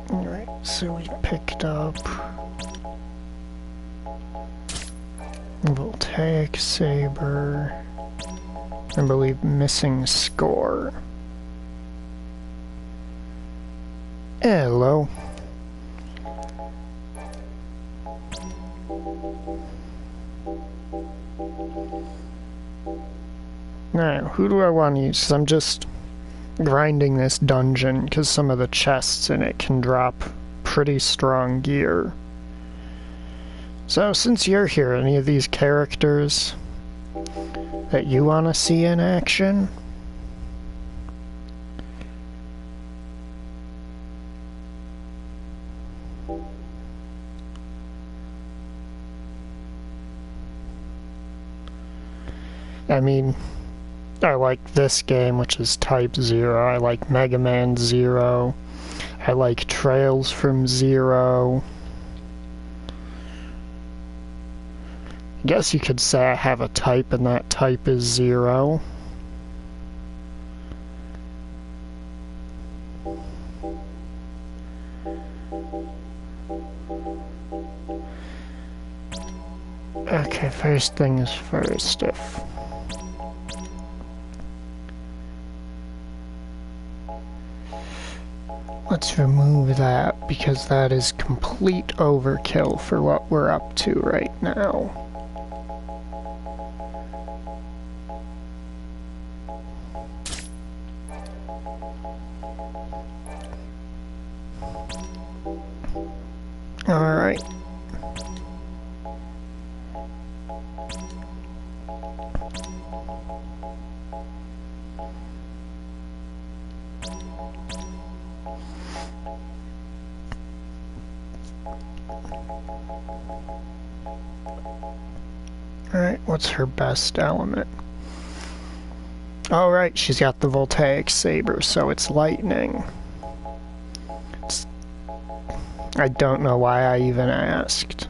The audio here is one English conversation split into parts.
Alright, so we picked up Voltaic Saber. I believe missing score. Hello. Now, who do I want to use? I'm just grinding this dungeon because some of the chests in it can drop pretty strong gear. So, since you're here, any of these characters that you want to see in action? I mean, I like this game, which is Type0. I like Mega Man 0. I like Trails from Zero. I guess you could say I have a type, and that type is 0. Okay, first things first, let's remove that, because that is complete overkill for what we're up to right now. Alright. Alright, what's her best element? Alright, she's got the Voltaic Saber, so it's lightning. I don't know why I even asked.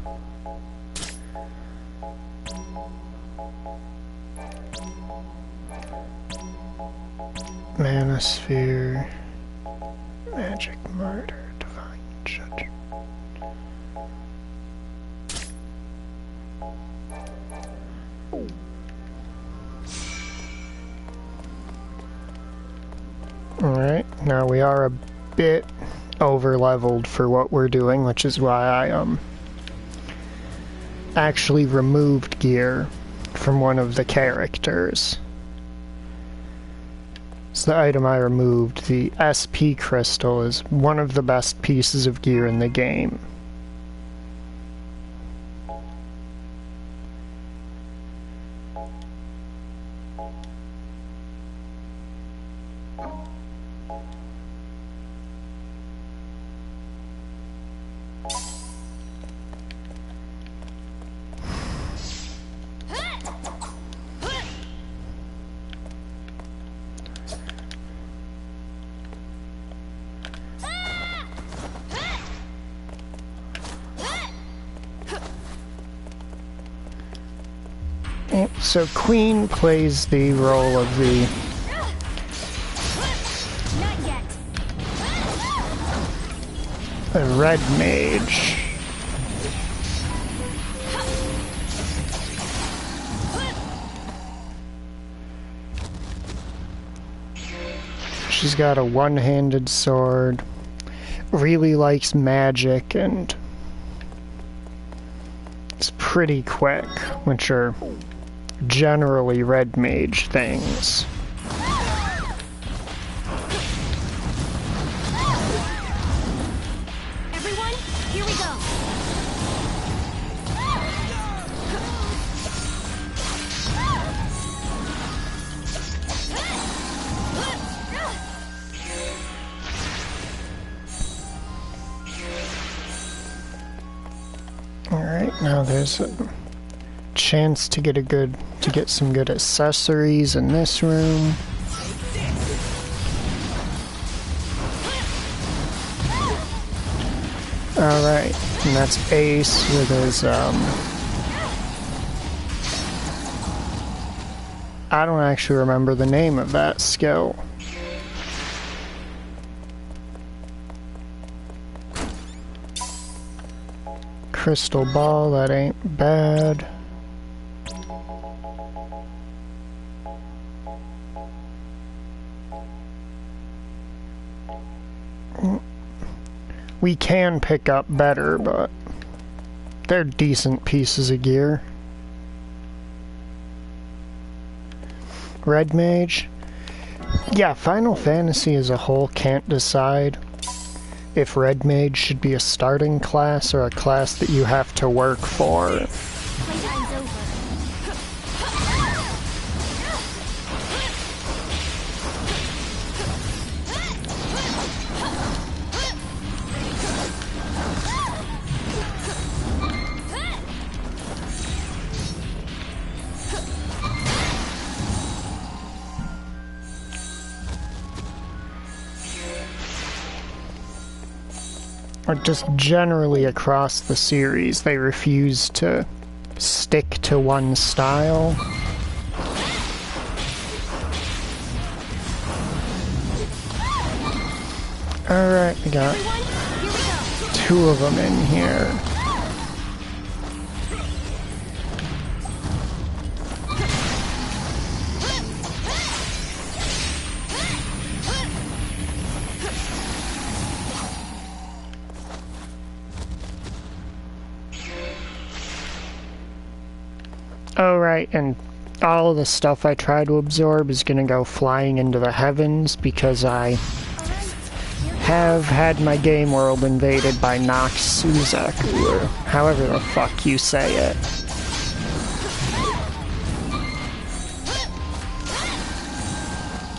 Manosphere, Magic Murder, Divine Judgment. Alright, now we are a bit over-leveled for what we're doing, which is why I actually removed gear from one of the characters. So the item I removed, the SP crystal, is one of the best pieces of gear in the game. So Queen plays the role of the red mage. She's got a one-handed sword, really likes magic, and it's pretty quick, which are generally red mage things. Everyone, here we go. Alright, now there's a chance to get some good accessories in this room. Alright, and that's Ace with his I don't actually remember the name of that skill. crystal ball, that ain't bad. We can pick up better, but they're decent pieces of gear. Red Mage? Yeah, Final Fantasy as a whole can't decide if Red Mage should be a starting class or a class that you have to work for. Playtime's over. Or just generally across the series, they refuse to stick to one style. Alright, we got two of them in here. Oh, right, and all of the stuff I try to absorb is gonna go flying into the heavens because I have had my game world invaded by Nox Suzaku, or however the fuck you say it.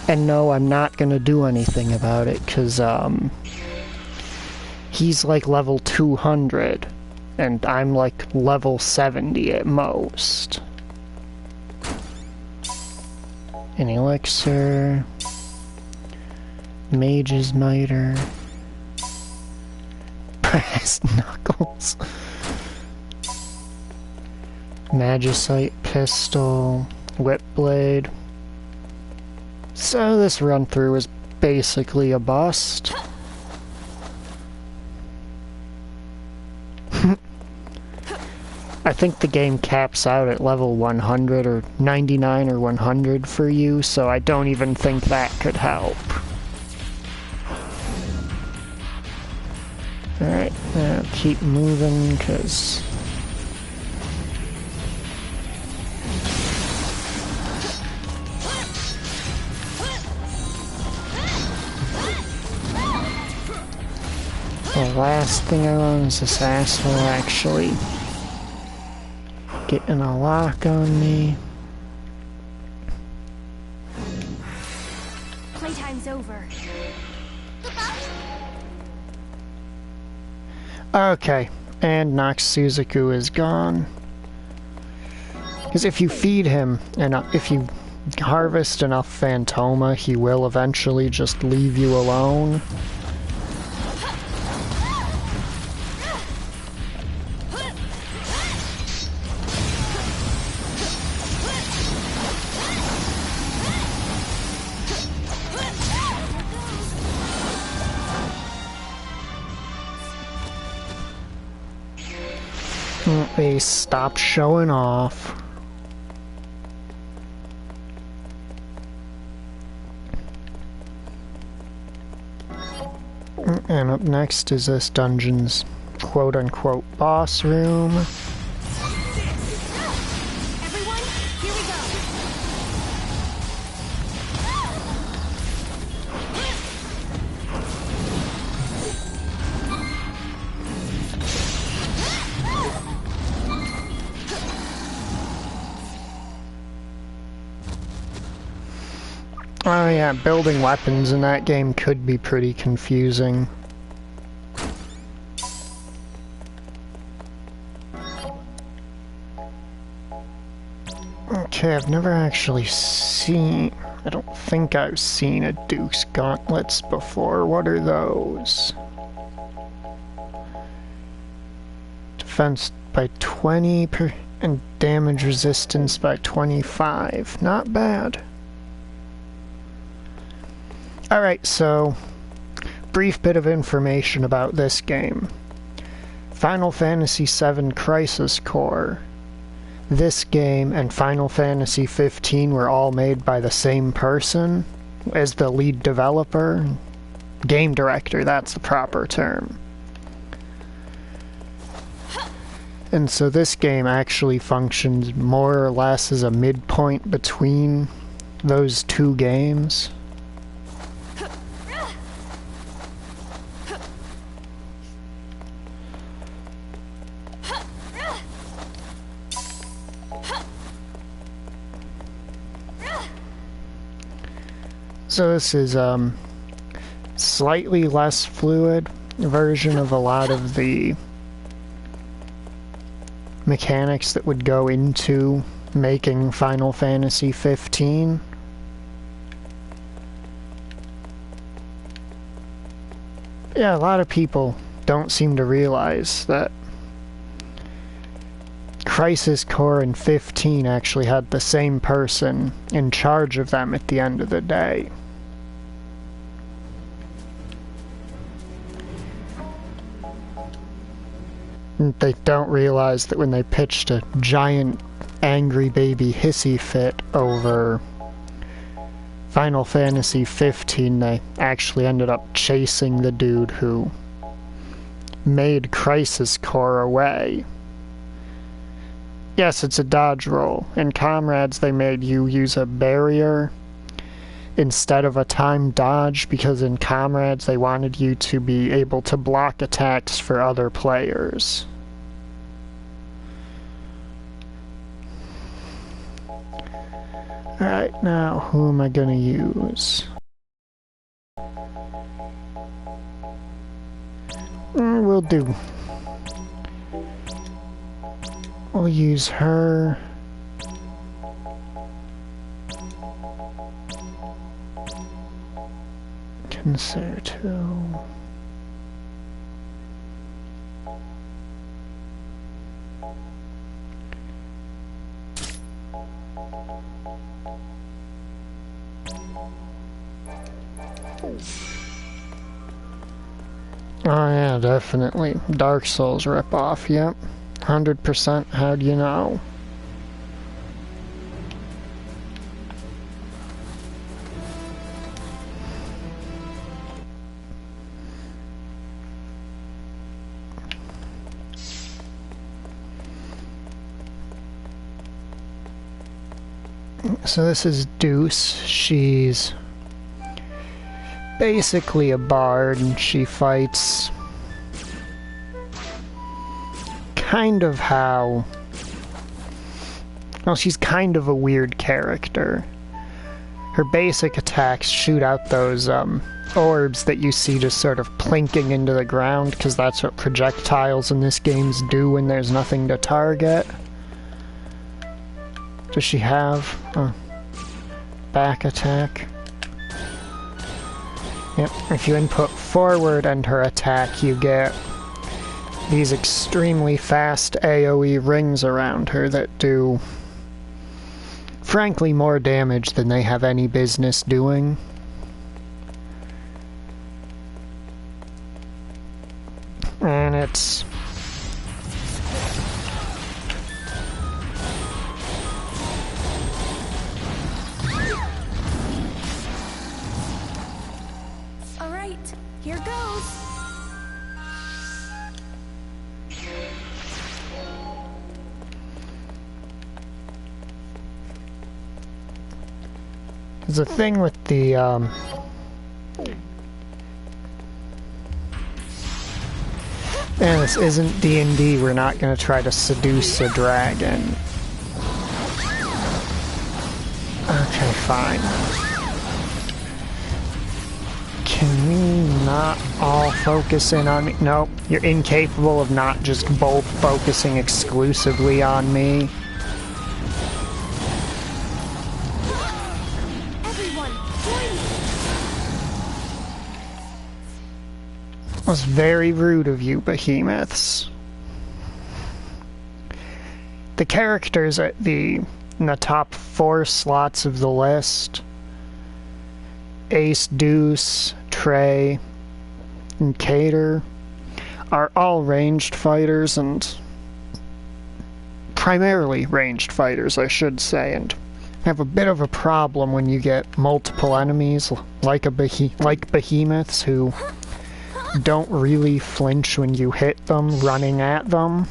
And no, I'm not gonna do anything about it, cause, he's like level 200, and I'm like level 70 at most. An elixir, mage's miter, brass knuckles, magicite pistol, whip blade. So this run through is basically a bust. I think the game caps out at level 100 or 99 or 100 for you, so I don't even think that could help. Alright, now keep moving, cause... the last thing I want is this asshole actually getting a lock on me. Playtime's over. Okay, and Nox Suzaku is gone. Because if you feed him, and if you harvest enough Phantoma, he will eventually just leave you alone. They stopped showing off. And up next is this dungeon's quote-unquote boss room. Everyone, here we go. Oh yeah, building weapons in that game could be pretty confusing. Okay, I've never actually seen... I don't think I've seen a Duke's Gauntlets before. What are those? Defense by 20 and damage resistance by 25. Not bad. Alright, so brief bit of information about this game. Final Fantasy VII Crisis Core. This game and Final Fantasy 15 were all made by the same person as the lead developer. Game director, that's the proper term. And so this game actually functions more or less as a midpoint between those two games. So this is slightly less fluid version of a lot of the mechanics that would go into making Final Fantasy 15. Yeah, a lot of people don't seem to realize that Crisis Core and 15 actually had the same person in charge of them at the end of the day. They don't realize that when they pitched a giant angry baby hissy fit over Final Fantasy 15, they actually ended up chasing the dude who made Crisis Core away. Yes, it's a dodge roll. In Comrades, they made you use a barrier instead of a timed dodge because in Comrades, they wanted you to be able to block attacks for other players. Alright, now who am I gonna use? We'll do. We'll use her. Concerto. Oh yeah, definitely. Dark Souls ripoff, yep. 100%, how'd you know? So this is Deuce. She's basically a bard, and she fights kind of how... Well, she's kind of a weird character. Her basic attacks shoot out those orbs that you see just sort of plinking into the ground, because that's what projectiles in this game do when there's nothing to target. Does she have a back attack? Yep, if you input forward and her attack, you get these extremely fast AoE rings around her that do, frankly, more damage than they have any business doing. And it's... Alright, here goes. There's a thing with the, and this isn't D&D, we're not going to try to seduce a dragon. Okay, fine. Can we not all focus in on me? Nope, you're incapable of not just both focusing exclusively on me. That was very rude of you, behemoths. The characters in the top 4 slots of the list: Ace, Deuce, Trey, and Cater, are all ranged fighters, and primarily ranged fighters, I should say, and have a bit of a problem when you get multiple enemies like behemoths who don't really flinch when you hit them running at them.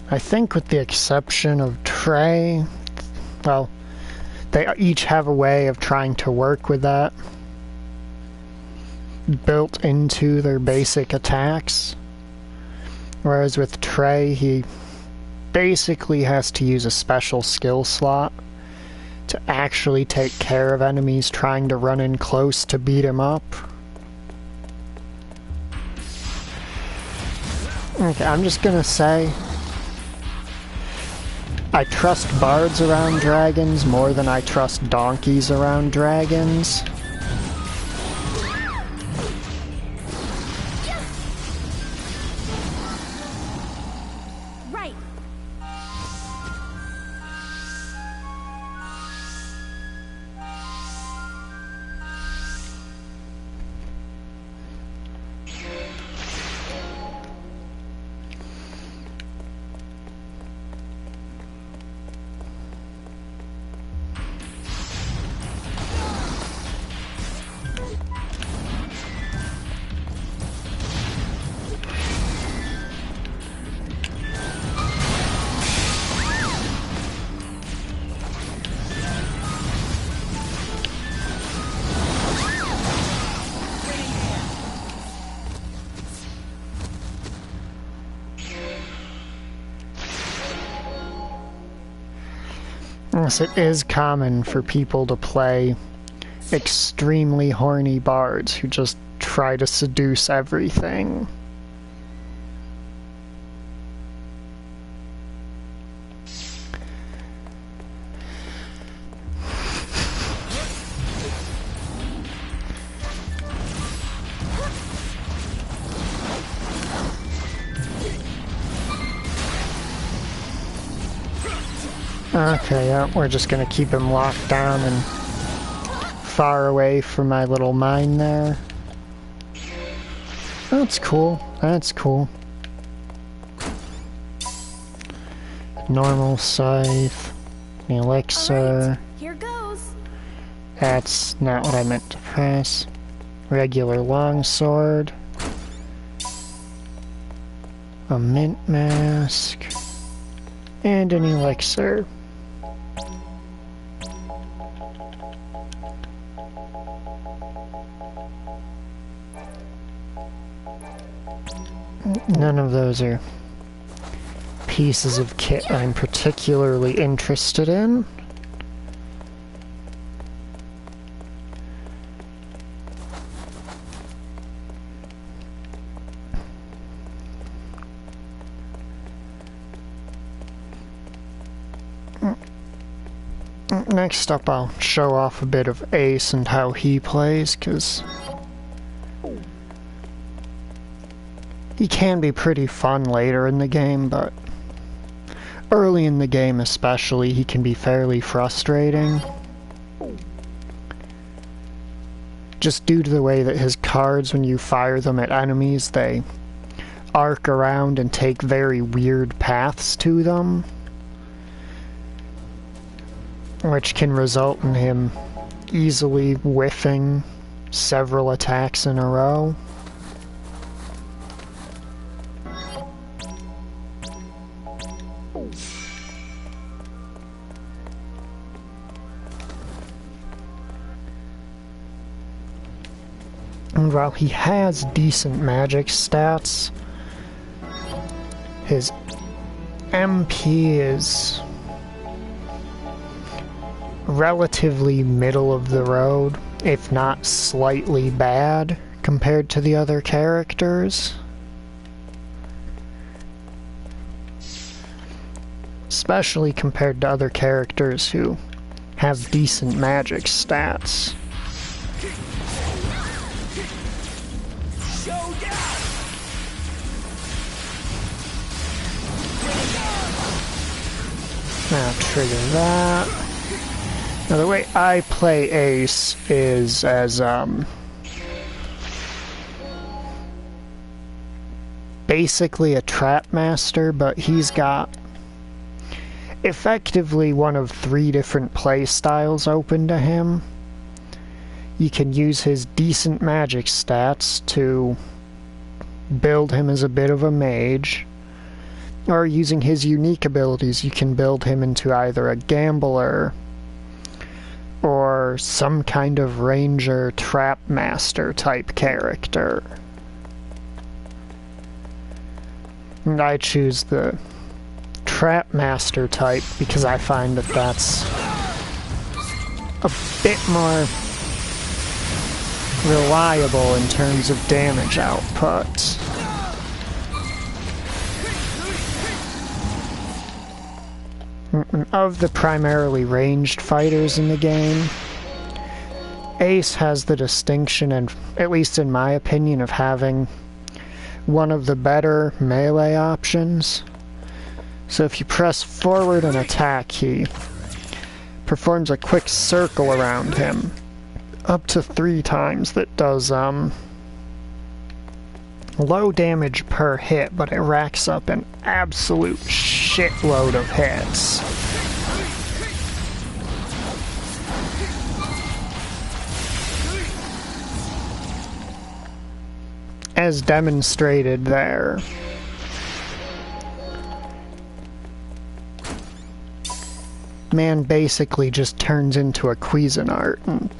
I think with the exception of Trey, well, they each have a way of trying to work with that built into their basic attacks. Whereas with Trey, he basically has to use a special skill slot to actually take care of enemies trying to run in close to beat him up. Okay, I'm just gonna say I trust bards around dragons more than I trust donkeys around dragons. Right. Yes, it is common for people to play extremely horny bards who just try to seduce everything. Okay, yeah, we're just gonna keep him locked down and far away from my little mine there. That's cool, that's cool. Normal scythe, the elixir. Right, here goes. That's not what I meant to press. Regular longsword. A mint mask. And an elixir. None of those are pieces of kit I'm particularly interested in. Next up, I'll show off a bit of Ace and how he plays, because he can be pretty fun later in the game, but early in the game especially, he can be fairly frustrating. Just due to the way that his cards, when you fire them at enemies, they arc around and take very weird paths to them, which can result in him easily whiffing several attacks in a row. And while he has decent magic stats, his MP is relatively middle of the road, if not slightly bad, compared to the other characters. especially compared to other characters who have decent magic stats. Now trigger that. Now the way I play Ace is as basically a trap master, but he's got effectively one of 3 different play styles open to him. You can use his decent magic stats to build him as a bit of a mage, or using his unique abilities you can build him into either a gambler or some kind of ranger trap master type character. And I choose the trap master type because I find that that's a bit more reliable in terms of damage output. Of the primarily ranged fighters in the game, Ace has the distinction, and at least in my opinion, of having one of the better melee options. So if you press forward and attack, he performs a quick circle around him up to 3 times that does low damage per hit, but it racks up an absolute shitload of hits. As demonstrated there. Man basically just turns into a Cuisinart and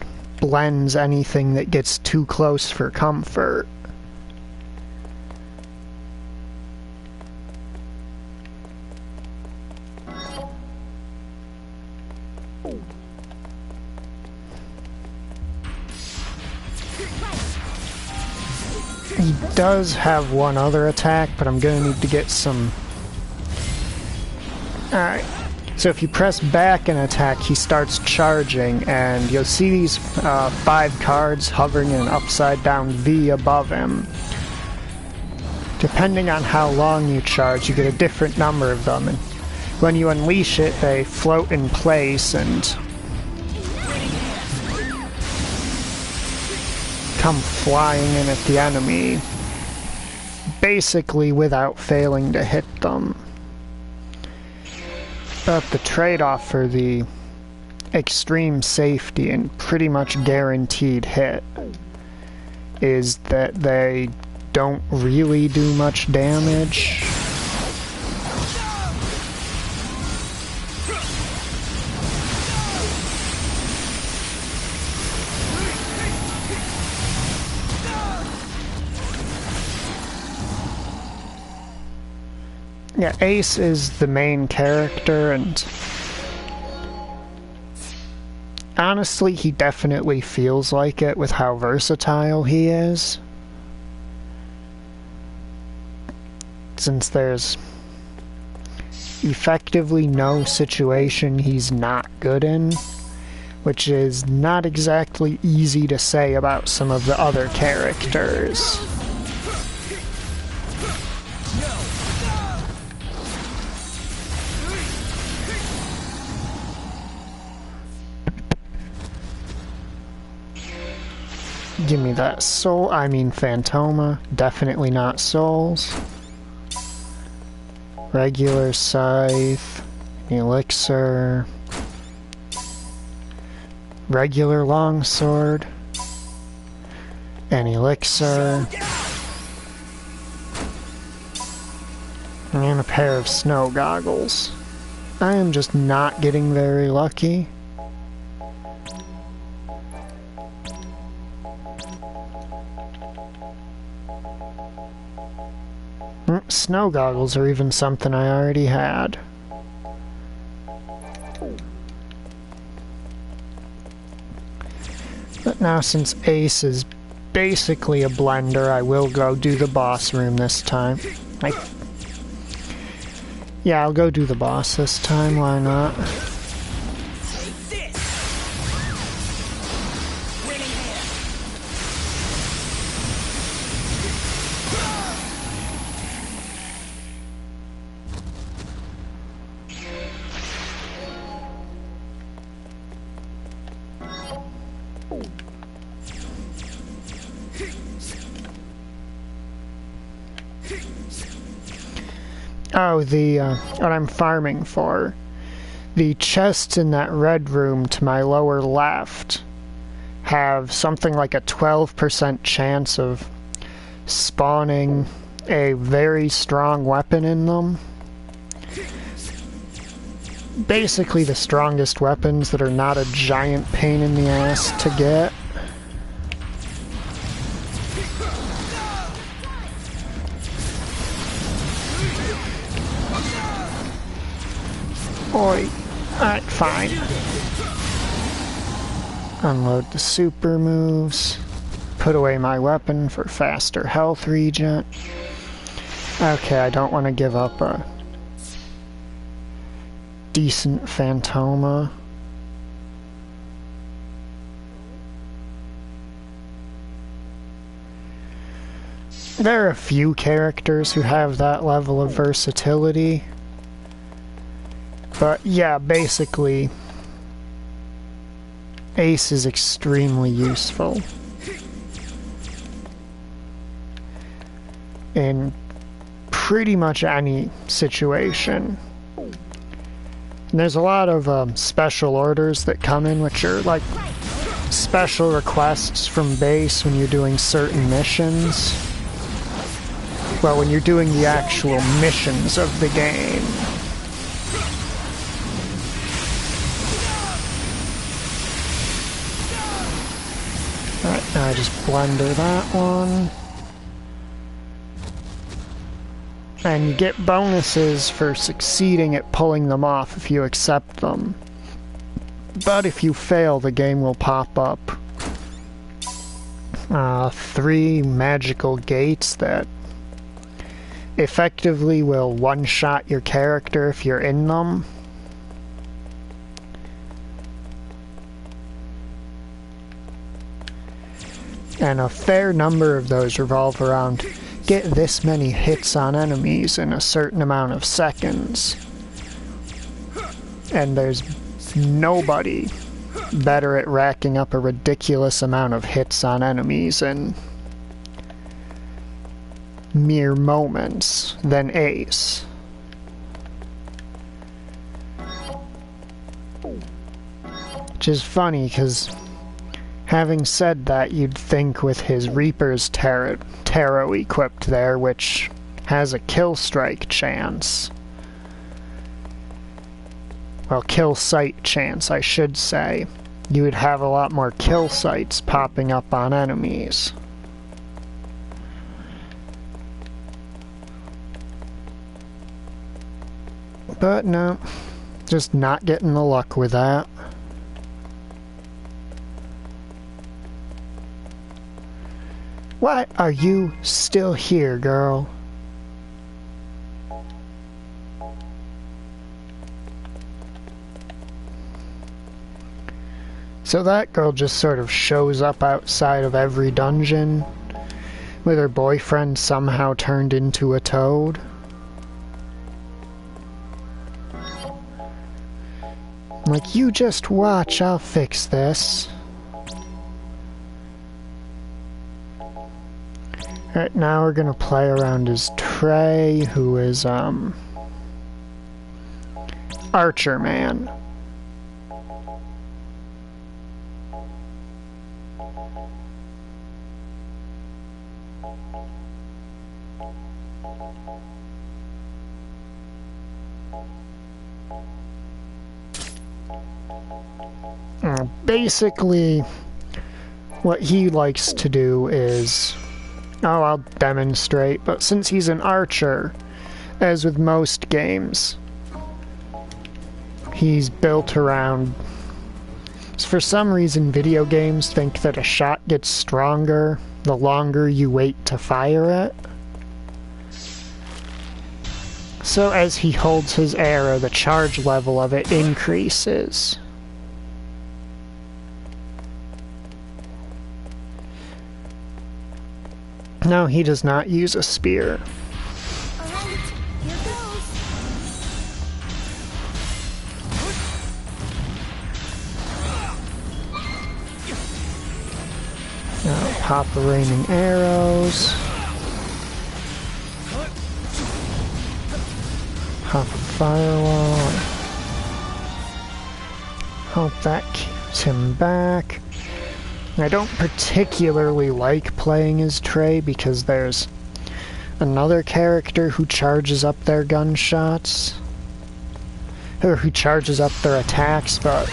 blends anything that gets too close for comfort. He does have one other attack, but I'm gonna need to get some... Alright, so if you press back and attack, he starts charging, and you'll see these 5 cards hovering in an upside down V above him. Depending on how long you charge, you get a different number of them, and when you unleash it, they float in place and come flying in at the enemy, basically without failing to hit them. But the trade-off for the extreme safety and pretty much guaranteed hit is that they don't really do much damage. Yeah, Ace is the main character, and honestly, he definitely feels like it with how versatile he is. Since there's effectively no situation he's not good in, which is not exactly easy to say about some of the other characters. Give me that soul, I mean Phantoma, definitely not souls. Regular scythe, elixir, regular longsword, an elixir, and a pair of snow goggles. I am just not getting very lucky. Snow goggles are even something I already had. But now since Ace is basically a blender, I will go do the boss room this time. Yeah, I'll go do the boss this time, why not? Oh, what I'm farming for. The chests in that red room to my lower left have something like a 12% chance of spawning a very strong weapon in them. Basically the strongest weapons that are not a giant pain in the ass to get. Oi. Alright, fine. Unload the super moves. Put away my weapon for faster health regen. Okay, I don't want to give up a decent Phantoma. There are a few characters who have that level of versatility. But yeah, basically, Ace is extremely useful in pretty much any situation. And there's a lot of special orders that come in, which are like special requests from base when you're doing certain missions. Well, when you're doing the actual missions of the game. Alright, now I just blender that one. And you get bonuses for succeeding at pulling them off if you accept them. But if you fail, the game will pop up 3 magical gates that effectively will one-shot your character if you're in them. And a fair number of those revolve around get this many hits on enemies in a certain amount of seconds. And there's nobody better at racking up a ridiculous amount of hits on enemies in mere moments than Ace. Which is funny, because having said that, you'd think with his Reaper's Tarot equipped there, which has a kill strike chance. Well, kill sight chance, I should say. You would have a lot more kill sights popping up on enemies. But no, just not getting the luck with that. Why are you still here, girl? So that girl just sort of shows up outside of every dungeon with her boyfriend somehow turned into a toad. Like, you just watch, I'll fix this. Alright, now we're gonna play around as Trey, who is, Archer Man. Basically, what he likes to do is... Oh, I'll demonstrate, but since he's an archer, as with most games, he's built around... For some reason, video games think that a shot gets stronger the longer you wait to fire it. also, as he holds his arrow, the charge level of it increases. No, he does not use a spear. Alright, here goes. Now, pop the raining arrows. Pop a firewall. Hope that keeps him back. I don't particularly like playing as Trey because there's another character who charges up their gunshots. Or who charges up their attacks, but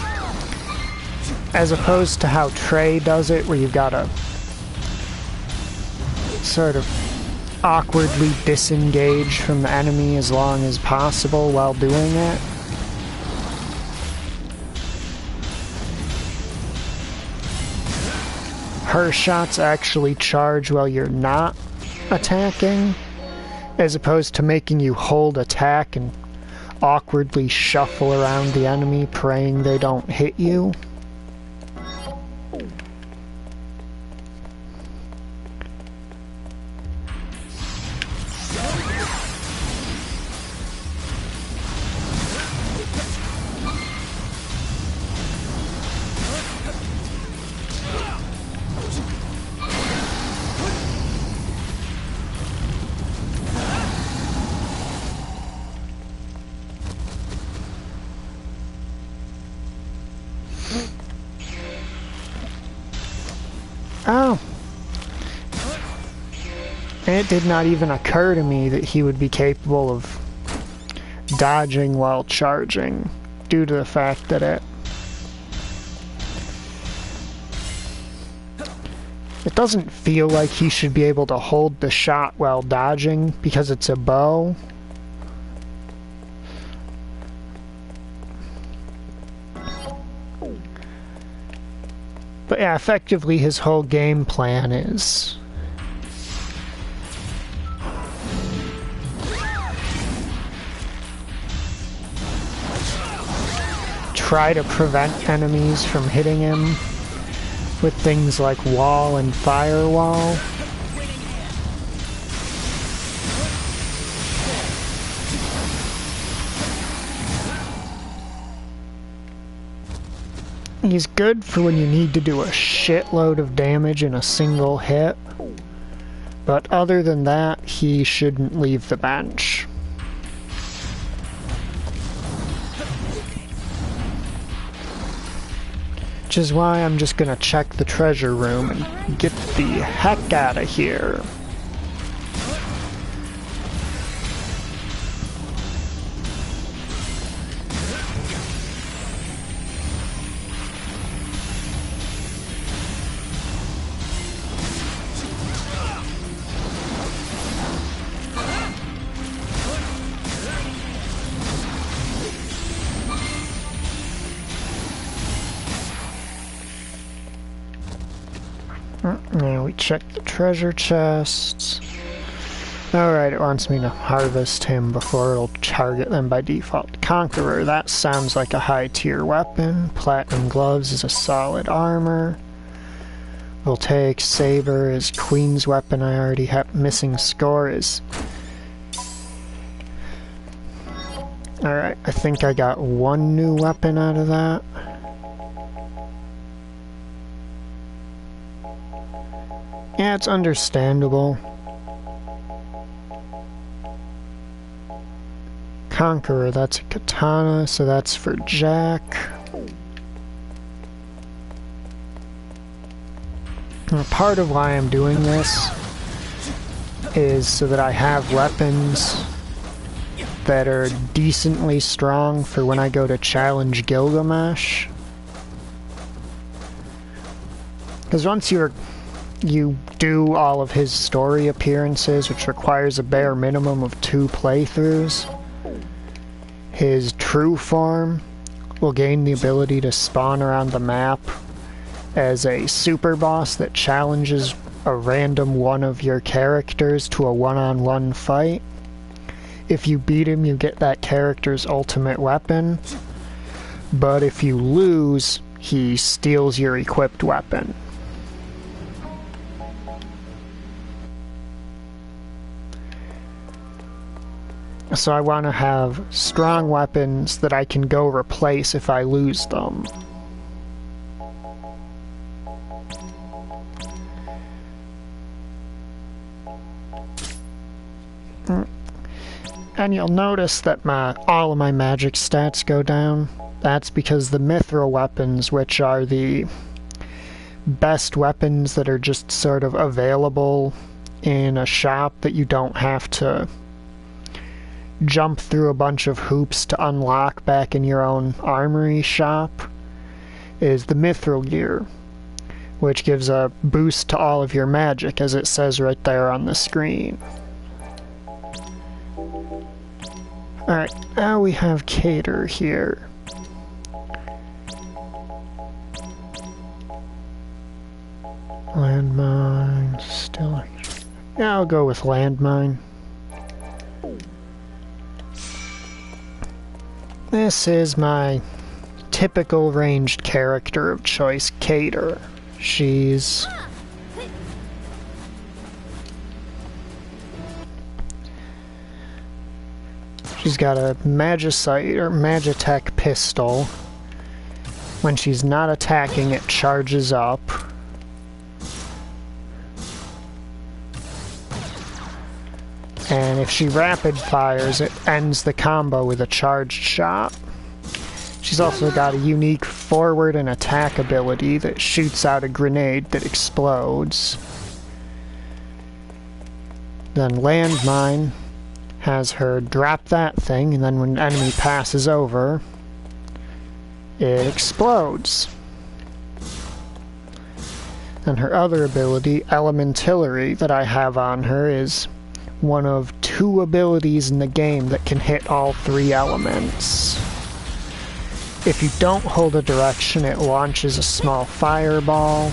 as opposed to how Trey does it, where you've gotta sort of awkwardly disengage from the enemy as long as possible while doing it. Her shots actually charge while you're not attacking, as opposed to making you hold attack and awkwardly shuffle around the enemy praying they don't hit you. Oh. And it did not even occur to me that he would be capable of dodging while charging, due to the fact that it doesn't feel like he should be able to hold the shot while dodging because it's a bow. But yeah, effectively his whole game plan is try to prevent enemies from hitting him with things like wall and firewall. He's good for when you need to do a shitload of damage in a single hit, but other than that, he shouldn't leave the bench. Which is why I'm just gonna check the treasure room and get the heck out of here. Now we check the treasure chests. Alright, it wants me to harvest him before it'll target them by default. Conqueror, that sounds like a high tier weapon. Platinum gloves is a solid armor. We'll take Saber is Queen's weapon. I already have. Missing score is... Alright, I think I got one new weapon out of that. Yeah, it's understandable. Conqueror, that's a katana, so that's for Jack. And part of why I'm doing this is so that I have weapons that are decently strong for when I go to challenge Gilgamesh. Because once you do all of his story appearances, which requires a bare minimum of 2 playthroughs, his true form will gain the ability to spawn around the map as a super boss that challenges a random one of your characters to a one-on-one fight. If you beat him, you get that character's ultimate weapon. But if you lose, he steals your equipped weapon. So I want to have strong weapons that I can go replace if I lose them. And you'll notice that all of my magic stats go down. That's because the mithril weapons, which are the best weapons that are just sort of available in a shop that you don't have to jump through a bunch of hoops to unlock back in your own armory shop, is the mithril gear, which gives a boost to all of your magic, as it says right there on the screen. Alright, now we have Cater here. Landmine, still... Yeah, I'll go with landmine. This is my typical ranged character of choice, Cater. She's got a Magicite or Magitech pistol. When she's not attacking, it charges up. And if she rapid fires, it ends the combo with a charged shot. She's also got a unique forward and attack ability that shoots out a grenade that explodes. Then landmine has her drop that thing, and then when an enemy passes over, it explodes. And her other ability, elementary, that I have on her is one of 2 abilities in the game that can hit all 3 elements. If you don't hold a direction, it launches a small fireball.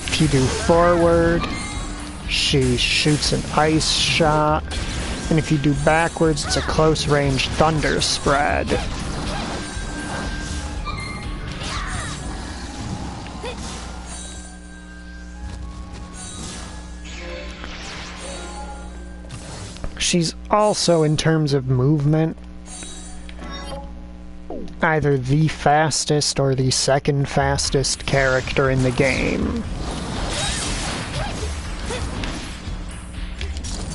If you do forward, she shoots an ice shot. And if you do backwards, it's a close-range thunder spread. She's also, in terms of movement, either the fastest or the second fastest character in the game.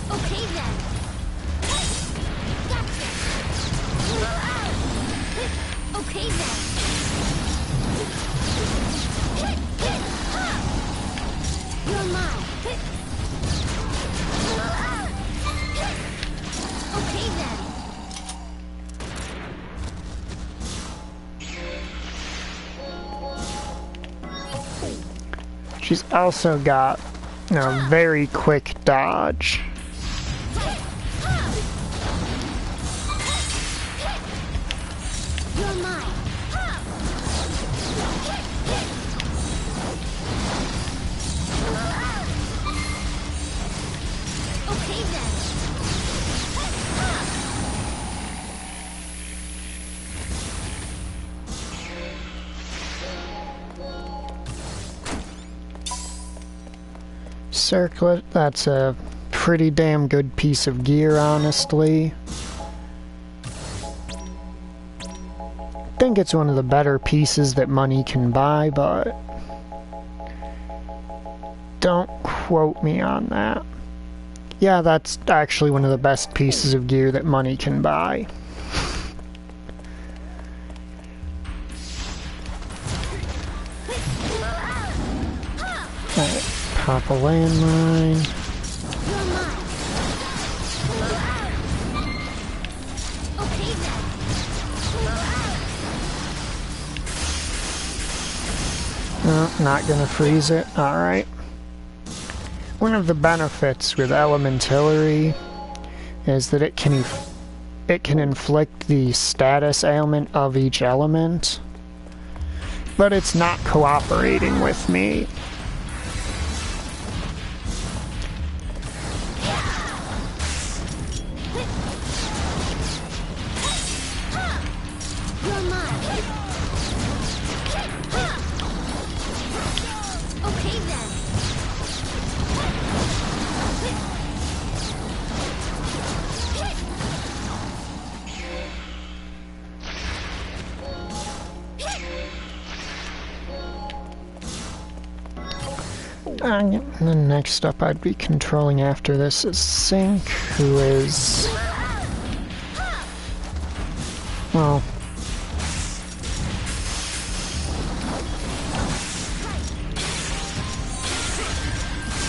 Okay then. Gotcha. Okay then. You're mine. Okay then. She's also got a very quick dodge. You're mine. Okay then. Circlet, that's a pretty damn good piece of gear, honestly. I think it's one of the better pieces that money can buy, but don't quote me on that. Yeah, that's actually one of the best pieces of gear that money can buy. Alright, pop a landmine. You're mine. Okay then. No, not gonna freeze it. Alright. One of the benefits with elementary is that it can inflict the status ailment of each element, but it's not cooperating with me. And then next up I'd be controlling after this is Sync, who is... well...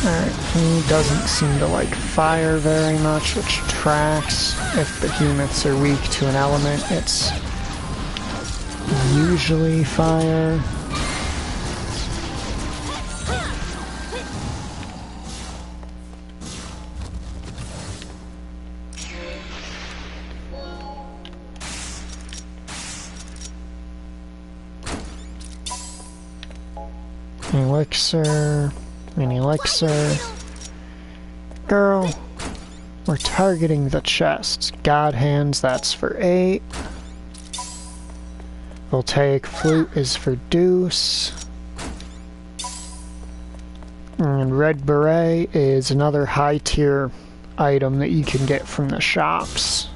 alright, he doesn't seem to like fire very much, which tracks. If behemoths are weak to an element, it's usually fire. Elixir, an elixir. Girl, we're targeting the chests. God hands, that's for 8. Voltaic flute is for deuce. And red beret is another high tier item that you can get from the shops.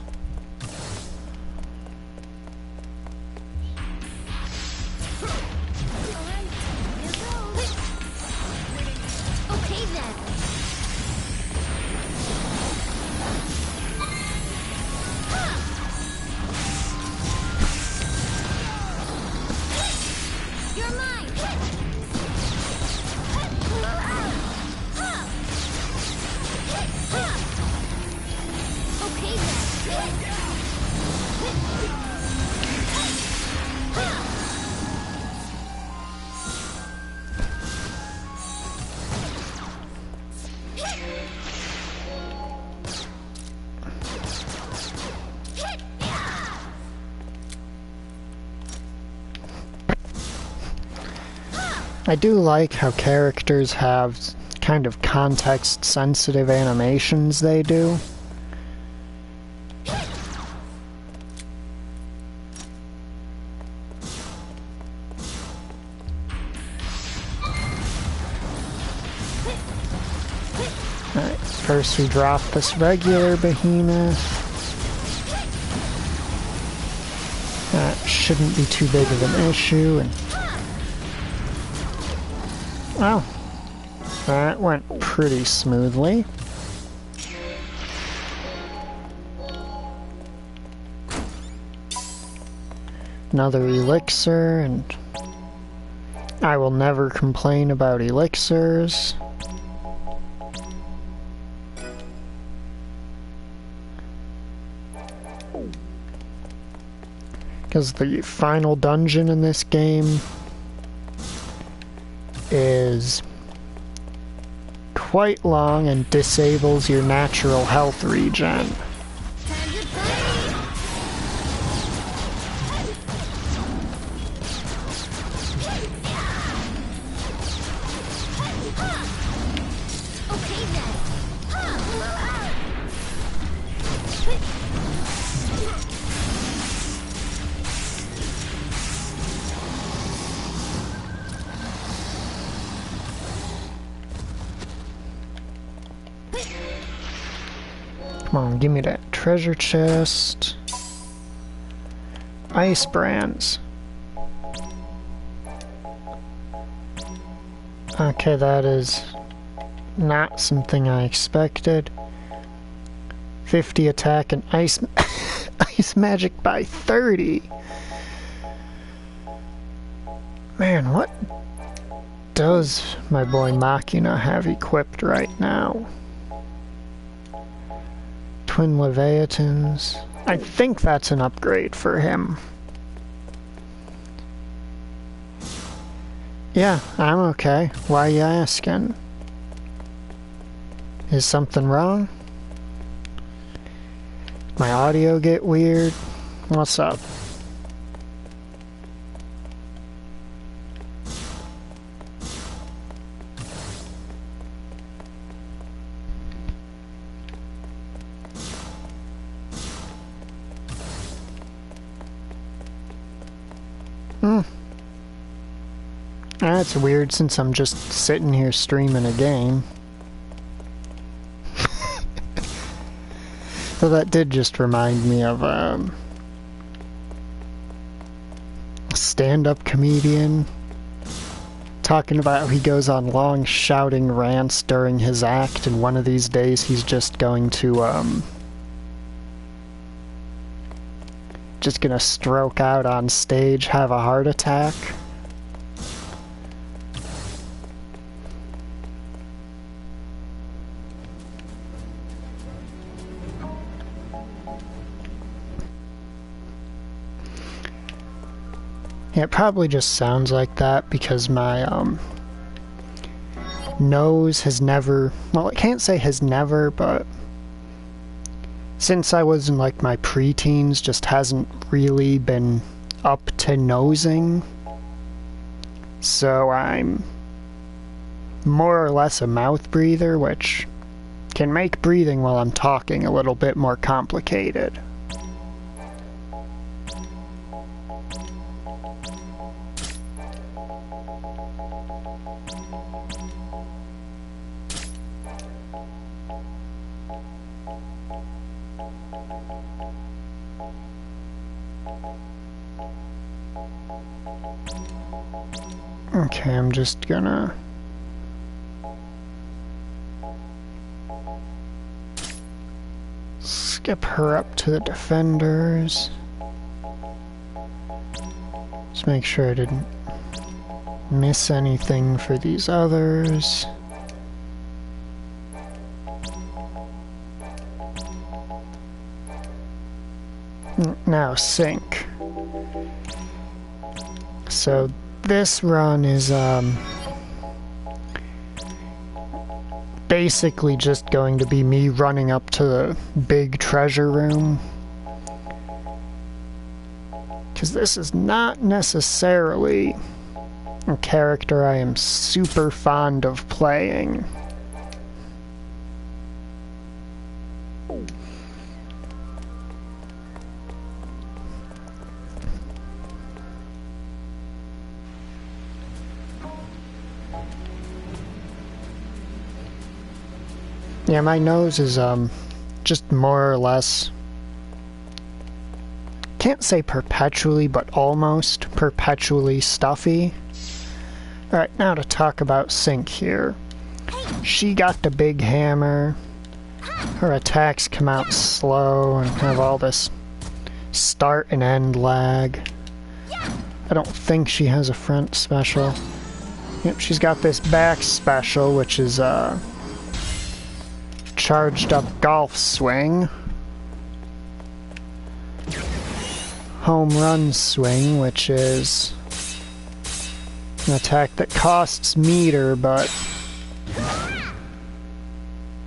I do like how characters have kind of context-sensitive animations they do. Alright, first we drop this regular behemoth. That shouldn't be too big of an issue, and well, that went pretty smoothly. Another elixir, and I will never complain about elixirs. Because the final dungeon in this game is quite long and disables your natural health regen. Come on, give me that treasure chest. Ice brands. Okay, that is not something I expected. 50 attack and ice ice magic by 30. Man, what does my boy Machina have equipped right now? Twin Leviathans. I think that's an upgrade for him. Yeah, I'm okay. Why are you asking? Is something wrong? My audio get weird? What's up? That's weird since I'm just sitting here streaming a game. So that did just remind me of a stand-up comedian talking about how he goes on long shouting rants during his act, and one of these days he's just going to, just gonna stroke out on stage, have a heart attack. Yeah, it probably just sounds like that because my nose has never, well, I can't say has never, but since I was in like my preteens, just hasn't really been up to nosing. So I'm more or less a mouth breather, which can make breathing while I'm talking a little bit more complicated. Okay, I'm just gonna skip her up to the defenders. Just make sure I didn't miss anything for these others. Now sync. So this run is basically just going to be me running up to the big treasure room, because this is not necessarily a character I am super fond of playing. Yeah, my nose is, just more or less, can't say perpetually, but almost perpetually stuffy. Alright, now to talk about Sync here. She got the big hammer. Her attacks come out slow and have all this start and end lag. I don't think she has a front special. Yep, she's got this back special, which is, charged up golf swing, home run swing, which is an attack that costs meter but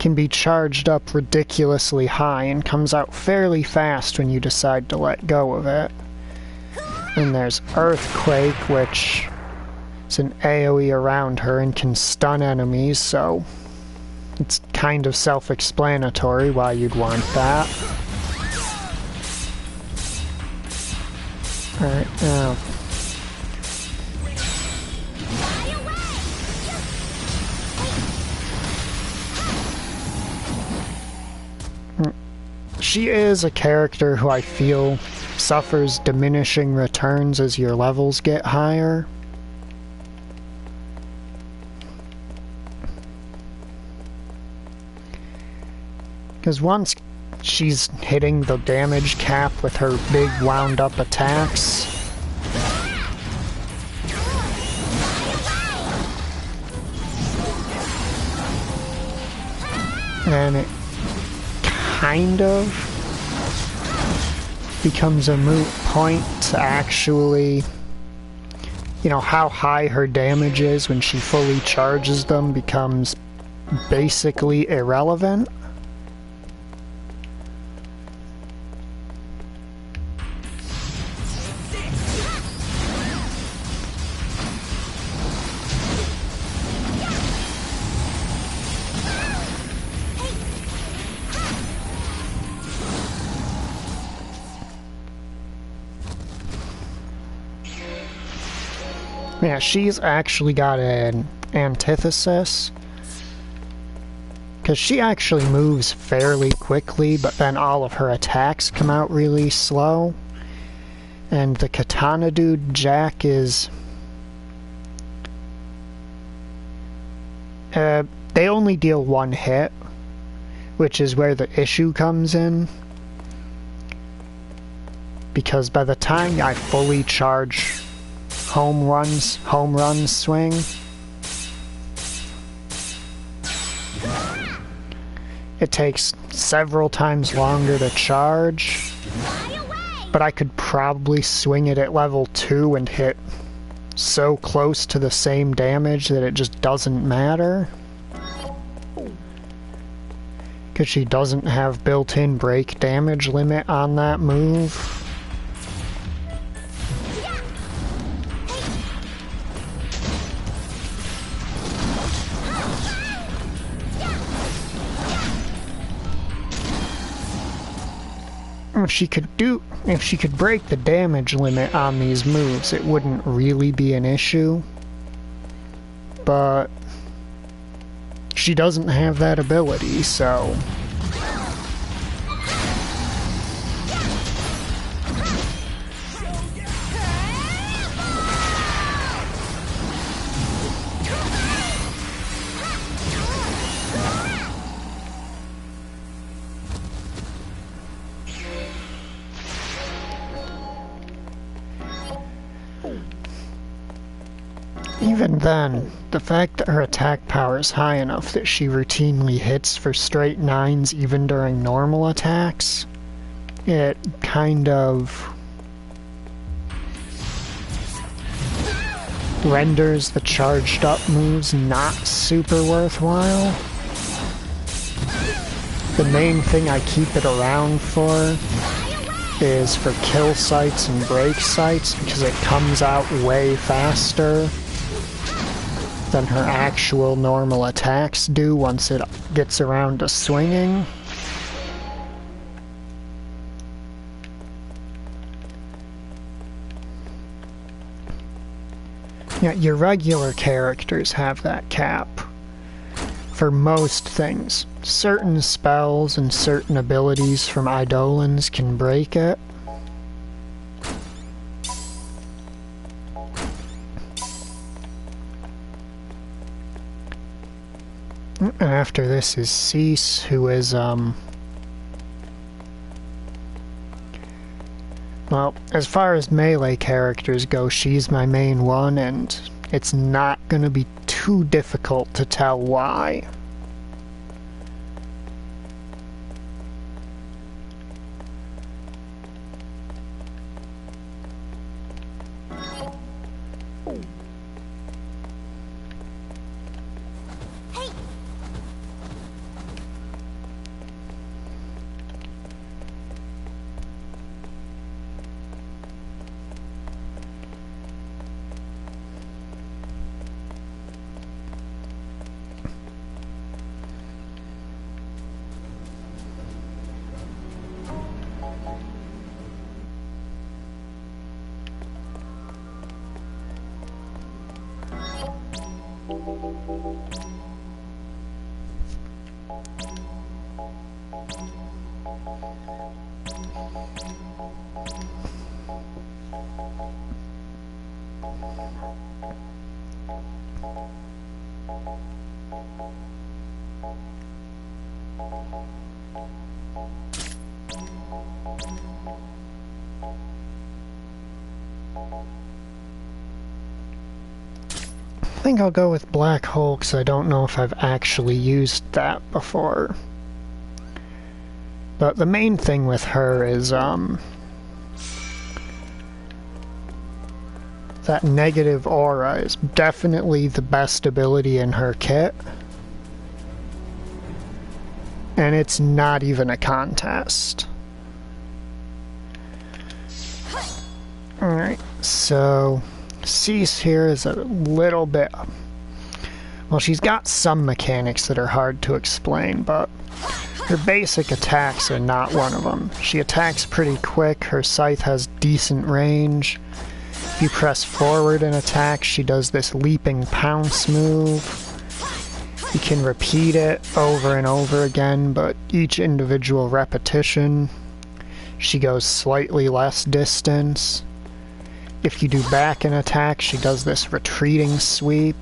can be charged up ridiculously high and comes out fairly fast when you decide to let go of it. And there's Earthquake, which is an AoE around her and can stun enemies, so it's kind of self-explanatory why you'd want that. Alright, now. She is a character who I feel suffers diminishing returns as your levels get higher. Because once she's hitting the damage cap with her big wound-up attacks, then it kind of becomes a moot point to actually, you know, how high her damage is when she fully charges them becomes basically irrelevant. Yeah, she's actually got an antithesis, because she actually moves fairly quickly, but then all of her attacks come out really slow. And the katana dude, Jack, is They only deal one hit, which is where the issue comes in. Because by the time I fully charge home run swing, it takes several times longer to charge, but I could probably swing it at level 2 and hit so close to the same damage that it just doesn't matter. Because she doesn't have built-in break damage limit on that move. If she could break the damage limit on these moves, it wouldn't really be an issue. But she doesn't have that ability, so even then, the fact that her attack power is high enough that she routinely hits for straight 9s even during normal attacks, it kind of renders the charged up moves not super worthwhile. The main thing I keep it around for is for kill sites and break sites, because it comes out way faster than her actual normal attacks do once it gets around to swinging. Yeah, your regular characters have that cap for most things. Certain spells and certain abilities from Eidolons can break it. After this is Cease, who is, well, as far as melee characters go, she's my main one, and it's not gonna be too difficult to tell why. I think I'll go with Black Hole, because I don't know if I've actually used that before. But the main thing with her is, that negative aura is definitely the best ability in her kit. And it's not even a contest. Alright, so Cease here is a little bit... Well, she's got some mechanics that are hard to explain, but her basic attacks are not one of them. She attacks pretty quick, her scythe has decent range. If you press forward and attack, she does this leaping pounce move. You can repeat it over and over again, but each individual repetition, she goes slightly less distance. If you do back an attack, she does this retreating sweep.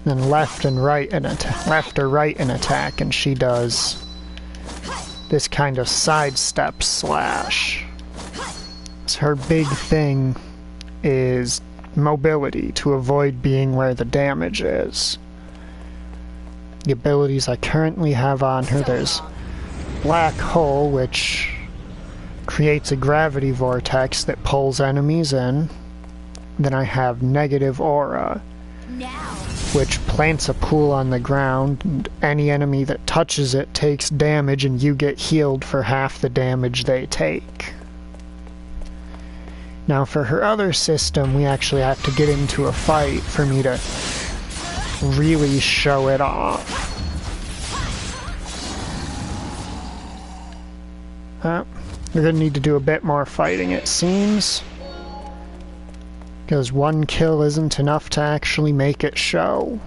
then left and right and left or right and attack, and she does this kind of sidestep slash. So her big thing is mobility to avoid being where the damage is. The abilities I currently have on her, there's Black Hole, which creates a gravity vortex that pulls enemies in. Then I have Negative Aura, which plants a pool on the ground, and any enemy that touches it takes damage and you get healed for half the damage they take. Now for her other system, we actually have to get into a fight for me to really show it off. We're going to need to do a bit more fighting, it seems. Because one kill isn't enough to actually make it show.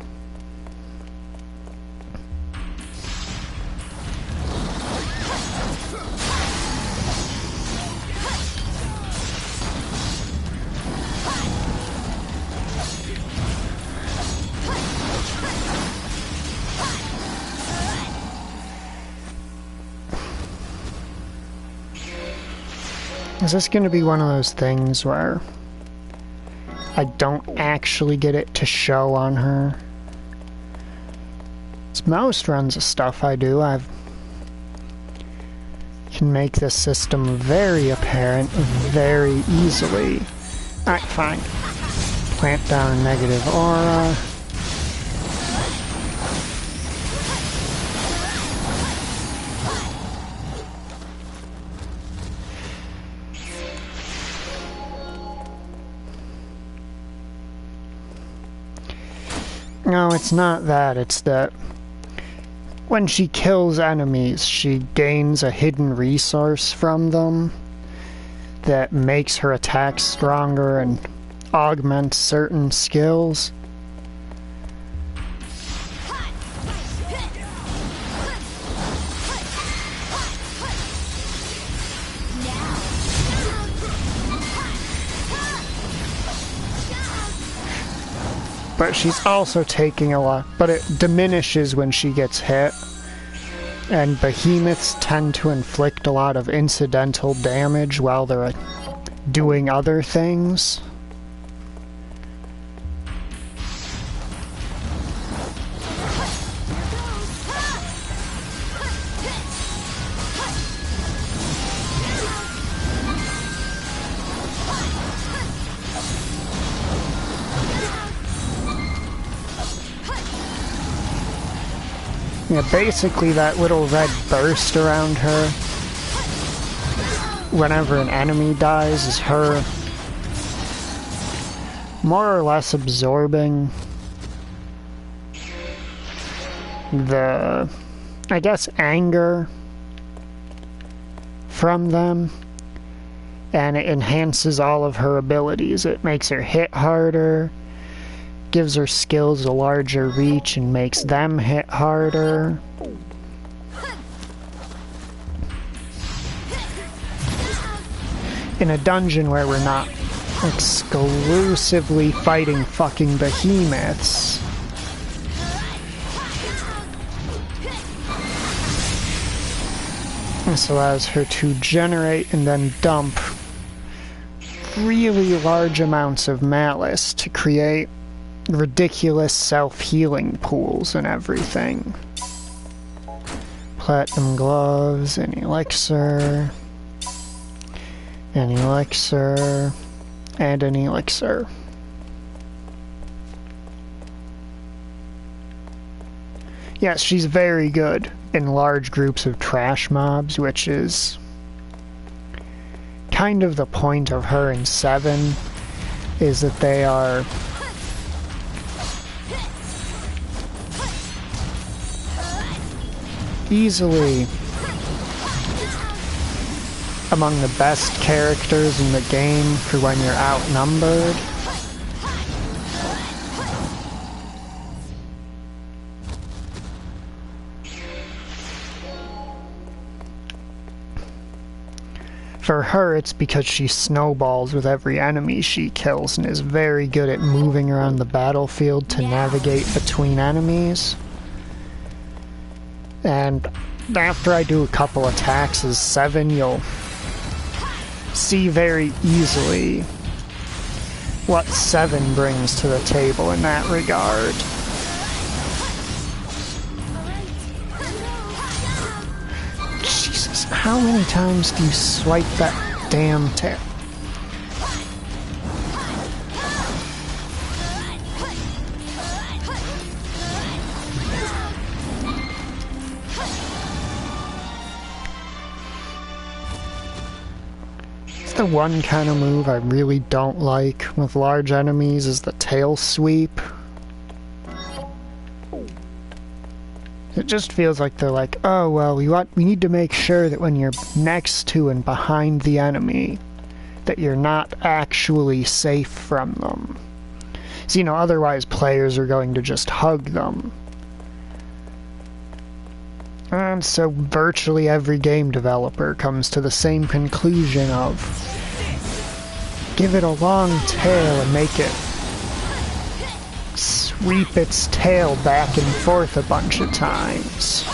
Is this going to be one of those things where I don't actually get it to show on her? It's most runs of stuff I do, can make this system very apparent very easily. Alright, fine. Plant down Negative Aura. No, it's not that. It's that when she kills enemies, she gains a hidden resource from them that makes her attacks stronger and augments certain skills. But she's also taking a lot, but it diminishes when she gets hit. And behemoths tend to inflict a lot of incidental damage while they're doing other things. Yeah, basically that little red burst around her whenever an enemy dies is her more or less absorbing the, I guess, anger from them, and it enhances all of her abilities. It makes her hit harder, gives her skills a larger reach, and makes them hit harder. In a dungeon where we're not exclusively fighting fucking behemoths, this allows her to generate and then dump really large amounts of malice to create ridiculous self-healing pools and everything. Platinum gloves, an elixir, and an elixir. Yes, she's very good in large groups of trash mobs, which is kind of the point of her in 7, is that they are easily among the best characters in the game for when you're outnumbered. For her, it's because she snowballs with every enemy she kills and is very good at moving around the battlefield to navigate between enemies. And after I do a couple attacks as 7, you'll see very easily what 7 brings to the table in that regard. Jesus, how many times do you swipe that damn tail? The one kind of move I really don't like with large enemies is the tail sweep. It just feels like they're like, oh well, we need to make sure that when you're next to and behind the enemy, that you're not actually safe from them. So, you know, otherwise players are going to just hug them. And so virtually every game developer comes to the same conclusion of give it a long tail and make it sweep its tail back and forth a bunch of times.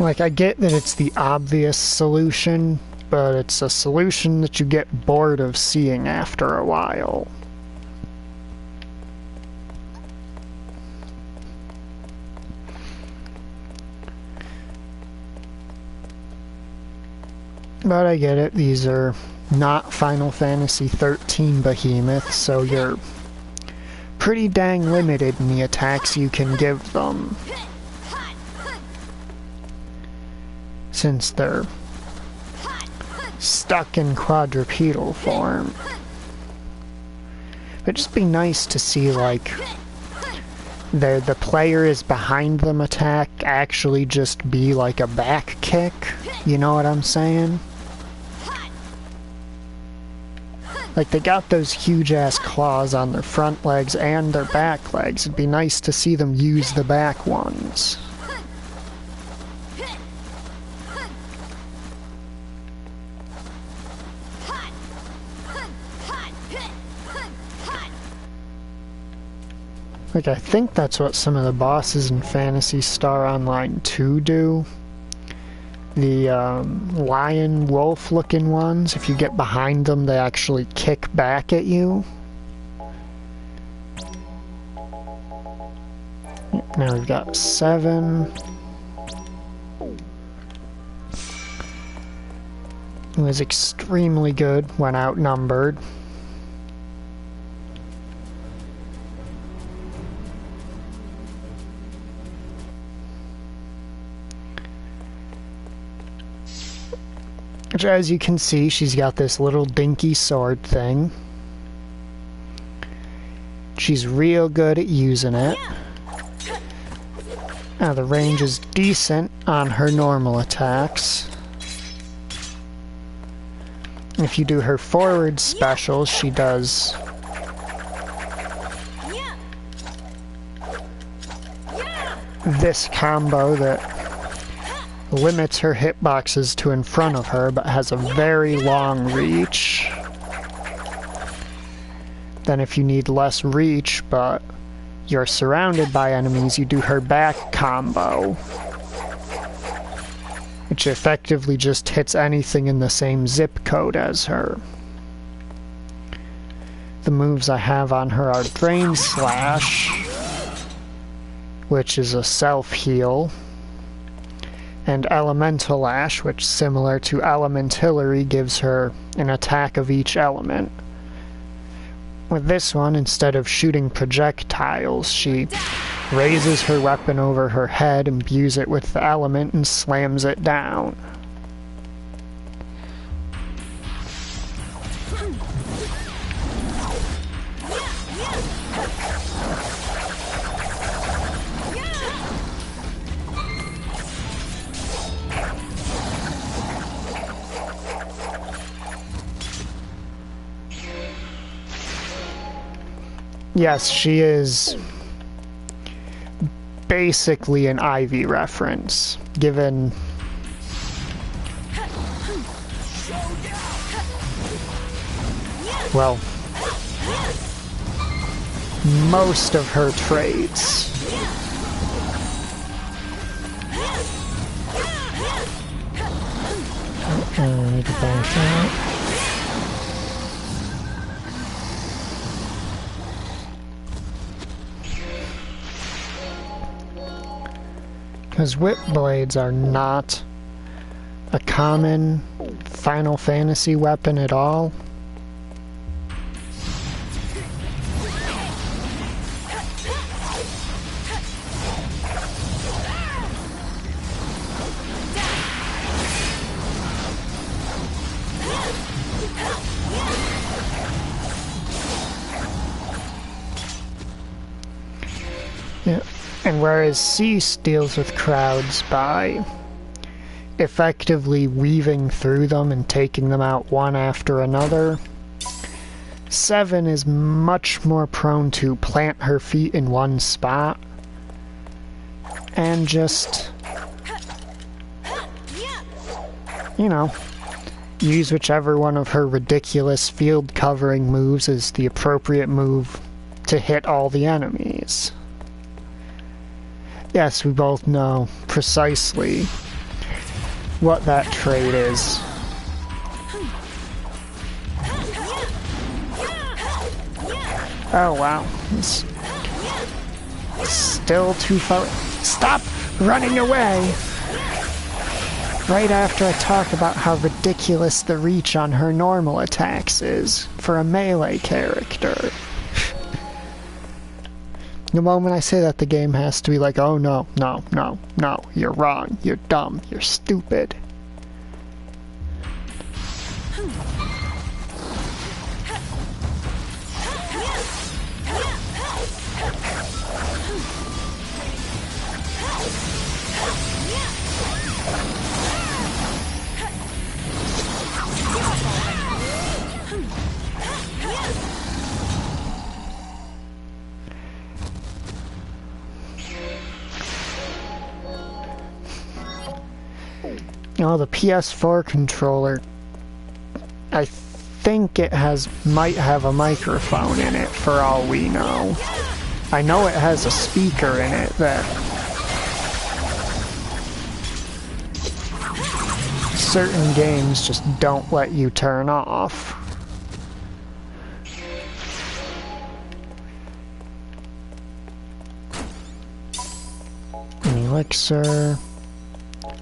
Like, I get that it's the obvious solution, but it's a solution that you get bored of seeing after a while. But I get it, these are not Final Fantasy XIII behemoths, so you're pretty dang limited in the attacks you can give them, since they're stuck in quadrupedal form. It'd just be nice to see, like, the player is behind them attack actually just be like a back kick. You know what I'm saying? Like, they got those huge-ass claws on their front legs and their back legs. It'd be nice to see them use the back ones. Like, I think that's what some of the bosses in Phantasy Star Online 2 do. The lion wolf looking ones, if you get behind them, they actually kick back at you. Now we've got 7. It was extremely good when outnumbered. Which, as you can see, she's got this little dinky sword thing. She's real good at using it. Now, the range is decent on her normal attacks. If you do her forward specials, she does this combo that limits her hitboxes to in front of her, but has a very long reach. Then if you need less reach, but you're surrounded by enemies, you do her back combo, which effectively just hits anything in the same zip code as her. The moves I have on her are Drain Slash, which is a self-heal, and Elemental Lash, which, similar to Elementillary, gives her an attack of each element. With this one, instead of shooting projectiles, she raises her weapon over her head, imbues it with the element, and slams it down. yes, she is basically an Ivy reference, given well, most of her traits. I need to back out. Because whip blades are not a common Final Fantasy weapon at all. Yeah. And whereas Cease deals with crowds by effectively weaving through them and taking them out one after another, 7 is much more prone to plant her feet in one spot and just, you know, use whichever one of her ridiculous field covering moves is the appropriate move to hit all the enemies. Yes, we both know precisely what that trait is. Oh wow, it's still too far. Stop running away! Right after I talk about how ridiculous the reach on her normal attacks is for a melee character. The moment I say that, the game has to be like, oh no, no, no, no, you're wrong, you're dumb, you're stupid. Oh, the PS4 controller, I think it might have a microphone in it for all we know. I know it has a speaker in it that certain games just don't let you turn off. An elixir.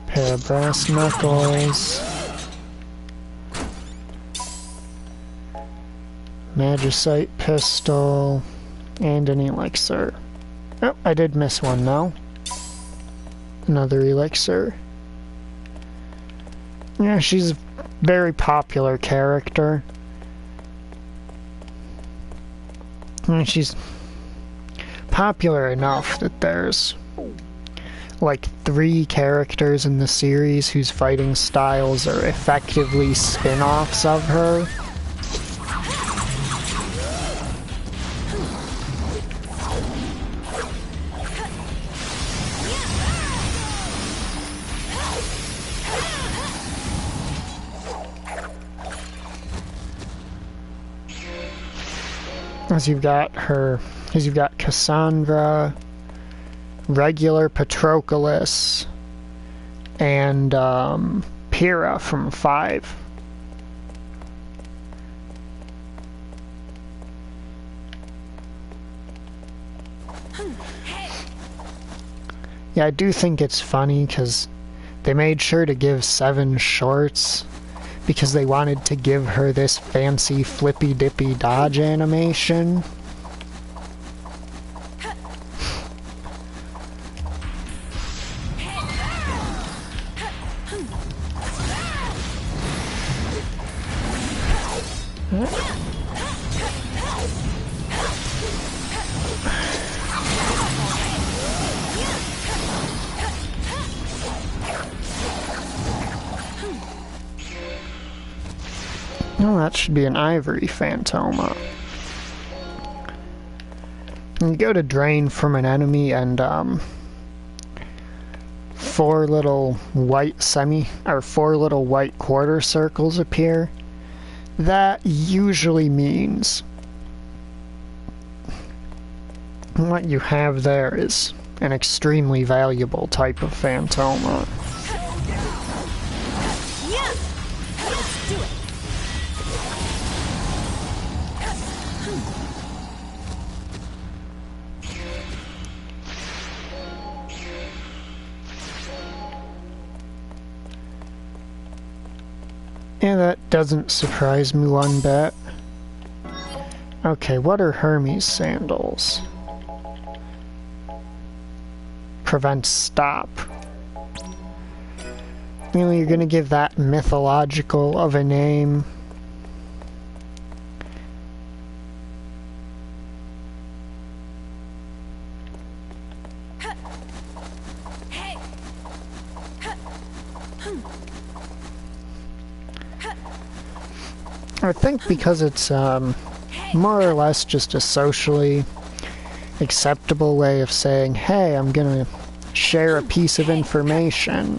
Pair of brass knuckles, magicite pistol, and an elixir. Oh, I did miss one though. Another elixir. Yeah, she's a very popular character. And she's popular enough that there's like 3 characters in the series whose fighting styles are effectively spin-offs of her. As you've got Cassandra, regular Patroclus, and Pyrrha from 5. Yeah, I do think it's funny because they made sure to give 7 shorts because they wanted to give her this fancy flippy-dippy dodge animation. Oh, that should be an ivory phantoma. You go to drain from an enemy and, four little white quarter circles appear. That usually means what you have there is an extremely valuable type of Phantoma. Yeah! Let's do it! Yeah, that doesn't surprise me one bit. Okay, what are Hermes sandals? Prevent stop. You know, you're gonna give that mythological of a name. I think because it's more or less just a socially acceptable way of saying, hey, I'm gonna share a piece of information.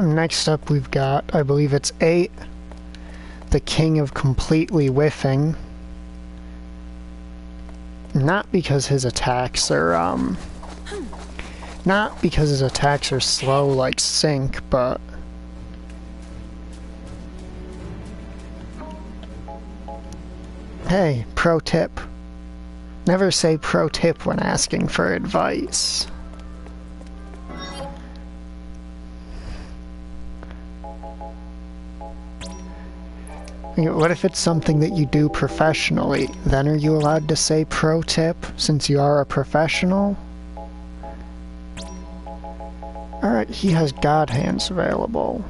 Next up we've got, I believe it's 8, the King of Completely Whiffing. Not because his attacks are, slow like Sync, but hey, pro tip. Never say pro tip when asking for advice. What if it's something that you do professionally? Then are you allowed to say pro tip, since you are a professional? Alright, he has God Hands available.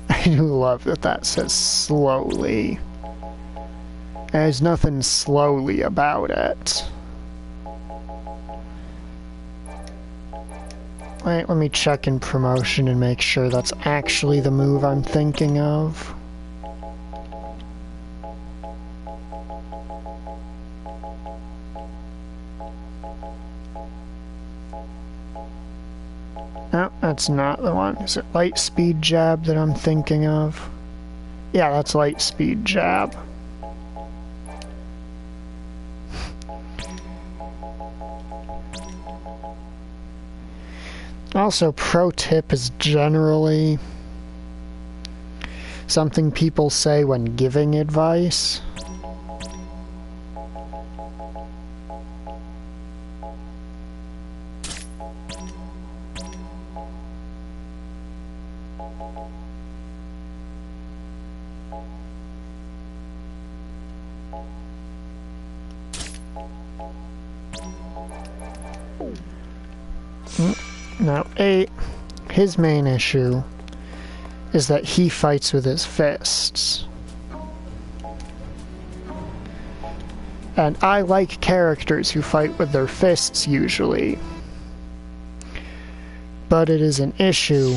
I do love that that says slowly. There's nothing slowly about it. Wait, let me check in promotion and make sure that's actually the move I'm thinking of. No, that's not the one. Is it light speed jab that I'm thinking of? Yeah, that's light speed jab. Also, pro tip is generally something people say when giving advice. Now, 8, his main issue is that he fights with his fists. And I like characters who fight with their fists usually. But it is an issue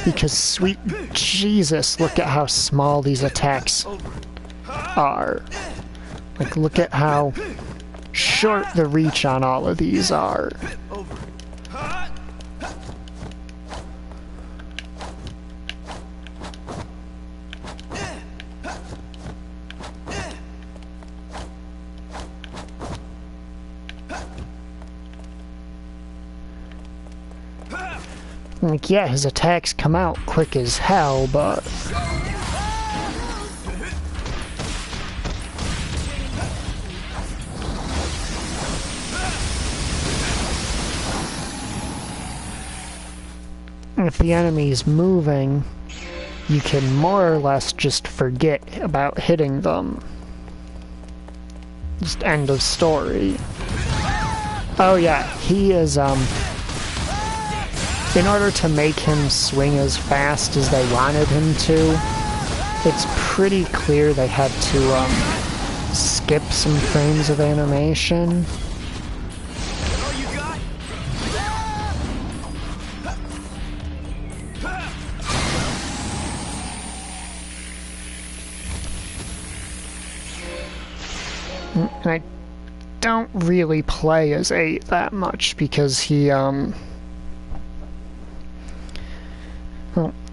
because, sweet Jesus, look at how small these attacks are. Like, look at how short the reach on all of these are. Like, yeah, his attacks come out quick as hell, but... if the enemy's moving, you can more or less just forget about hitting them. Just end of story. Oh yeah, he is, in order to make him swing as fast as they wanted him to, it's pretty clear they had to, skip some frames of animation. And I don't really play as 8 that much because he, well,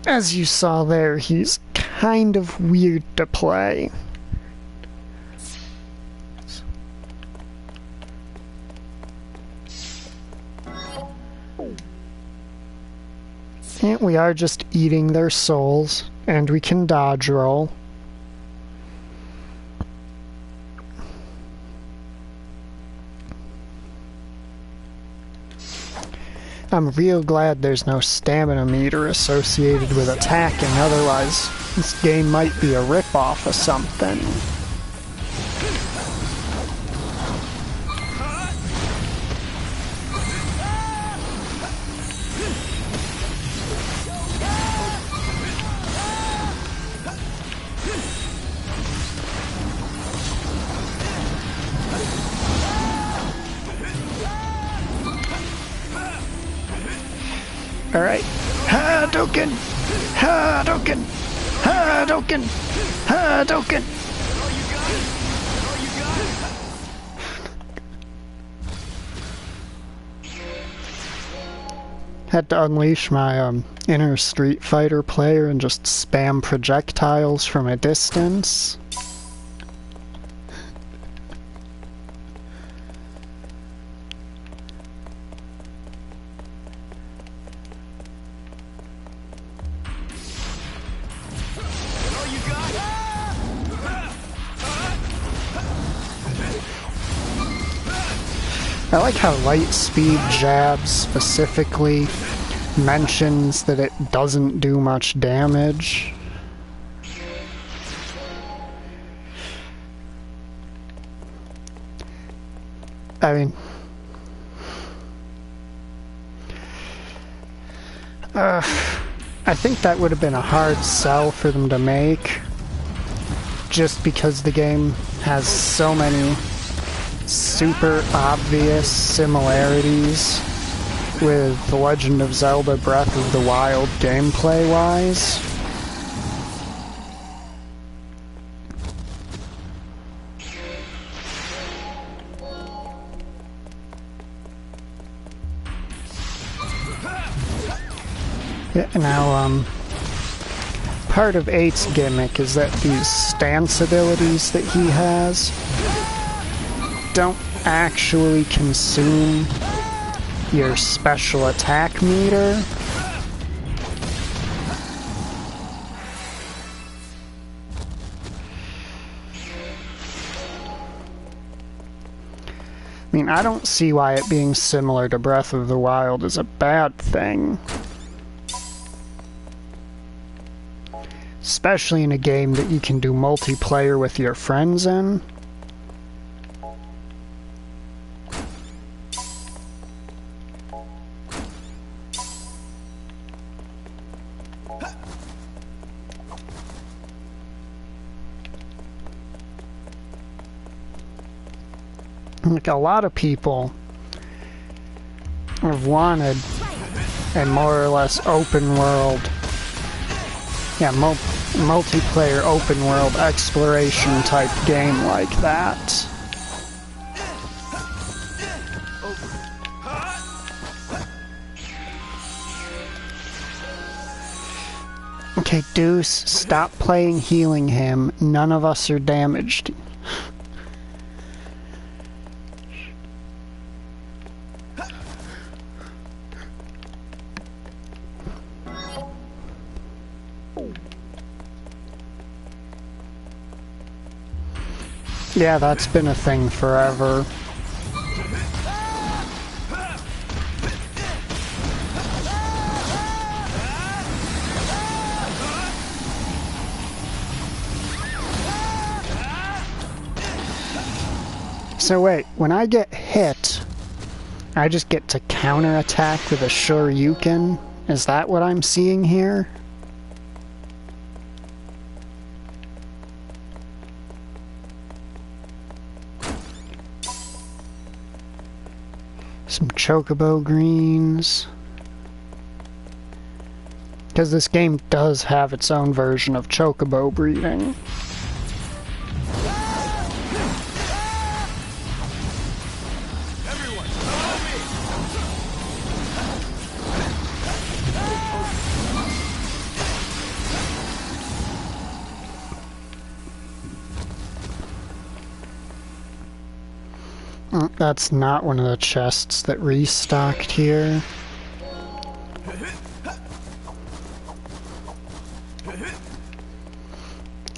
as you saw there, he's kind of weird to play. And we are just eating their souls, and we can dodge roll. I'm real glad there's no stamina meter associated with attacking, otherwise this game might be a rip-off of something. Alright. Hadouken! Hadouken! Hadouken! Hadouken! Had to unleash my inner Street Fighter player and just spam projectiles from a distance. I like how Lightspeed Jab specifically mentions that it doesn't do much damage. I mean, I think that would have been a hard sell for them to make, just because the game has so many super obvious similarities with The Legend of Zelda Breath of the Wild gameplay-wise. Yeah, now, part of 8's gimmick is that these stance abilities that he has don't actually consume your special attack meter. I mean, I don't see why it being similar to Breath of the Wild is a bad thing. Especially in a game that you can do multiplayer with your friends in. Like, a lot of people have wanted a more or less open world, multiplayer open world exploration type game like that. Okay, Deuce, stop playing healing him. None of us are damaged. Yeah, that's been a thing forever. So wait, when I get hit, I just get to counterattack with a Shoryuken? Is that what I'm seeing here? Some Chocobo greens. Because this game does have its own version of Chocobo breeding. That's not one of the chests that restocked here.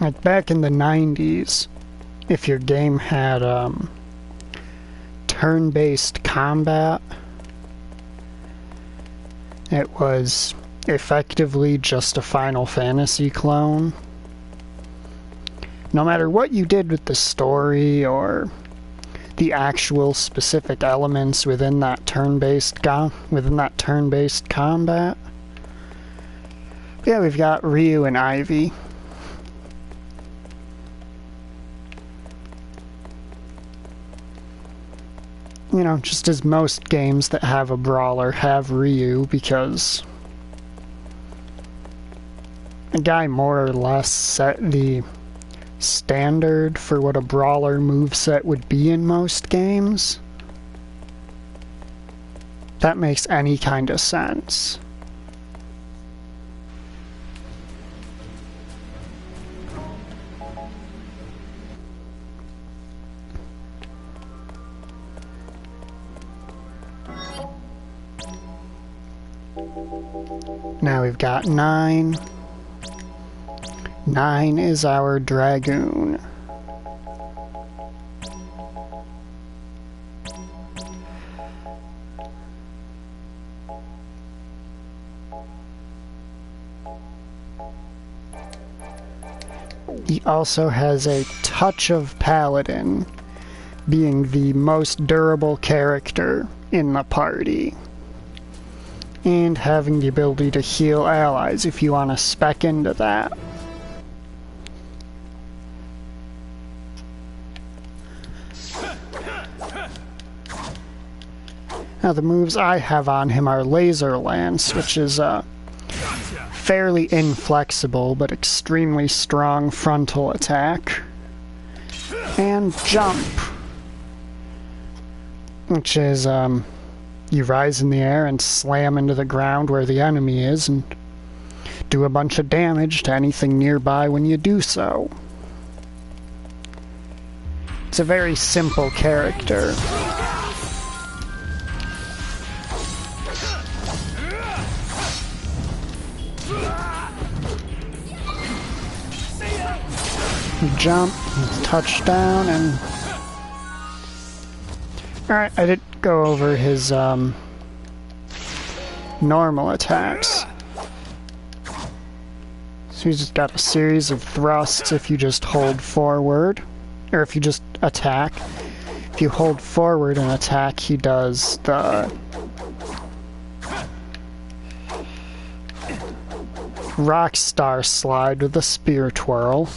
Like back in the 90s, if your game had turn-based combat, it was effectively just a Final Fantasy clone. No matter what you did with the story or the actual specific elements within that turn-based combat. Yeah, we've got Ryu and Ivy. You know, just as most games that have a brawler have Ryu, because a guy more or less set the standard for what a brawler moveset would be in most games. That makes any kind of sense. Now we've got 9. 9 is our Dragoon. He also has a touch of Paladin, being the most durable character in the party, and having the ability to heal allies if you want to spec into that. Now the moves I have on him are Laser Lance, which is fairly inflexible but extremely strong frontal attack, and Jump, which is you rise in the air and slam into the ground where the enemy is and do a bunch of damage to anything nearby when you do so. It's a very simple character. Jump, touchdown, and alright, I did go over his normal attacks. So he's just got a series of thrusts if you just hold forward, or if you just attack. If you hold forward and attack, he does the Rockstar Slide with the Spear Twirl.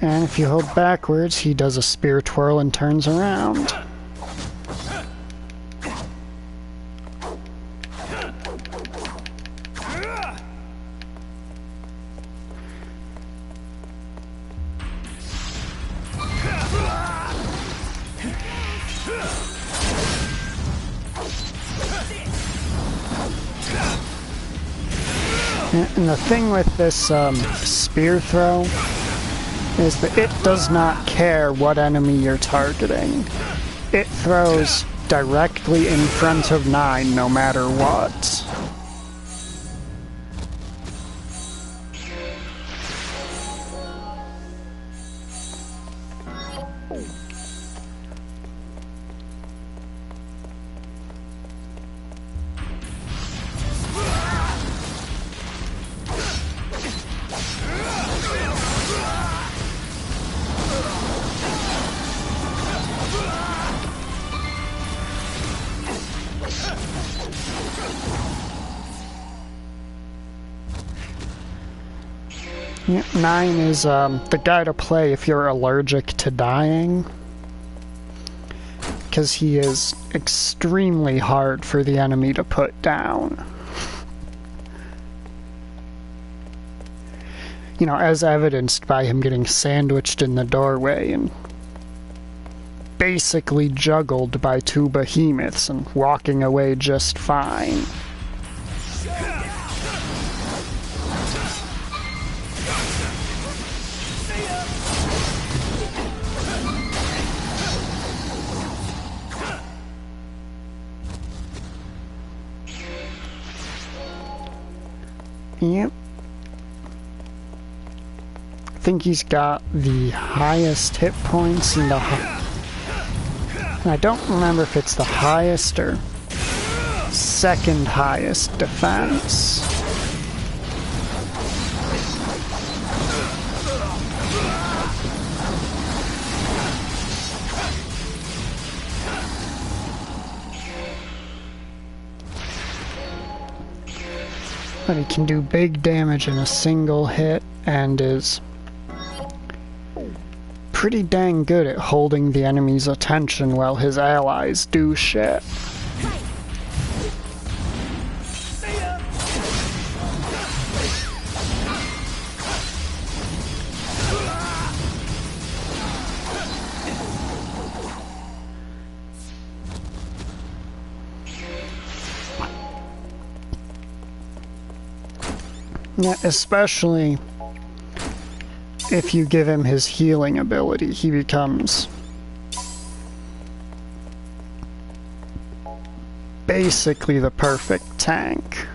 And if you hold backwards, he does a Spear Twirl and turns around. And the thing with this Spear Throw is that it does not care what enemy you're targeting. It throws directly in front of 9 no matter what. Yeah, 9 is the guy to play if you're allergic to dying, because he is extremely hard for the enemy to put down. You know, as evidenced by him getting sandwiched in the doorway and basically juggled by 2 behemoths and walking away just fine. Yep. I think he's got the highest hit points and I don't remember if it's the highest or second highest defense. But he can do big damage in a single hit and is pretty dang good at holding the enemy's attention while his allies do shit. Yeah, especially if you give him his healing ability, he becomes basically the perfect tank.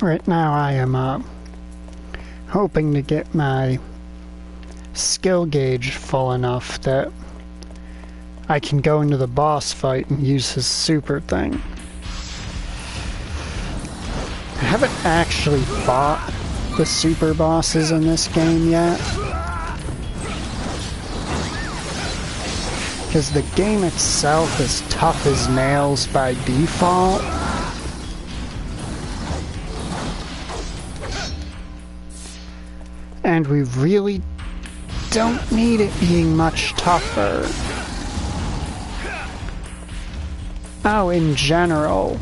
Right now I am hoping to get my skill gauge full enough that I can go into the boss fight and use his super thing. I haven't actually fought the super bosses in this game yet, because the game itself is tough as nails by default. And we really don't need it being much tougher. Oh, in general,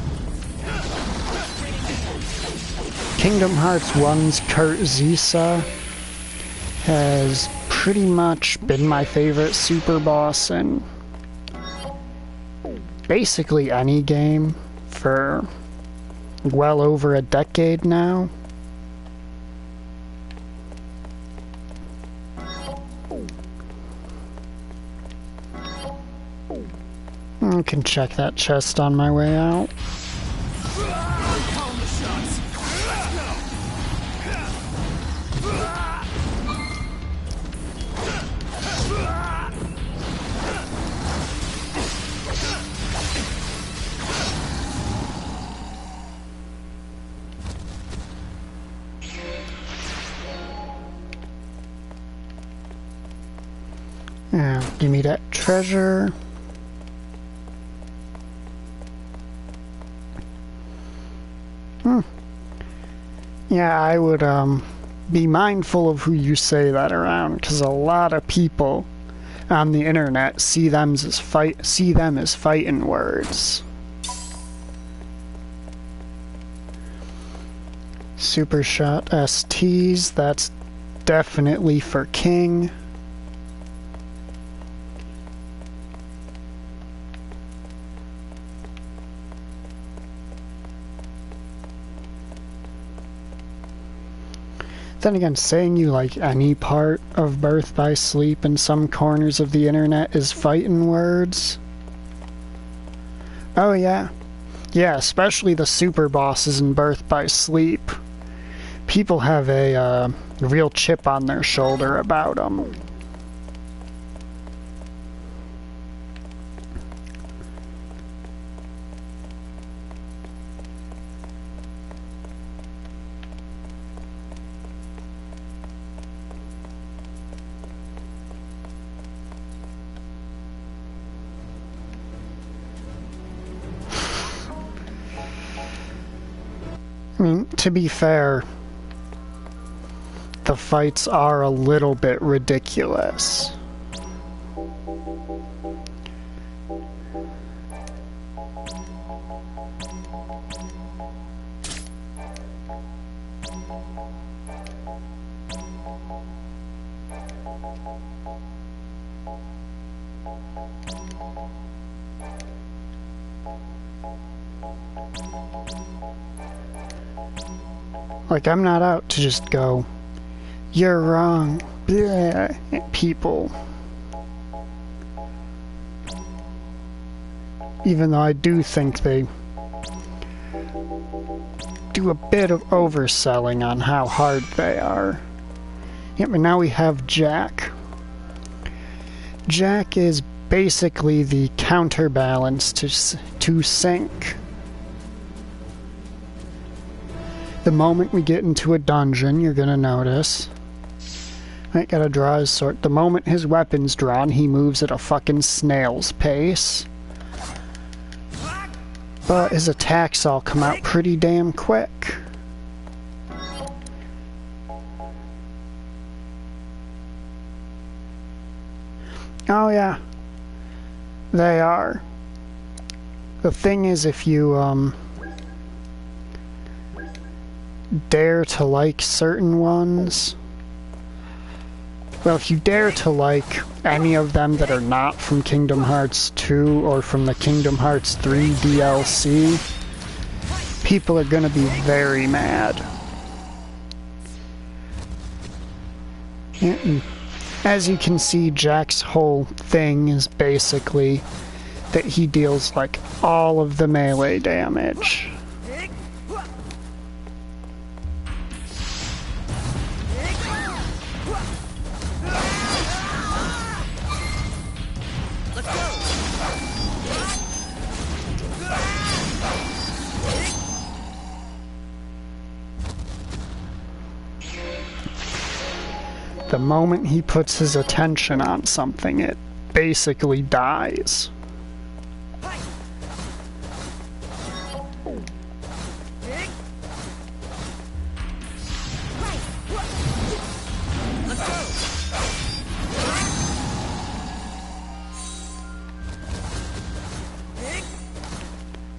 Kingdom Hearts 1's Kurt Zisa has pretty much been my favorite super boss in basically any game for well over a decade now. I can check that chest on my way out. Now, give me that treasure. Yeah, I would be mindful of who you say that around, because a lot of people on the internet see them as fighting words. Super shot STs, that's definitely for King. Then again, saying you like any part of Birth by Sleep in some corners of the internet is fighting words. Oh yeah. Yeah, especially the super bosses in Birth by Sleep. People have a real chip on their shoulder about them. I mean, to be fair, the fights are a little bit ridiculous. Like, I'm not out to just go, "You're wrong," bleh, at people. Even though I do think they do a bit of overselling on how hard they are. Yeah, but now we have Jack. Jack is basically the counterbalance to Sync. The moment we get into a dungeon, you're gonna notice. I gotta draw his sword. The moment his weapon's drawn, he moves at a fucking snail's pace. But his attacks all come out pretty damn quick. Oh yeah. They are. The thing is, if you, dare to like certain ones. Well, if you dare to like any of them that are not from Kingdom Hearts 2 or from the Kingdom Hearts 3 DLC, people are gonna be very mad. And as you can see, Jack's whole thing is basically that he deals like all of the melee damage. The moment he puts his attention on something, it basically dies.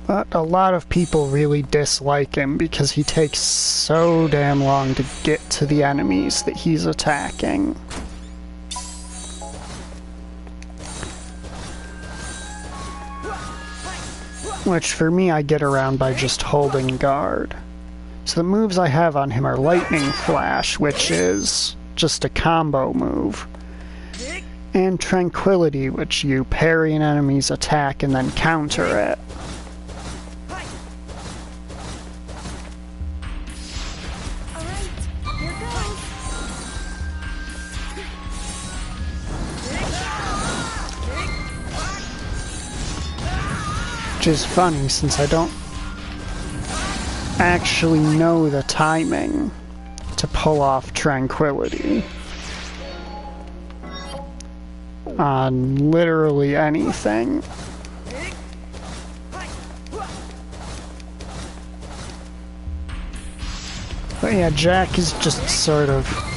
But a lot of people really dislike him because he takes so damn long to get to the enemies that he's attacking. Which for me, I get around by just holding guard. So the moves I have on him are Lightning Flash, which is just a combo move, and Tranquility, which you parry an enemy's attack and then counter it. Which is funny since I don't actually know the timing to pull off Tranquility on literally anything. But yeah, Jack is just sort of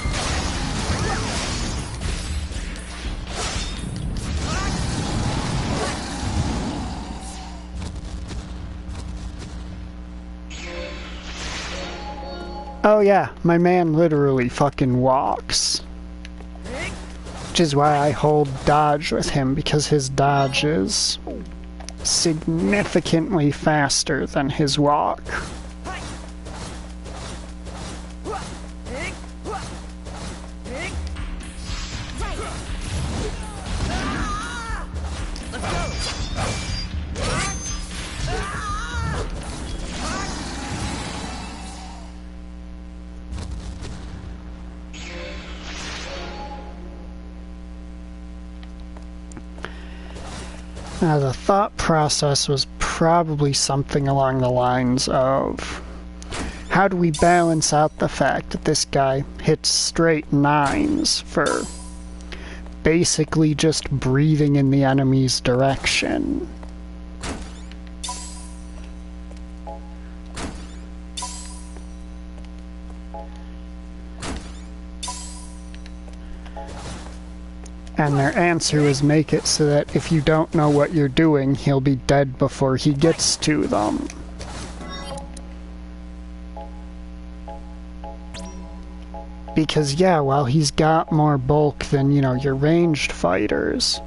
oh yeah, my man literally fucking walks. Which is why I hold dodge with him, because his dodge is significantly faster than his walk. Now, the thought process was probably something along the lines of, how do we balance out the fact that this guy hits straight 9s for basically just breathing in the enemy's direction? And their answer was make it so that if you don't know what you're doing, he'll be dead before he gets to them. Because yeah, while he's got more bulk than, you know, your ranged fighters,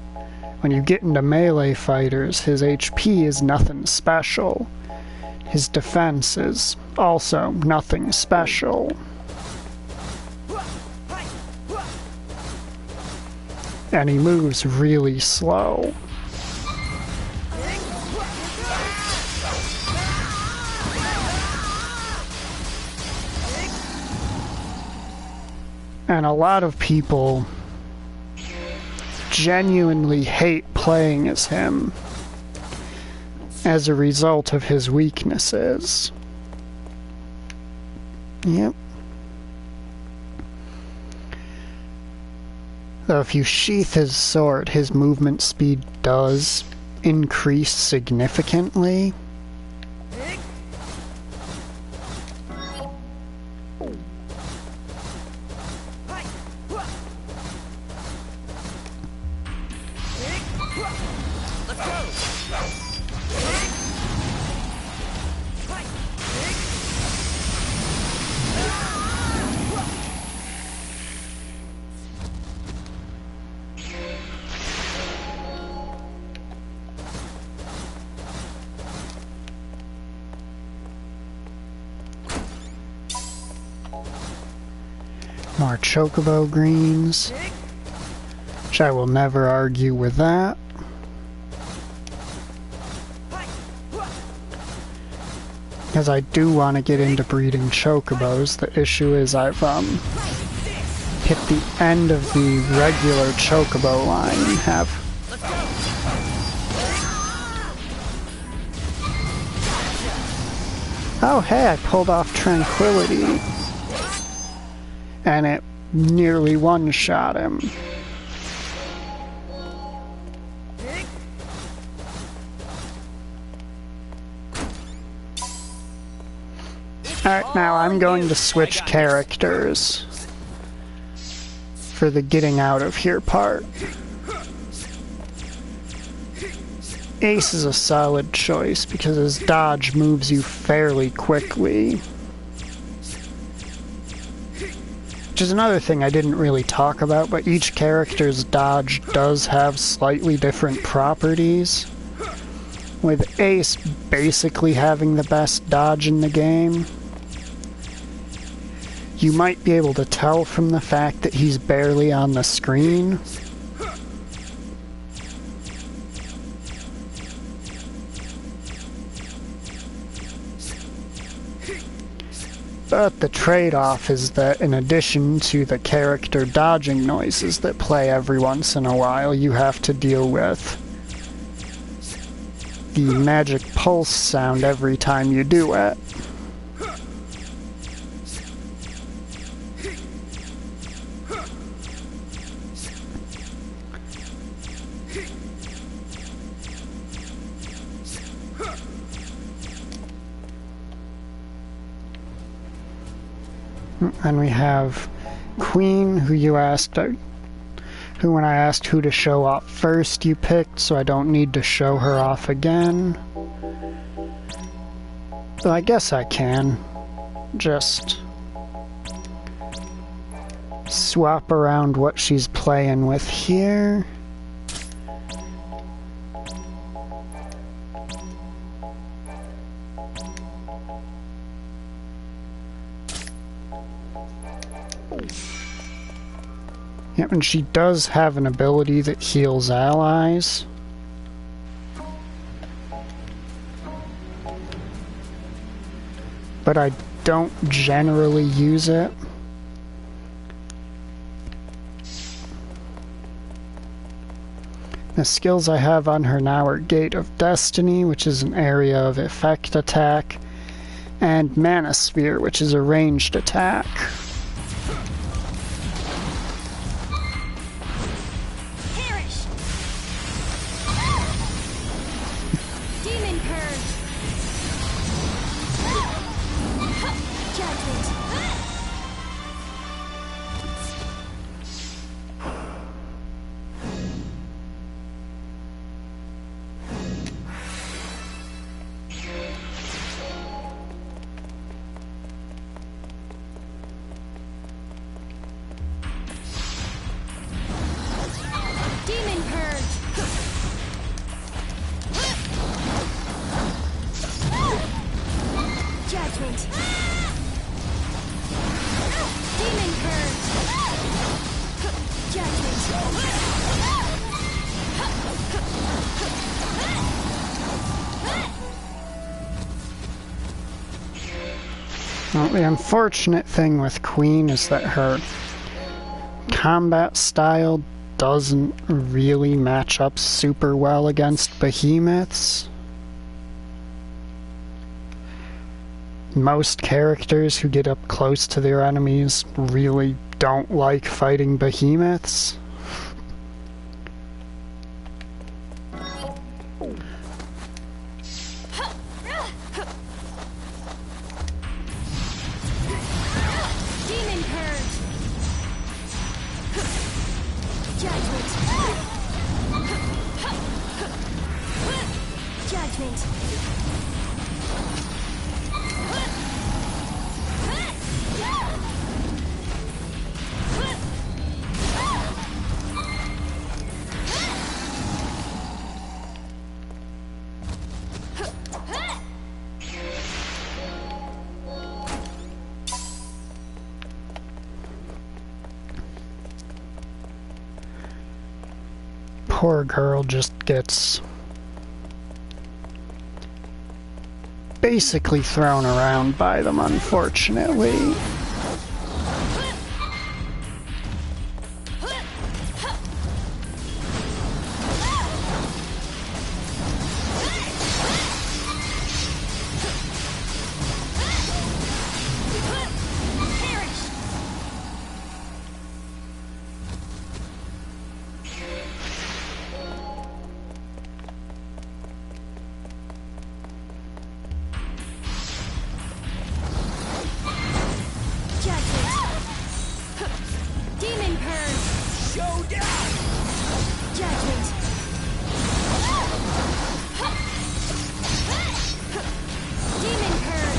when you get into melee fighters, his HP is nothing special. His defense is also nothing special. And he moves really slow. And a lot of people genuinely hate playing as him as a result of his weaknesses. Yep. Though if you sheath his sword, his movement speed does increase significantly. More chocobo greens, which I will never argue with that. Because I do want to get into breeding chocobos. The issue is I've hit the end of the regular chocobo line and have oh hey, I pulled off Tranquility. And it nearly one-shot him. Alright, now I'm going to switch characters for the getting out of here part. Ace is a solid choice because his dodge moves you fairly quickly. Which is another thing I didn't really talk about, but each character's dodge does have slightly different properties. With Ace basically having the best dodge in the game, you might be able to tell from the fact that he's barely on the screen. But the trade-off is that in addition to the character dodging noises that play every once in a while, you have to deal with the magic pulse sound every time you do it. And we have Queen, who you asked, who when I asked who to show off first, you picked, so I don't need to show her off again. So I guess I can. Just swap around what she's playing with here. Yep, and she does have an ability that heals allies. But I don't generally use it. The skills I have on her now are Gate of Destiny, which is an area of effect attack, and Mana Sphere, which is a ranged attack. Perish! Demon Purge! Judgment! Demon Purge! Judgment! Demon Purge! Well, the unfortunate thing with Queen is that her combat style doesn't really match up super well against behemoths. Most characters who get up close to their enemies really don't like fighting behemoths. Demon Purge! Judgment! Judgment! Poor girl just gets basically thrown around by them, unfortunately. Demon Purge! Showdown! Judgment! Demon Purge!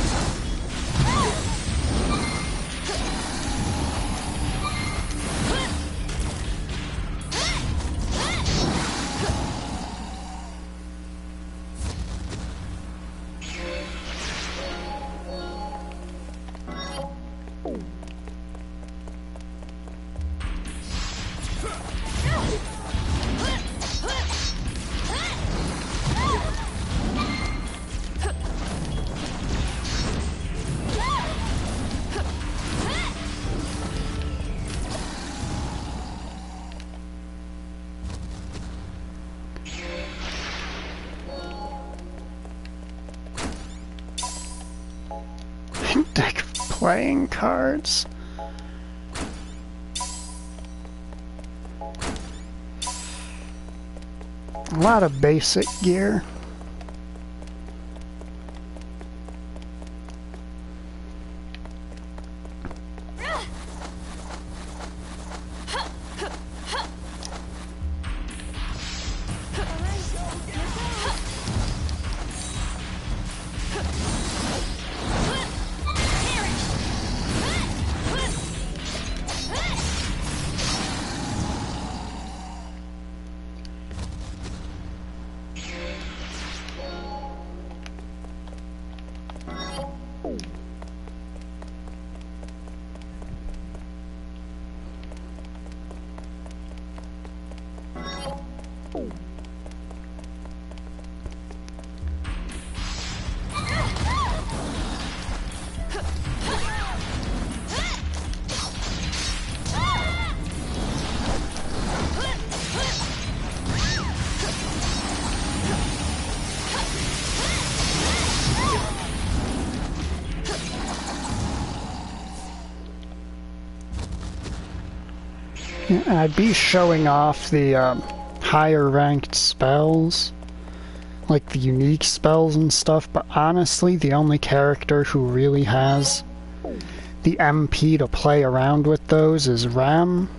Deck of playing cards. A lot of basic gear. Yeah, and I'd be showing off the higher ranked spells, like the unique spells and stuff, but honestly, the only character who really has the MP to play around with those is Ram.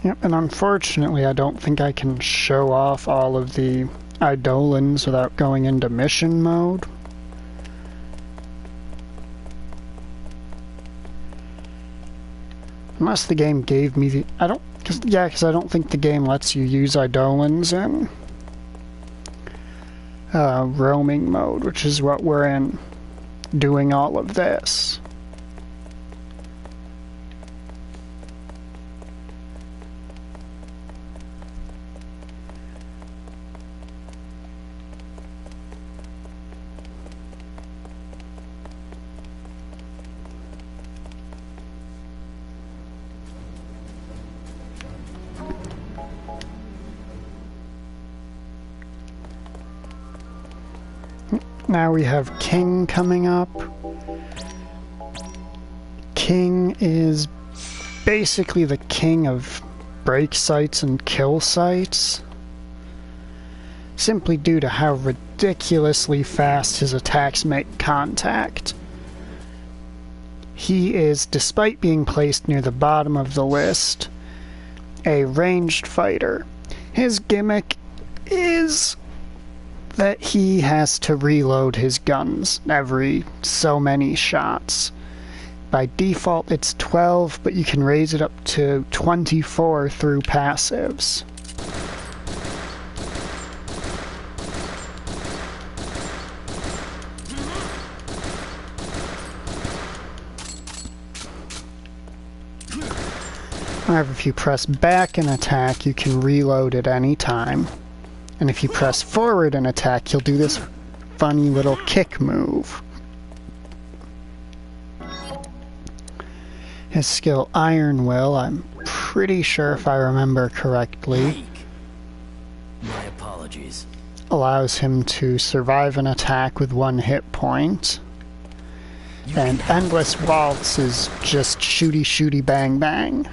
Yep, and unfortunately I don't think I can show off all of the Eidolons without going into mission mode. Unless the game gave me the... because I don't think the game lets you use Eidolons in roaming mode, which is what we're in, doing all of this. Now we have King coming up. King is basically the king of break sites and kill sites, simply due to how ridiculously fast his attacks make contact. He is, despite being placed near the bottom of the list, a ranged fighter. His gimmick is that he has to reload his guns every so many shots. By default it's 12, but you can raise it up to 24 through passives. However, if you press back and attack, you can reload at any time. And if you press forward and attack, you'll do this funny little kick move. His skill Iron Will, I'm pretty sure if I remember correctly, my apologies, allows him to survive an attack with 1 hit point. And Endless Waltz is just shooty shooty bang bang.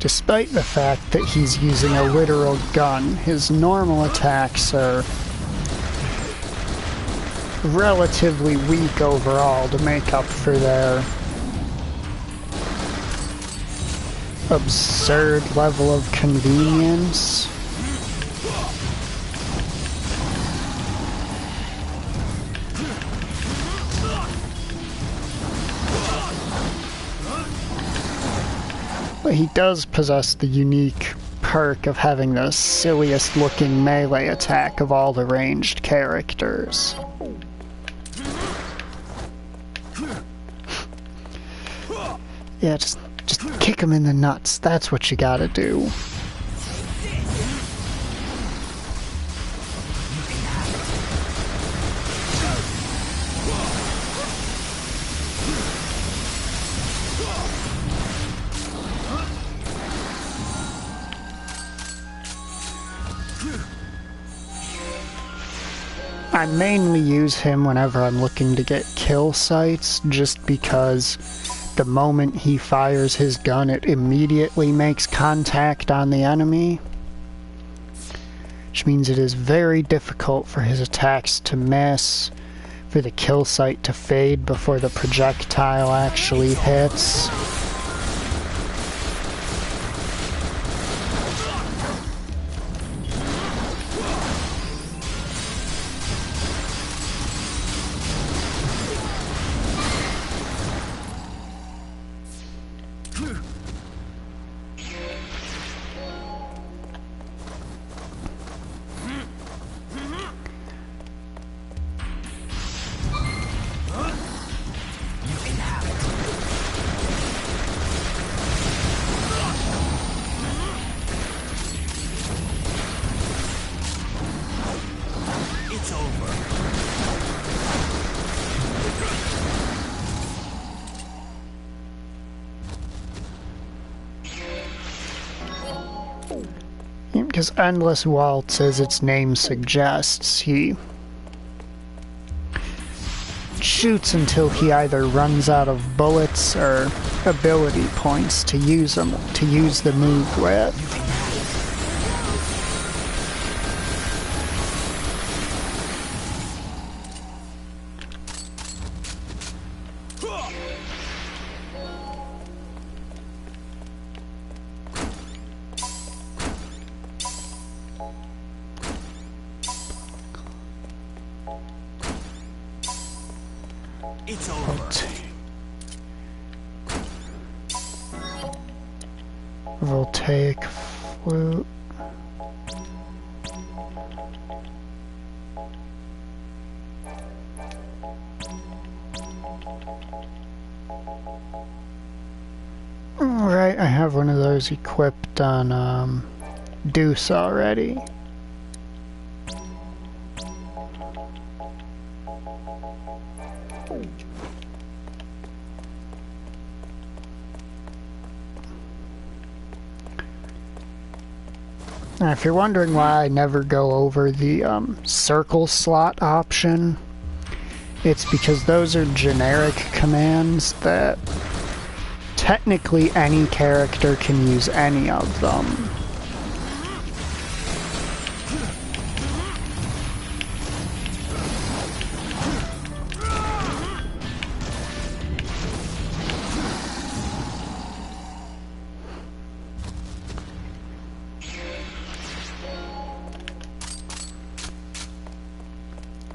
Despite the fact that he's using a literal gun, his normal attacks are relatively weak overall to make up for their absurd level of convenience. But he does possess the unique perk of having the silliest looking melee attack of all the ranged characters. Yeah, just kick him in the nuts. That's what you gotta do. I mainly use him whenever I'm looking to get kill sites, just because the moment he fires his gun, it immediately makes contact on the enemy, which means it is very difficult for his attacks to miss, for the kill site to fade before the projectile actually hits. Because Endless Waltz, as its name suggests, he shoots until he either runs out of bullets or ability points to use the move with. It's over. Voltaic flute. Alright, I have one of those equipped on Deuce already. Now, if you're wondering why I never go over the circle slot option, it's because those are generic commands that technically any character can use any of them.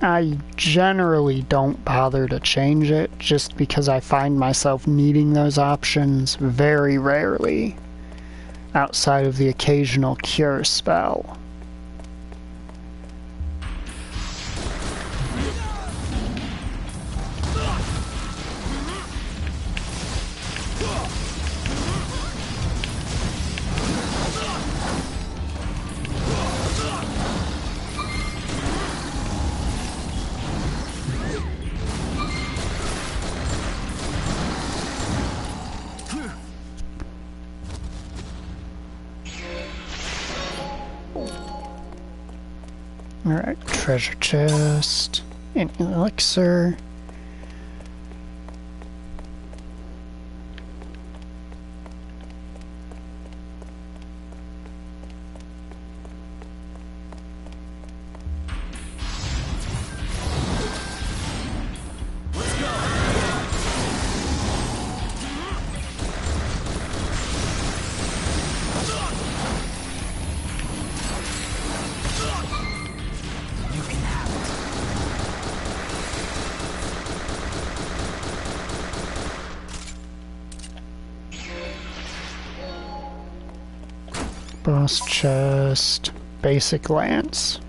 I generally don't bother to change it, just because I find myself needing those options very rarely, outside of the occasional cure spell. Alright, treasure chest, an elixir. Boss chest, basic lance.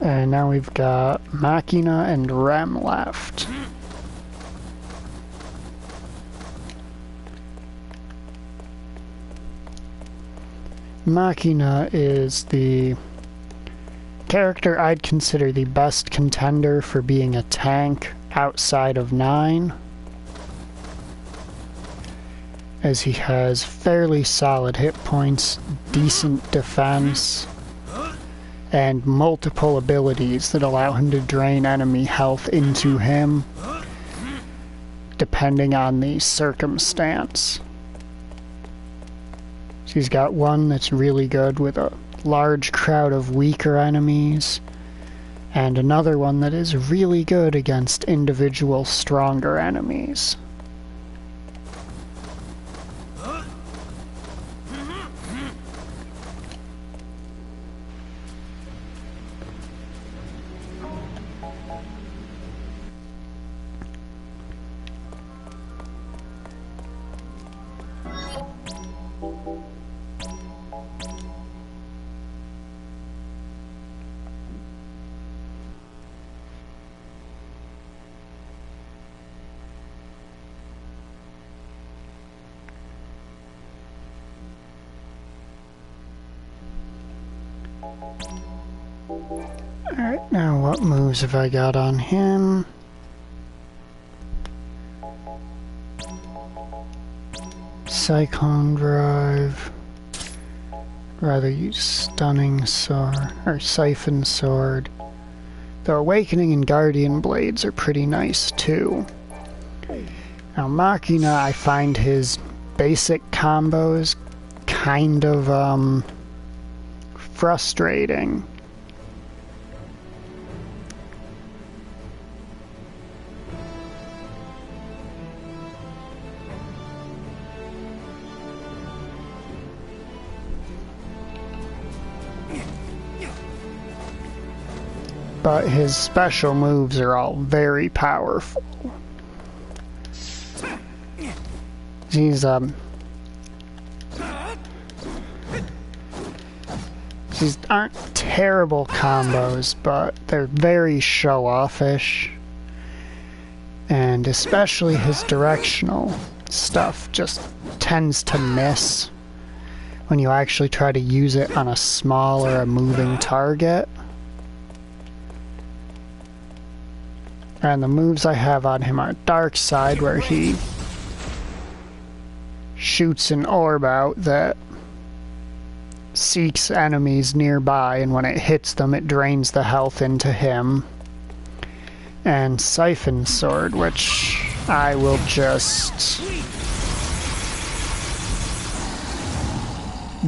And now we've got Machina and Rem left. Machina is the character I'd consider the best contender for being a tank outside of 9, as he has fairly solid hit points, decent defense, and multiple abilities that allow him to drain enemy health into him, depending on the circumstance. So he's got one that's really good with a large crowd of weaker enemies, and another one that is really good against individual stronger enemies. Alright, now what moves have I got on him? Cyclone Drive. Rather use Stunning Sword, or Siphon Sword. Though Awakening and Guardian Blades are pretty nice too. Now Machina, I find his basic combos kind of frustrating. But his special moves are all very powerful. These aren't terrible combos, but they're very show-offish. And especially his directional stuff just tends to miss when you actually try to use it on a small or a moving target. And the moves I have on him are Dark Side, where he shoots an orb out that seeks enemies nearby, and when it hits them, it drains the health into him. And Siphon Sword, which I will just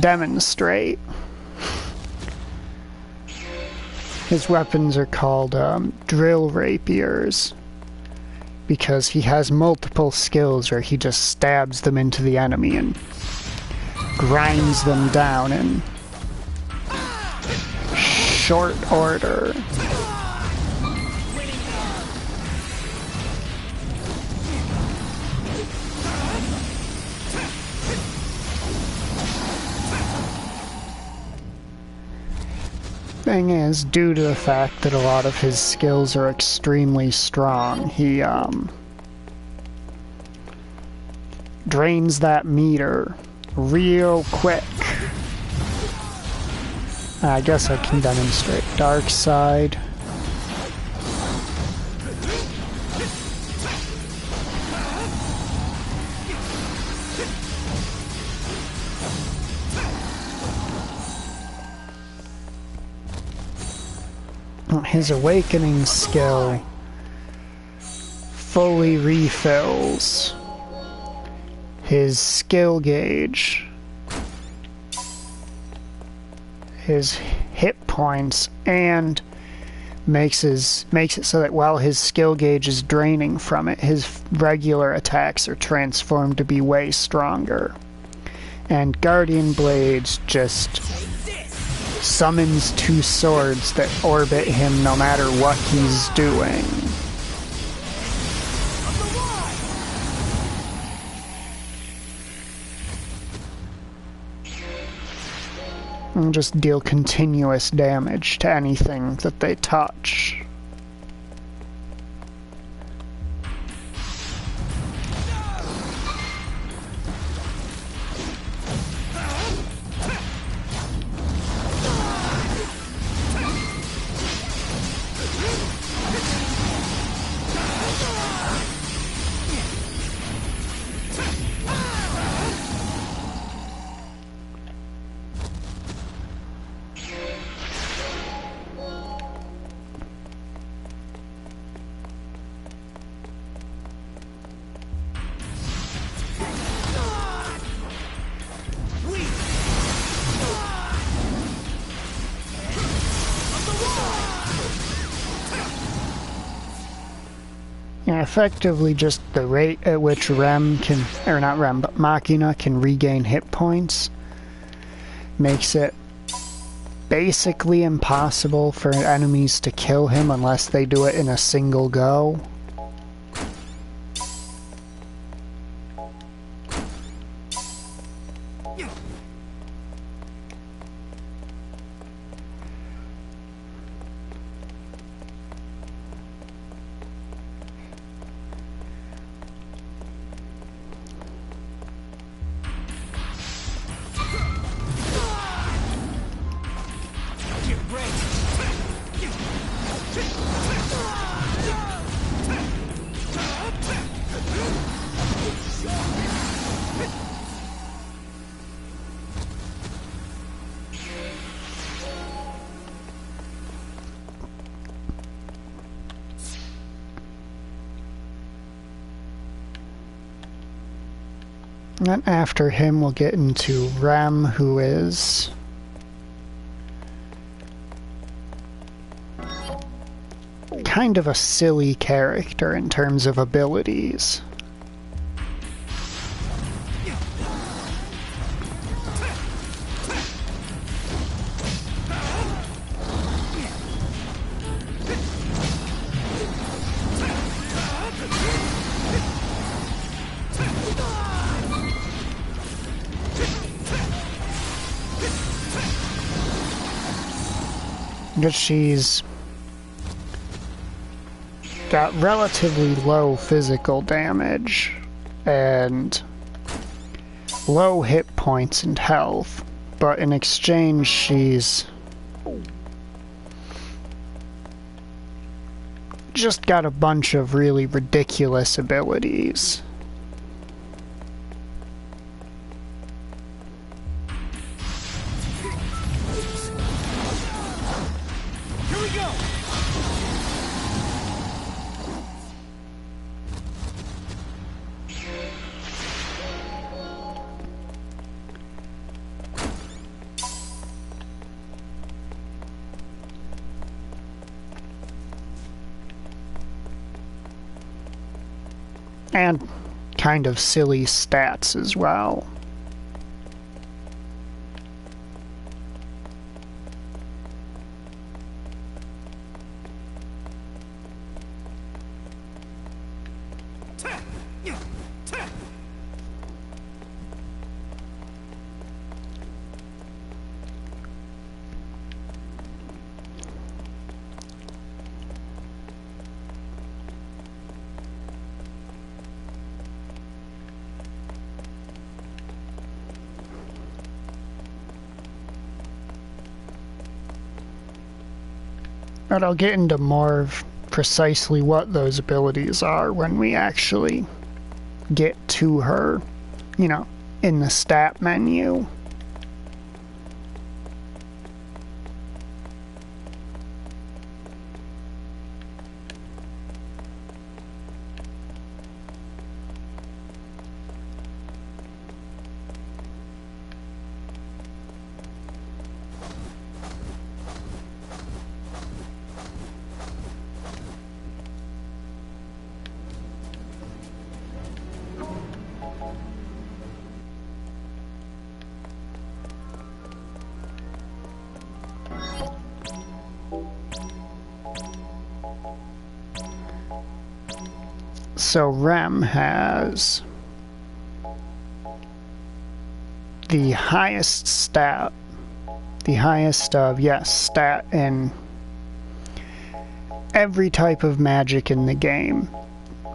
demonstrate. His weapons are called drill rapiers, because he has multiple skills where he just stabs them into the enemy and grinds them down in short order. Thing is, due to the fact that a lot of his skills are extremely strong, he drains that meter real quick. I guess I can demonstrate Dark Side. His Awakening skill fully refills his skill gauge, his hit points, and makes it so that while his skill gauge is draining from it, his regular attacks are transformed to be way stronger. And Guardian Blades just summons 2 swords that orbit him no matter what he's doing. And just deal continuous damage to anything that they touch. Yeah, effectively just the rate at which Rem can, or not Rem, but Machina can regain hit points makes it basically impossible for enemies to kill him unless they do it in a single go. And after him, we'll get into Rem, who is kind of a silly character in terms of abilities. Because she's got relatively low physical damage and low hit points and health, but in exchange she's just got a bunch of really ridiculous abilities. And kind of silly stats as well. But I'll get into more of precisely what those abilities are when we actually get to her, you know, in the stat menu. So Rem has the highest stat, stat in every type of magic in the game.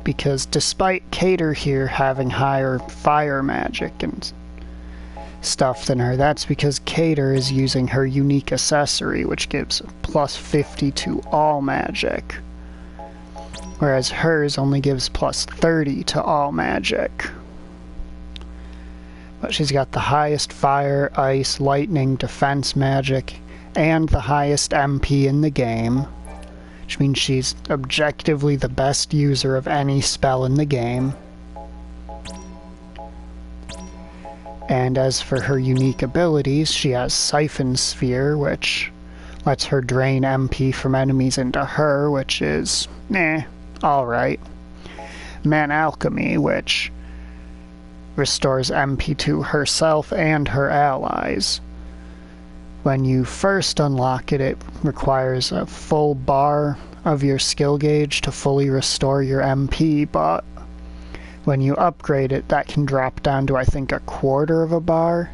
Because despite Cater here having higher fire magic and stuff than her, that's because Cater is using her unique accessory, which gives plus 50 to all magic. Whereas hers only gives plus 30 to all magic. But she's got the highest fire, ice, lightning, defense magic, and the highest MP in the game, which means she's objectively the best user of any spell in the game. And as for her unique abilities, she has Siphon Sphere, which lets her drain MP from enemies into her, which is, alright. Man Alchemy, which restores MP to herself and her allies. When you first unlock it, it requires a full bar of your skill gauge to fully restore your MP, but when you upgrade it, that can drop down to, I think, a quarter of a bar.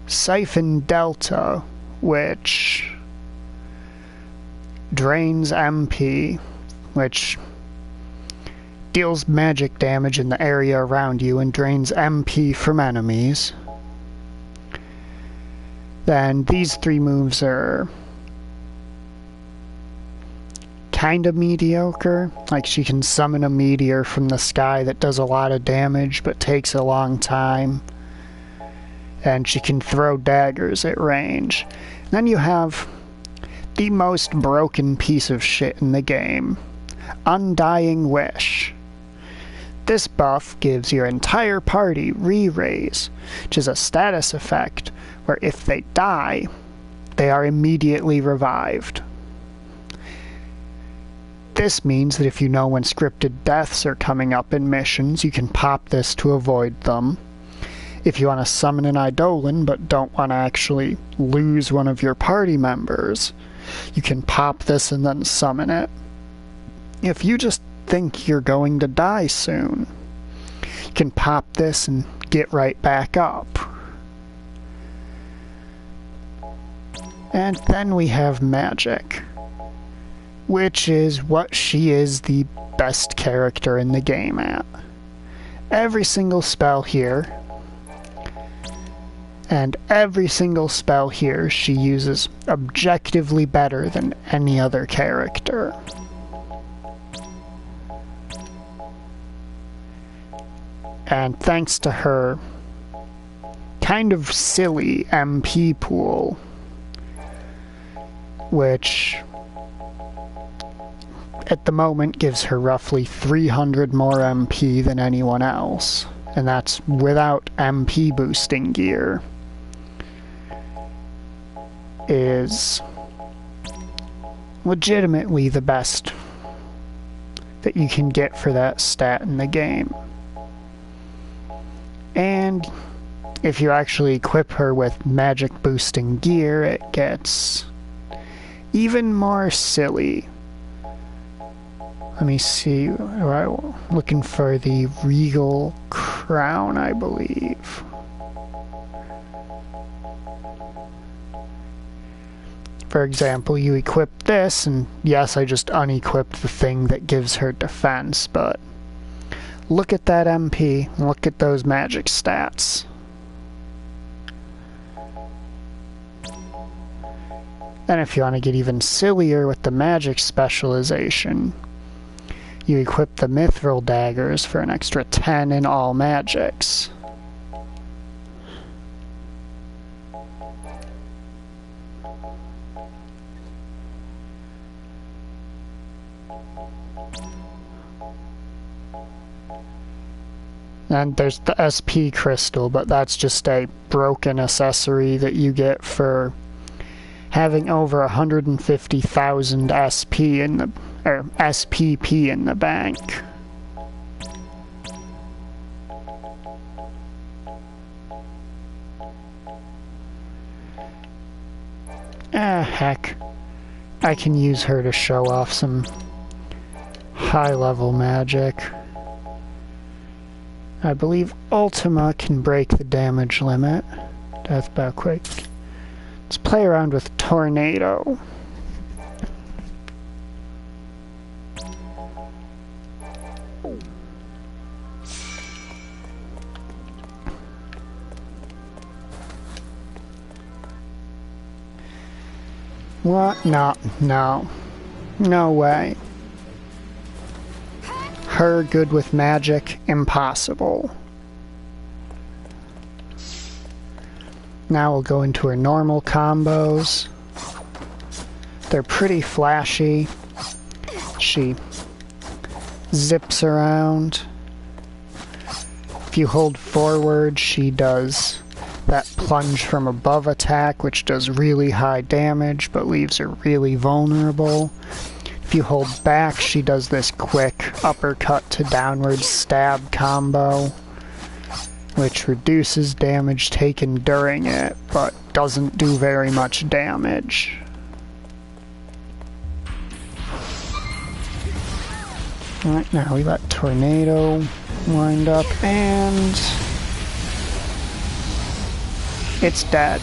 Siphon Delta, which drains MP, which deals magic damage in the area around you and drains MP from enemies. Then these three moves are kind of mediocre. Like, she can summon a meteor from the sky that does a lot of damage but takes a long time. And she can throw daggers at range. Then you have the most broken piece of shit in the game, Undying Wish. This buff gives your entire party re-raise, which is a status effect where if they die, they are immediately revived. This means that if you know when scripted deaths are coming up in missions, you can pop this to avoid them. If you want to summon an Eidolon but don't want to actually lose one of your party members, you can pop this and then summon it. If you just think you're going to die soon, you can pop this and get right back up. And then we have Magic, which is what she is the best character in the game at. Every single spell here, and every single spell here she uses objectively better than any other character. And thanks to her kind of silly MP pool, which at the moment gives her roughly 300 more MP than anyone else, and that's without MP boosting gear, is legitimately the best that you can get for that stat in the game. And if you actually equip her with magic boosting gear, it gets even more silly. Let me see, I'm looking for the Regal Crown, I believe. For example, you equip this, and yes, I just unequipped the thing that gives her defense, but look at that MP, look at those magic stats. And if you want to get even sillier with the magic specialization, you equip the Mithril Daggers for an extra 10 in all magics. And there's the SP Crystal, but that's just a broken accessory that you get for having over 150,000 SP in the SPP in the bank. Heck. I can use her to show off some high-level magic. I believe Ultima can break the damage limit. Death Bow Quick. Let's play around with Tornado. What? No. No way. Her good with magic? Impossible. Now we'll go into her normal combos. They're pretty flashy. She zips around. If you hold forward, she does that plunge from above attack, which does really high damage but leaves her really vulnerable. If you hold back, she does this quick uppercut to downward stab combo, which reduces damage taken during it, but doesn't do very much damage. Alright, now we let Tornado wind up, and it's dead.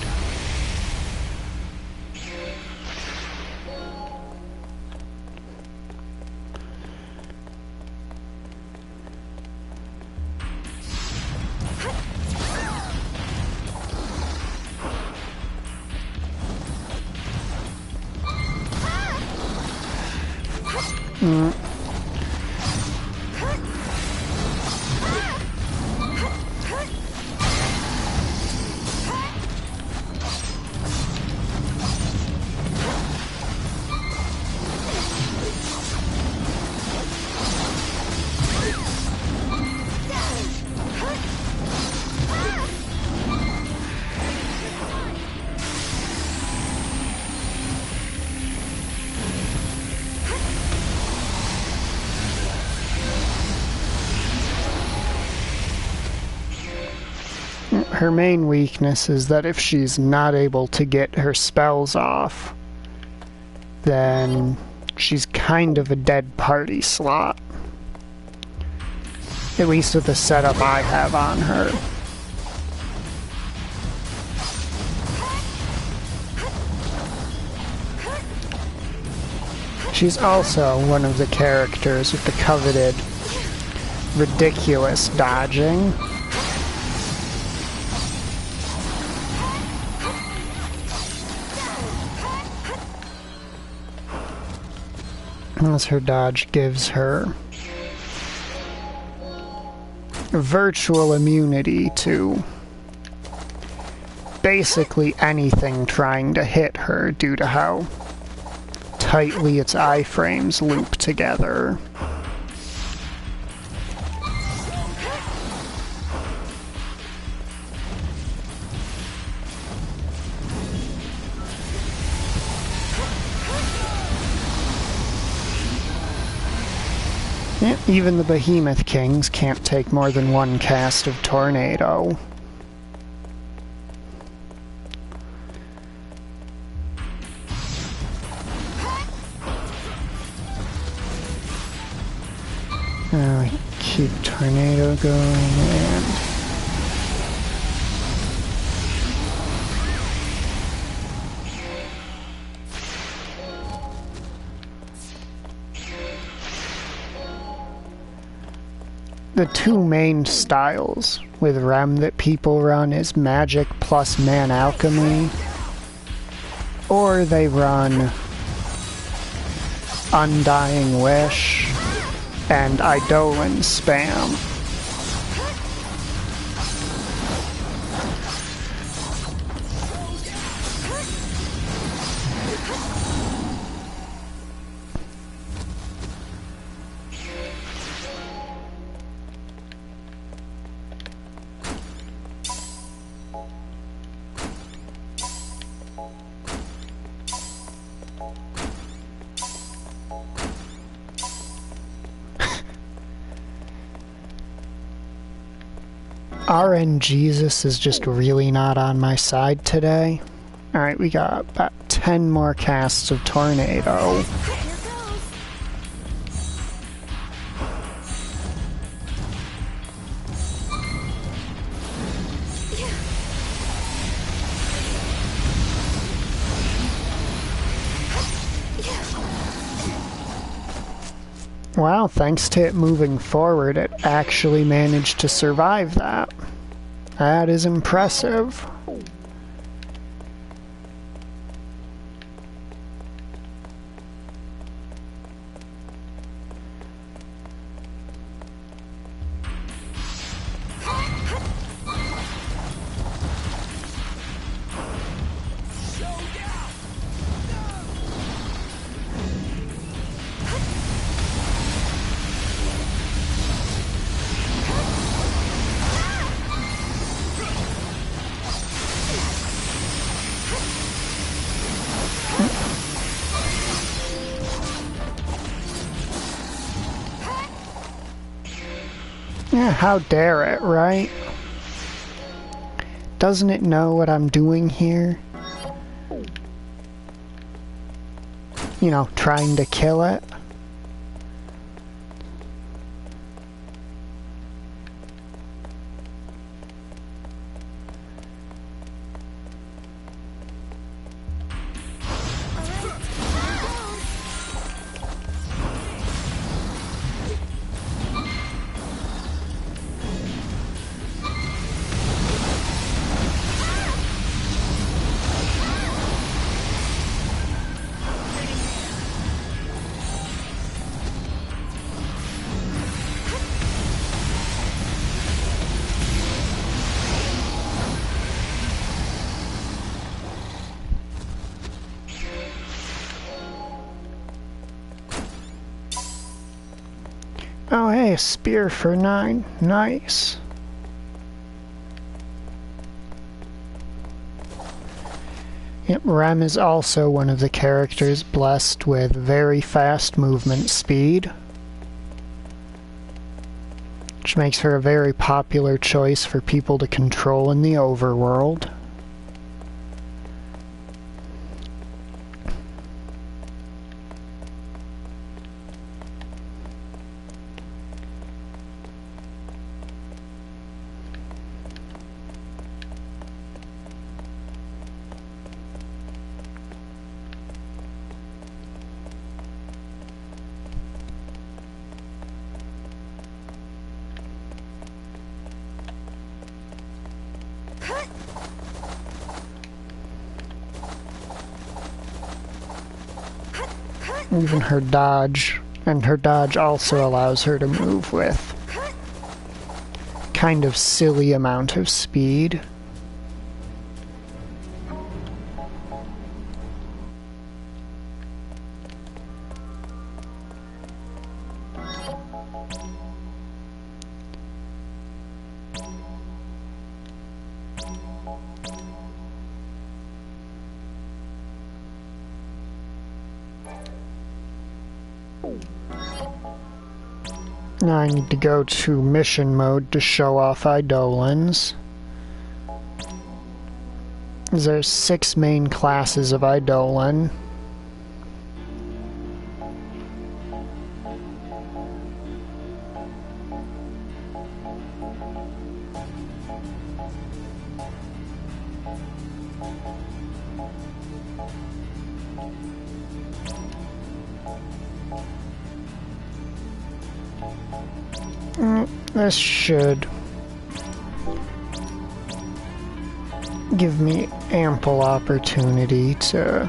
Her main weakness is that if she's not able to get her spells off, then she's kind of a dead party slot. At least with the setup I have on her. She's also one of the characters with the coveted ridiculous dodging. As her dodge gives her virtual immunity to basically anything trying to hit her due to how tightly its iframes loop together. Yeah, even the Behemoth Kings can't take more than one cast of Tornado. Now we keep Tornado going and the two main styles with Rem that people run is Magic plus Man Alchemy, or they run Undying Wish and Eidolon spam. RNGesus is just really not on my side today. Alright, we got about 10 more casts of Tornado. Wow, thanks to it moving forward, it actually managed to survive that. That is impressive. Yeah, how dare it, right? Doesn't it know what I'm doing here? You know, trying to kill it. Oh hey, a spear for 9. Nice. Yep, Rem is also one of the characters blessed with very fast movement speed, which makes her a very popular choice for people to control in the overworld. Even her dodge, and her dodge also allows her to move with kind of silly amount of speed. Now I need to go to mission mode to show off Eidolons. There's 6 main classes of Eidolon. This should give me ample opportunity to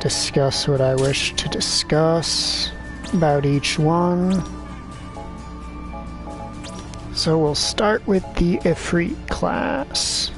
discuss what I wish to discuss about each one. So we'll start with the Ifrit class.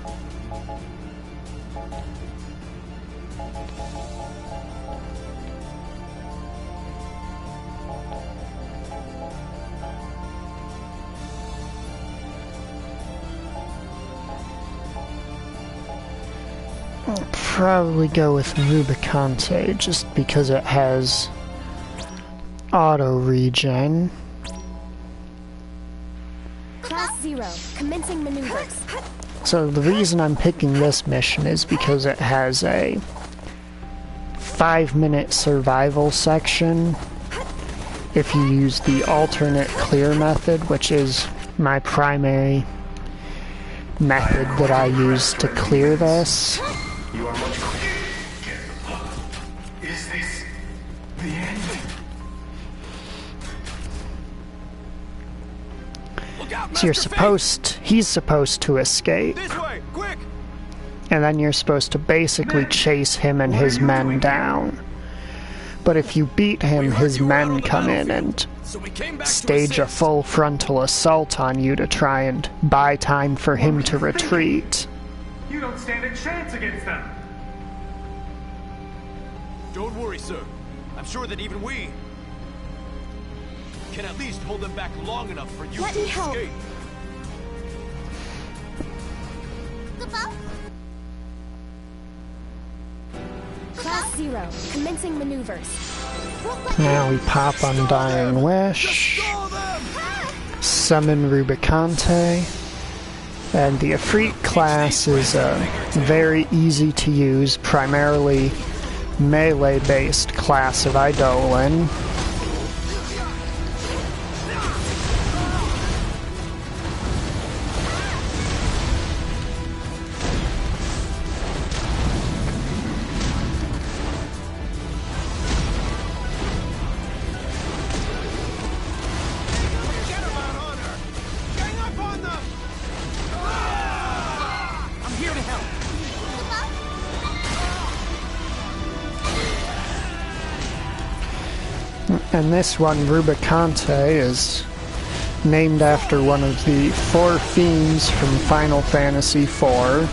I'll probably go with Rubicante just because it has auto regen. Class 0, commencing maneuvers. So the reason I'm picking this mission is because it has a 5-minute survival section if you use the alternate clear method, which is my primary method that I use to clear this. You are much quicker. Is this the end? Look out, So Master he's supposed to escape, This way, quick! and then you're supposed to basically chase him and his men down. But if you beat him, his men come in and So we came back stage to a full frontal assault on you to try and buy time for him to retreat. You don't stand a chance against them. Don't worry, sir. I'm sure that even we can at least hold them back long enough for you Let to me help. escape. Class 0, commencing maneuvers. Now we pop Undying Wish. Stall them! summon Rubicante. And the Ifrit class is very easy to use, primarily melee-based class of Eidolon. And this one, Rubicante, is named after one of the 4 fiends from Final Fantasy IV.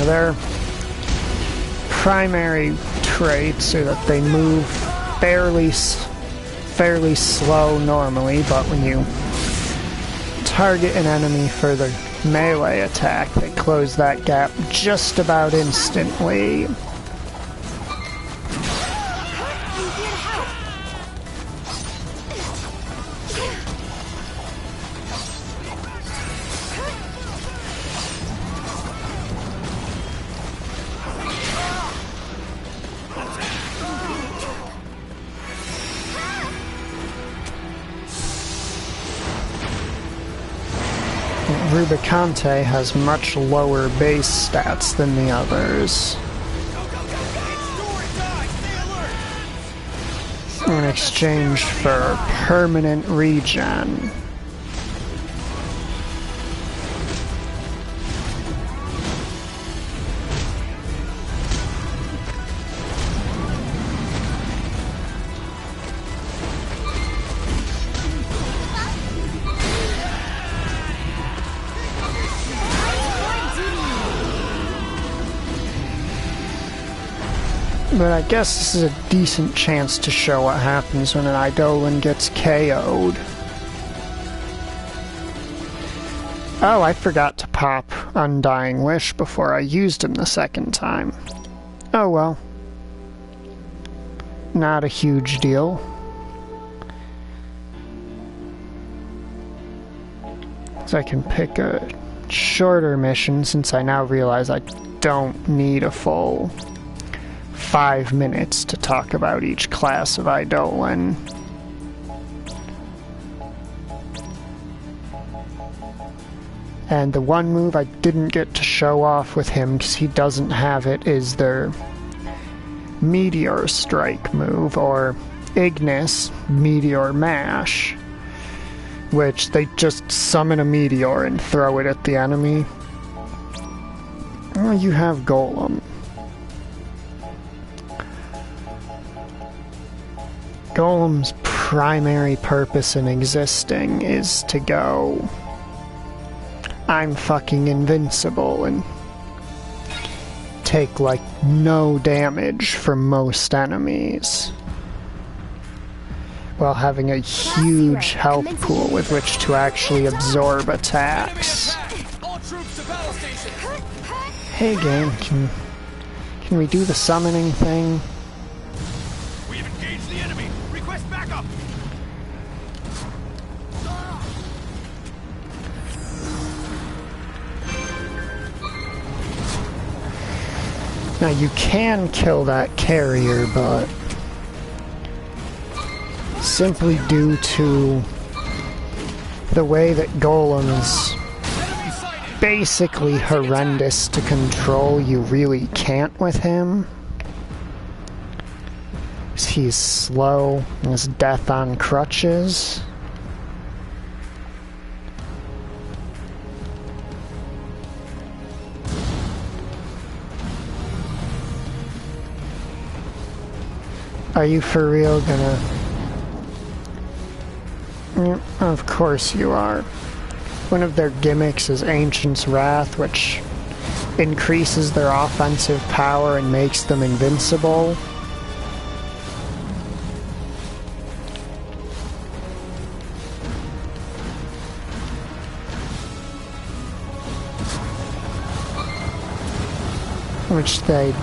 Their primary traits are that they move fairly slow normally, but when you target an enemy for the melee attack, they close that gap just about instantly. Rubicante has much lower base stats than the others. In exchange for permanent regen. But I guess this is a decent chance to show what happens when an Eidolon gets KO'd. Oh, I forgot to pop Undying Wish before I used him the second time. Oh well. Not a huge deal. So I can pick a shorter mission since I now realize I don't need a full 5 minutes to talk about each class of Eidolon. And the one move I didn't get to show off with him because he doesn't have it is their Meteor Strike move, or Ignis Meteor Mash, which they just summon a meteor and throw it at the enemy. Oh, you have Golem. Golem's primary purpose in existing is to go, I'm fucking invincible, and take like no damage from most enemies, while having a huge health pool with which to actually absorb attacks. All troops to battle station. Hey game, can we do the summoning thing? We have engaged the enemy. Request backup. Now you can kill that carrier, but simply due to the way that Golem is basically horrendous to control, you really can't with him. He's slow, and his death on crutches. Are you for real gonna... Of course you are. One of their gimmicks is Ancient's Wrath, which increases their offensive power and makes them invincible. which they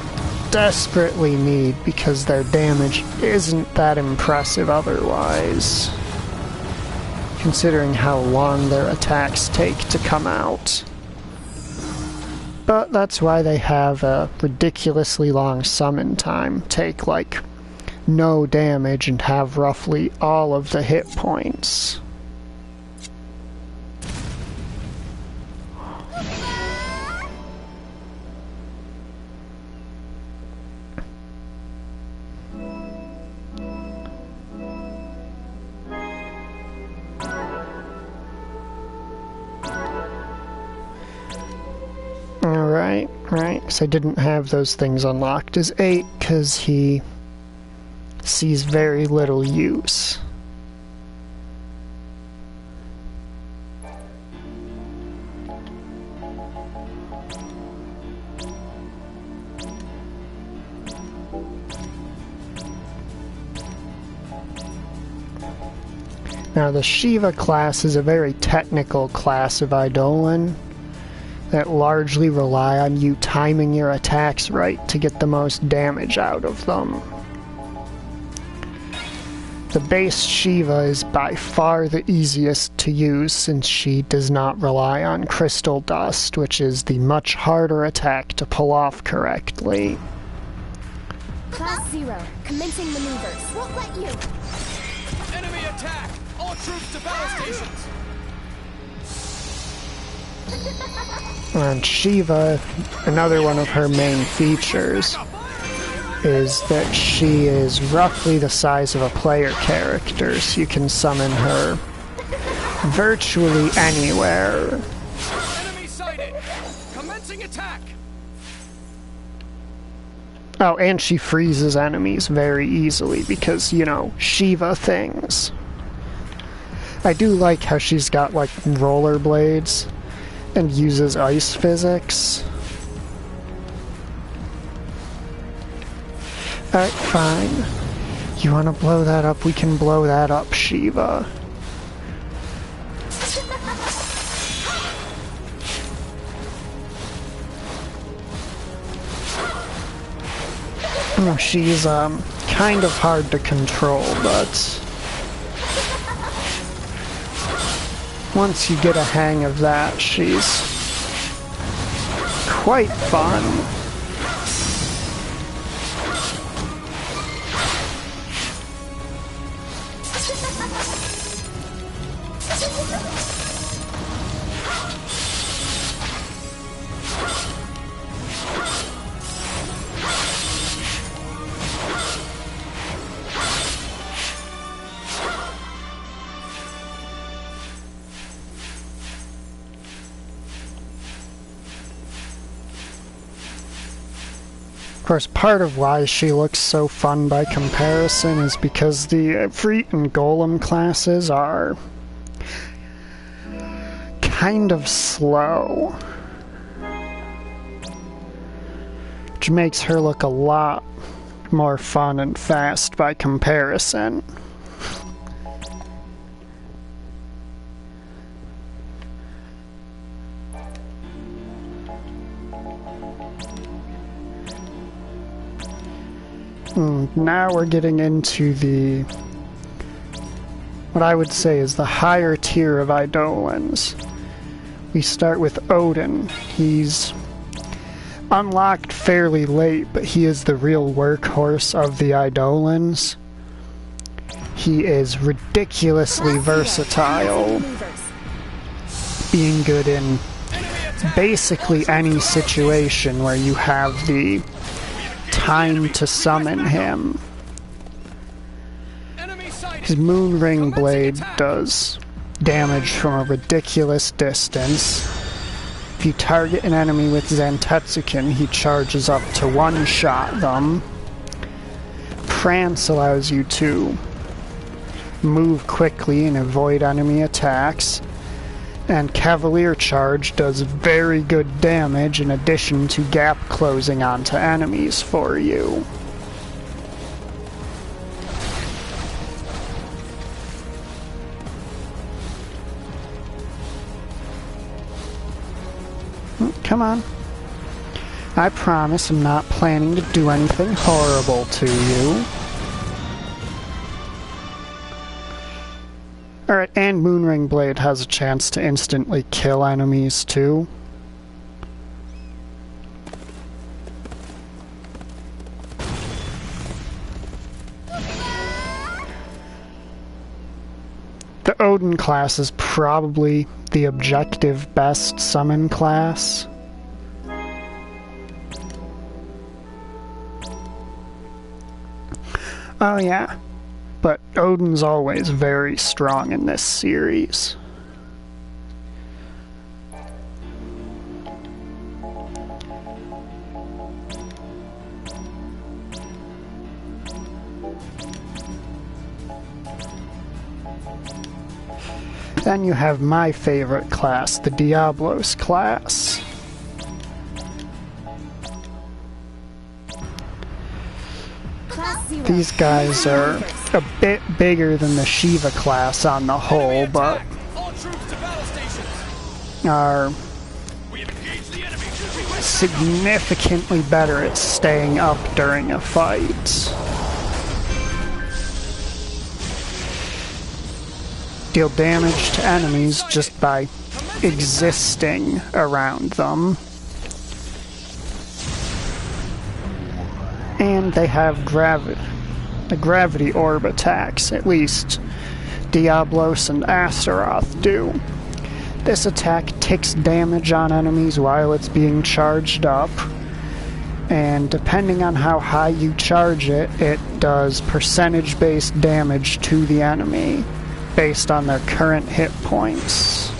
desperately need because their damage isn't that impressive otherwise, considering how long their attacks take to come out. But that's why they have a ridiculously long summon time, take like no damage and have roughly all of the hit points. Right, because I didn't have those things unlocked as 8 because he sees very little use. Now the Shiva class is a very technical class of Eidolon that largely rely on you timing your attacks right to get the most damage out of them. The base Shiva is by far the easiest to use since she does not rely on crystal dust, which is the much harder attack to pull off correctly. Class 0, commencing maneuvers. Won't let you. Enemy attack! All troops to battle stations! And Shiva, another one of her main features, is that she is roughly the size of a player character, so you can summon her virtually anywhere. Enemy sighted! Commencing attack! Oh, and she freezes enemies very easily because, you know, Shiva things. I do like how she's got, like, rollerblades and uses ice physics. Alright, fine. You wanna blow that up? We can blow that up, Shiva. She's, kind of hard to control, but once you get a hang of that, she's quite fun. Of course, part of why she looks so fun by comparison is because the Efreet and Golem classes are kind of slow, which makes her look a lot more fun and fast by comparison. Now we're getting into what I would say is the higher tier of Eidolons. We start with Odin. He's unlocked fairly late, but he is the real workhorse of the Eidolons. He is ridiculously versatile, being good in basically any situation where you have the time to summon him. His Moonring Blade does damage from a ridiculous distance. If you target an enemy with Zantetsuken, he charges up to one-shot them. Prance allows you to move quickly and avoid enemy attacks. And Cavalier Charge does very good damage in addition to gap closing onto enemies for you. Come on. I promise I'm not planning to do anything horrible to you. Alright, and Moonring Blade has a chance to instantly kill enemies too. The Odin class is probably the objective best summon class. Oh yeah, but Odin's always very strong in this series. Then you have my favorite class, the Diablos class. These guys are a bit bigger than the Shiva class on the whole, but are significantly better at staying up during a fight. Deal damage to enemies just by existing around them. And they have the gravity orb attacks, at least Diablos and Astaroth do. This attack takes damage on enemies while it's being charged up, and depending on how high you charge it, it does percentage-based damage to the enemy based on their current hit points.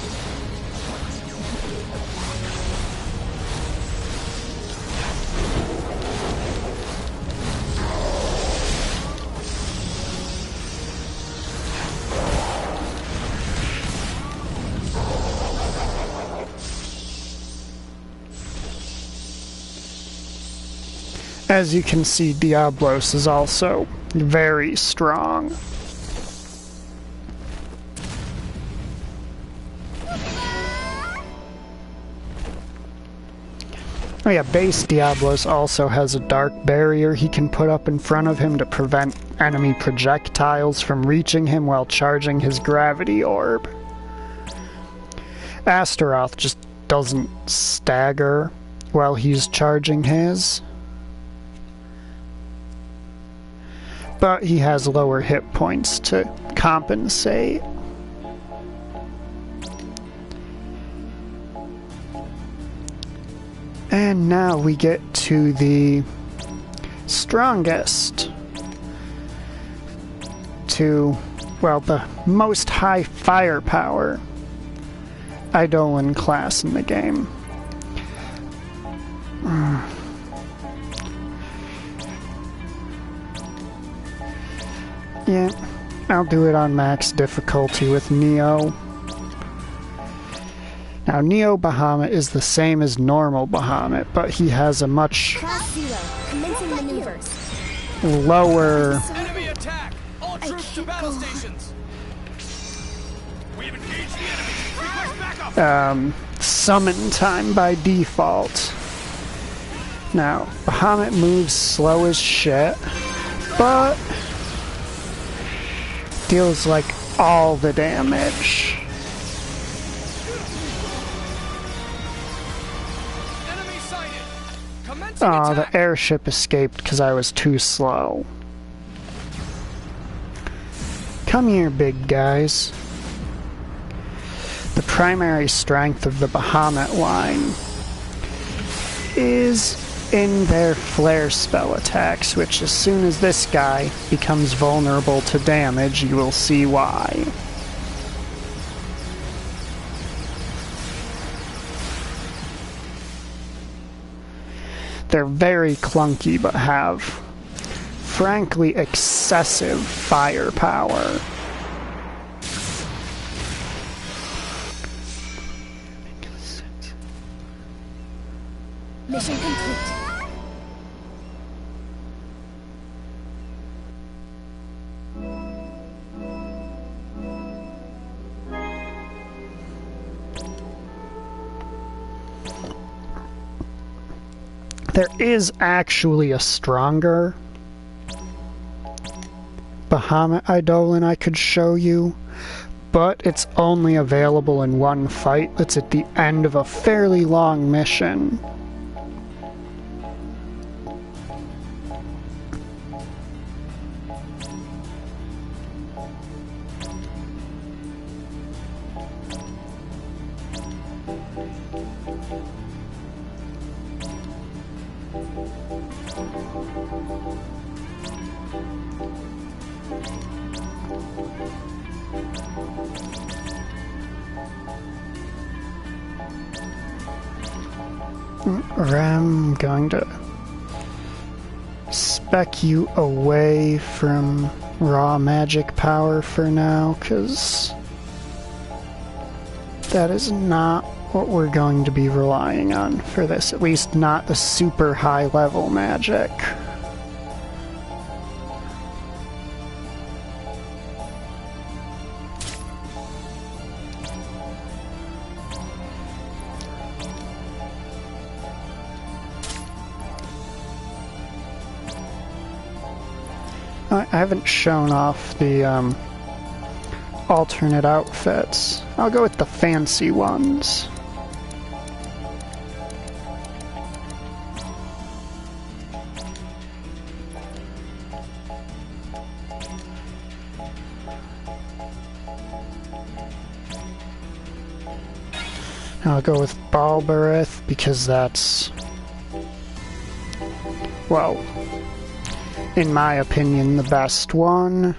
As you can see, Diablos is also very strong. Oh yeah, base Diablos also has a dark barrier he can put up in front of him to prevent enemy projectiles from reaching him while charging his gravity orb. Astaroth just doesn't stagger while he's charging his, but he has lower hit points to compensate. And now we get to the strongest, well, the most high firepower Eidolon class in the game. Yeah, I'll do it on max difficulty with Neo. Now, Neo Bahamut is the same as normal Bahamut, but he has a much lower Enemy attack! All troops to battle stations! We've engaged the enemy! Request backup! summon time by default. Now, Bahamut moves slow as shit, but deals like all the damage. Oh, the airship escaped because I was too slow. Come here, big guys. The primary strength of the Bahamut line is in their flare spell attacks, which as soon as this guy becomes vulnerable to damage, you will see why. They're very clunky, but have, frankly, excessive firepower. Mission complete. There is actually a stronger Bahamut Eidolon I could show you, but it's only available in one fight that's at the end of a fairly long mission. I'm going to spec you away from raw magic power for now, because that is not what we're going to be relying on for this, at least not the super high level magic. I haven't shown off the alternate outfits. I'll go with the fancy ones. I'll go with Balberith because that's, well, in my opinion, the best one.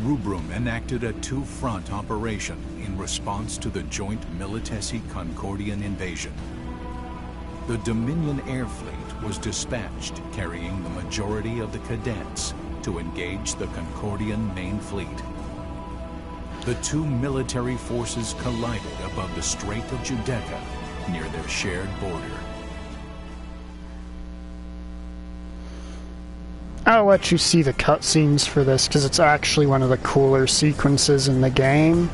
Rubrum enacted a two-front operation in response to the joint Militesi-Concordian invasion. The Dominion Air Fleet was dispatched carrying the majority of the cadets to engage the Concordian main fleet. The two military forces collided above the Strait of Giudecca near their shared border. I'll let you see the cutscenes for this because it's actually one of the cooler sequences in the game.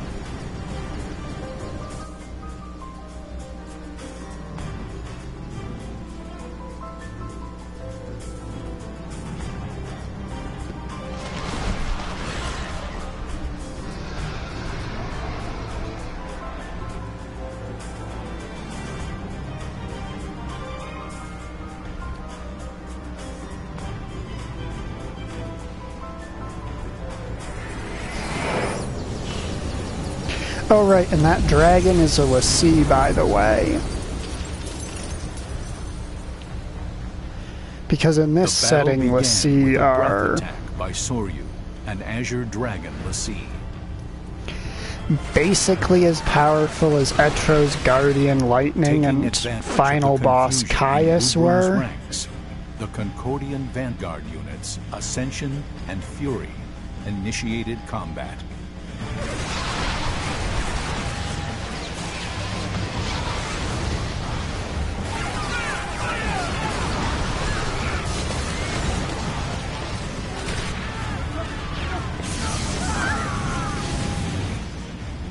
Oh right, and that dragon is a Lassie, by the way. Because in this setting, Lassie are attack by Soryu, an Azure Dragon Lassie. Basically as powerful as Etro's Guardian Lightning and final boss Caius were. Ranks, the Concordian Vanguard units, Ascension and Fury, initiated combat.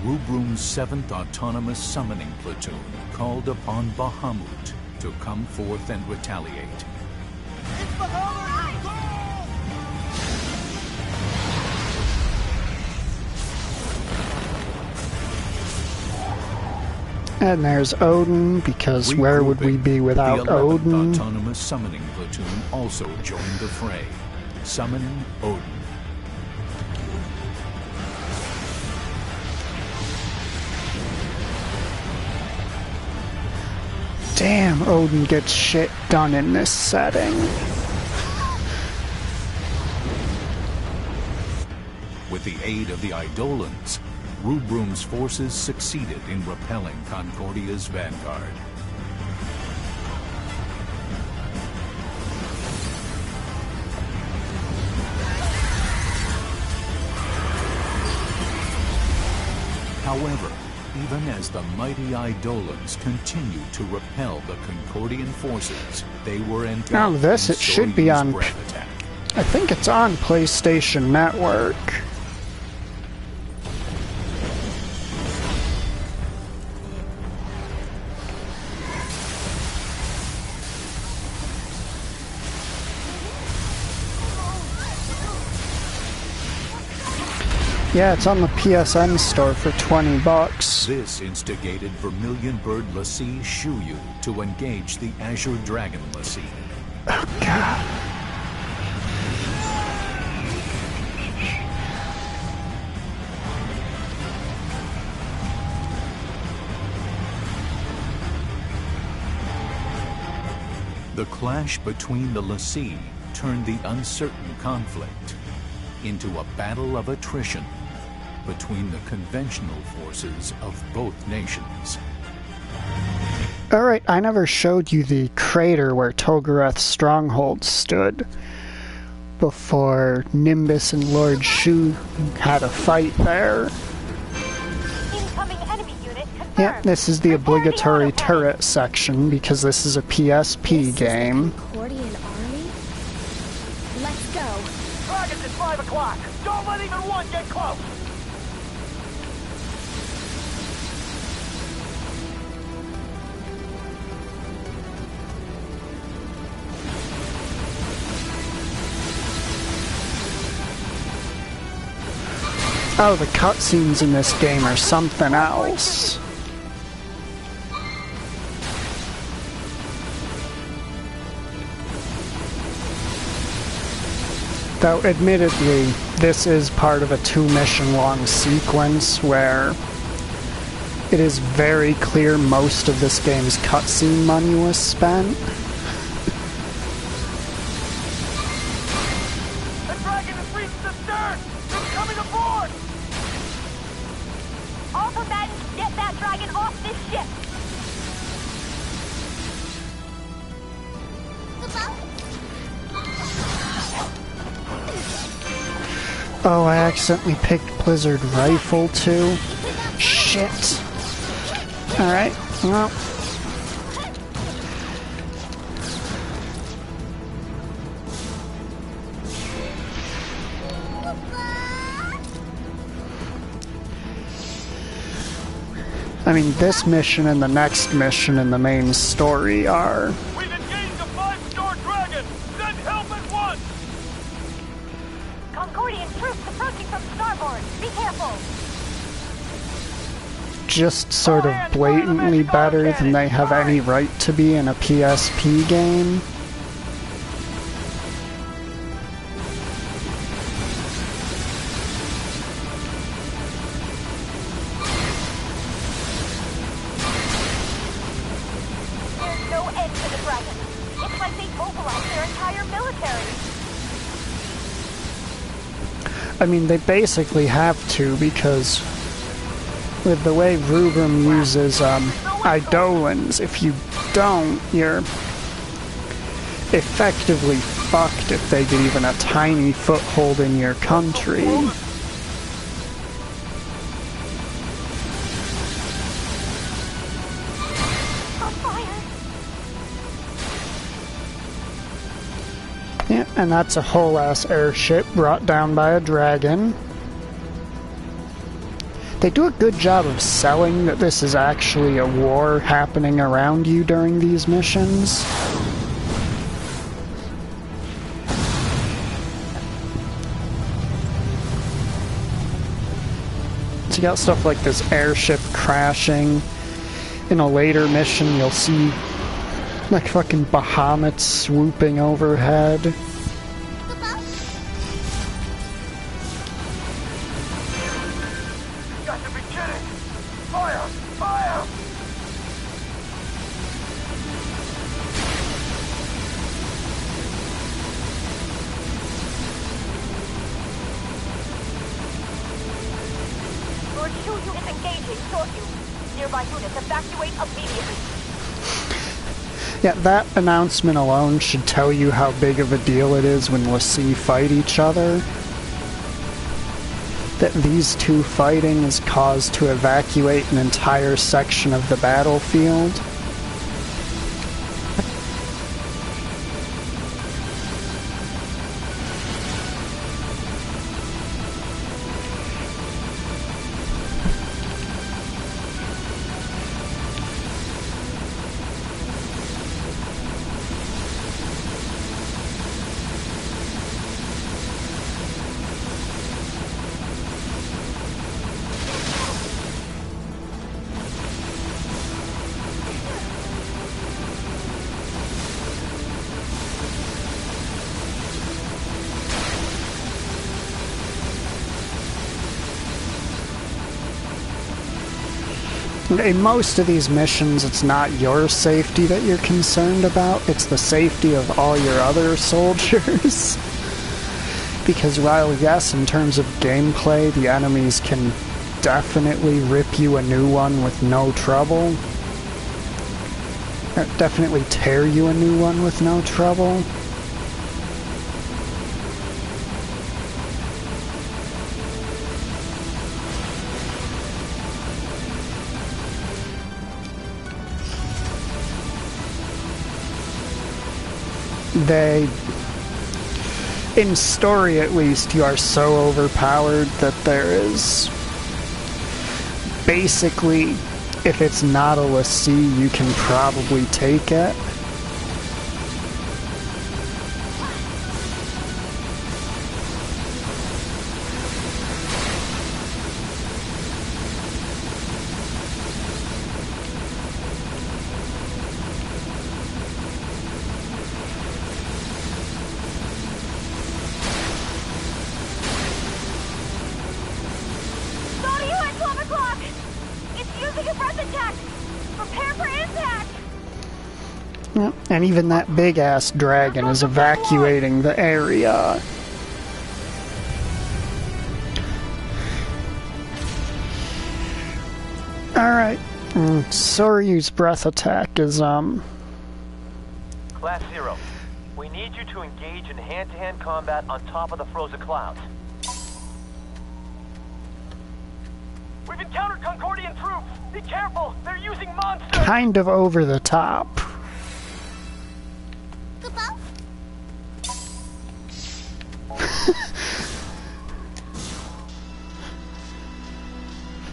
Rubrum's 7th Autonomous Summoning Platoon called upon Bahamut to come forth and retaliate. And there's Odin, because where would we be without Odin? The 11th Autonomous Summoning Platoon also joined the fray, summoning Odin. Damn, Odin gets shit done in this setting. With the aid of the Eidolons, Rubrum's forces succeeded in repelling Concordia's vanguard. However, even as the mighty Eidolons continued to repel the Concordian forces, they were engulfed Now this, it should be on, attack. I think it's on PlayStation Network. Yeah, it's on the PSN store for $20. This instigated Vermilion Bird Lassie Shuyu to engage the Azure Dragon Lassie. Oh, God. The clash between the Lassie turned the uncertain conflict into a battle of attrition between the conventional forces of both nations. Alright, I never showed you the crater where Togoreth's stronghold stood before Nimbus and Lord Shu had a fight there. Incoming enemy unit confirmed. Yeah, this is the obligatory turret section because this is a PSP game. Concordian army? Let's go. Dragons at 5 o'clock. Don't let even one get close. Oh, the cutscenes in this game are something else. Though, admittedly, this is part of a 2-mission-long sequence where it is very clear most of this game's cutscene money was spent. The dragon has reached the stern. It's coming aboard. All combatants, get that dragon off this ship. Oh, I accidentally picked Blizzard Rifle too. Shit. Alright, well. I mean, this mission and the next mission in the main story are... We've engaged a 5-star dragon. Send help at once. Concordian troops approaching from starboard. Be careful. just sort of blatantly better than they have any right to be in a PSP game. There's no end to the dragon. It's like they mobilized their entire military. I mean, they basically have to, because with the way Rubrum uses Eidolons, if you don't, you're effectively fucked if they get even a tiny foothold in your country. On fire. Yeah, and that's a whole-ass airship brought down by a dragon. They do a good job of selling that this is actually a war happening around you during these missions. So you got stuff like this airship crashing. In a later mission, you'll see like fucking Bahamut swooping overhead. Got to be kidding! Fire! Fire! Lord Shuyu is engaging Soryu. Nearby units evacuate immediately. Yeah, that announcement alone should tell you how big of a deal it is when Lassie fight each other. That these two fighting is cause to evacuate an entire section of the battlefield. In most of these missions, it's not your safety that you're concerned about, it's the safety of all your other soldiers. Because while, yes, in terms of gameplay, the enemies can definitely rip you a new one with no trouble. Definitely tear you a new one with no trouble. In story at least, you are so overpowered that there is basically, if it's not a l'Cie, you can probably take it. And even that big-ass dragon is evacuating the area. Alright. Soryu's breath attack is, Class 0, we need you to engage in hand-to-hand combat on top of the frozen clouds. We've encountered Concordian troops! Be careful! They're using monsters! Kind of over the top.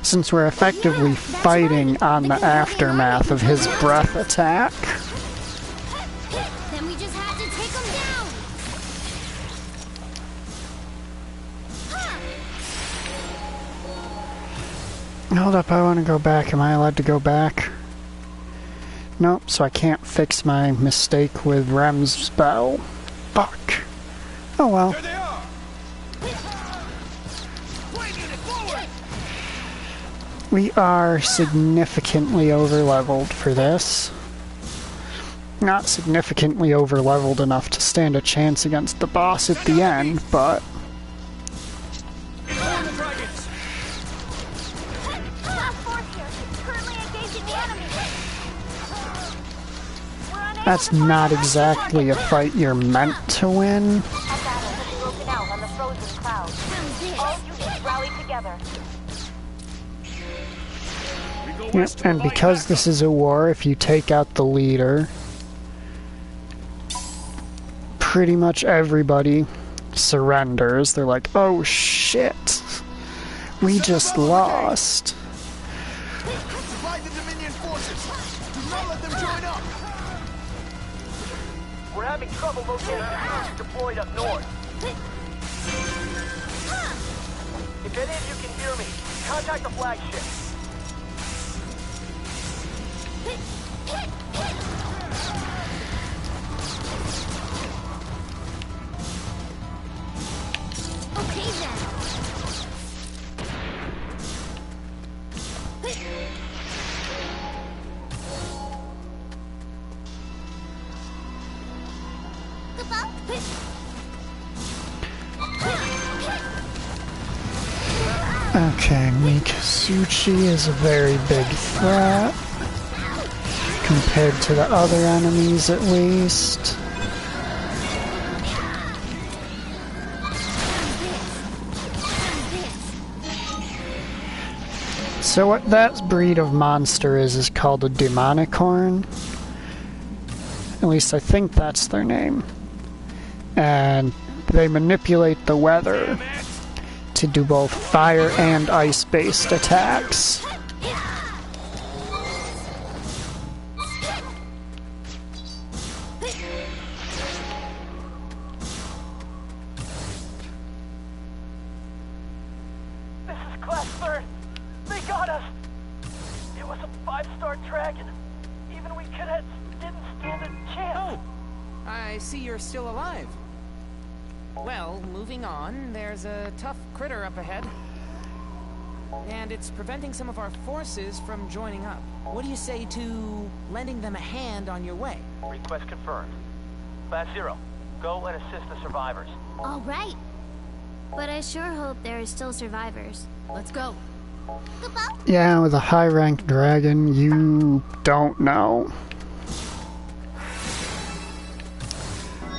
Since we're effectively fighting on the aftermath of his breath attack. Then we just have to take him down. Hold up, I want to go back. Am I allowed to go back? Nope, so I can't fix my mistake with Rem's spell. Fuck. Oh well. There they are! We are significantly overleveled for this. Not significantly overleveled enough to stand a chance against the boss at the end, but... That's not exactly a fight you're meant to win. Yep, and because this is a war, if you take out the leader, pretty much everybody surrenders. They're like, oh shit, we just lost. We're having trouble locating the troops deployed up north. If any of you can hear me, contact the flagship. Okay then. Okay, Mikazuchi is a very big threat. Compared to the other enemies, at least. So what that breed of monster is called a Demonicorn. At least I think that's their name. And they manipulate the weather to do both fire and ice-based attacks. Still alive. Well, moving on, there's a tough critter up ahead. and it's preventing some of our forces from joining up. What do you say to lending them a hand on your way? Request confirmed. Class 0, go and assist the survivors. All right. But I sure hope there are still survivors. Let's go. Yeah, with a high-ranked dragon, you don't know.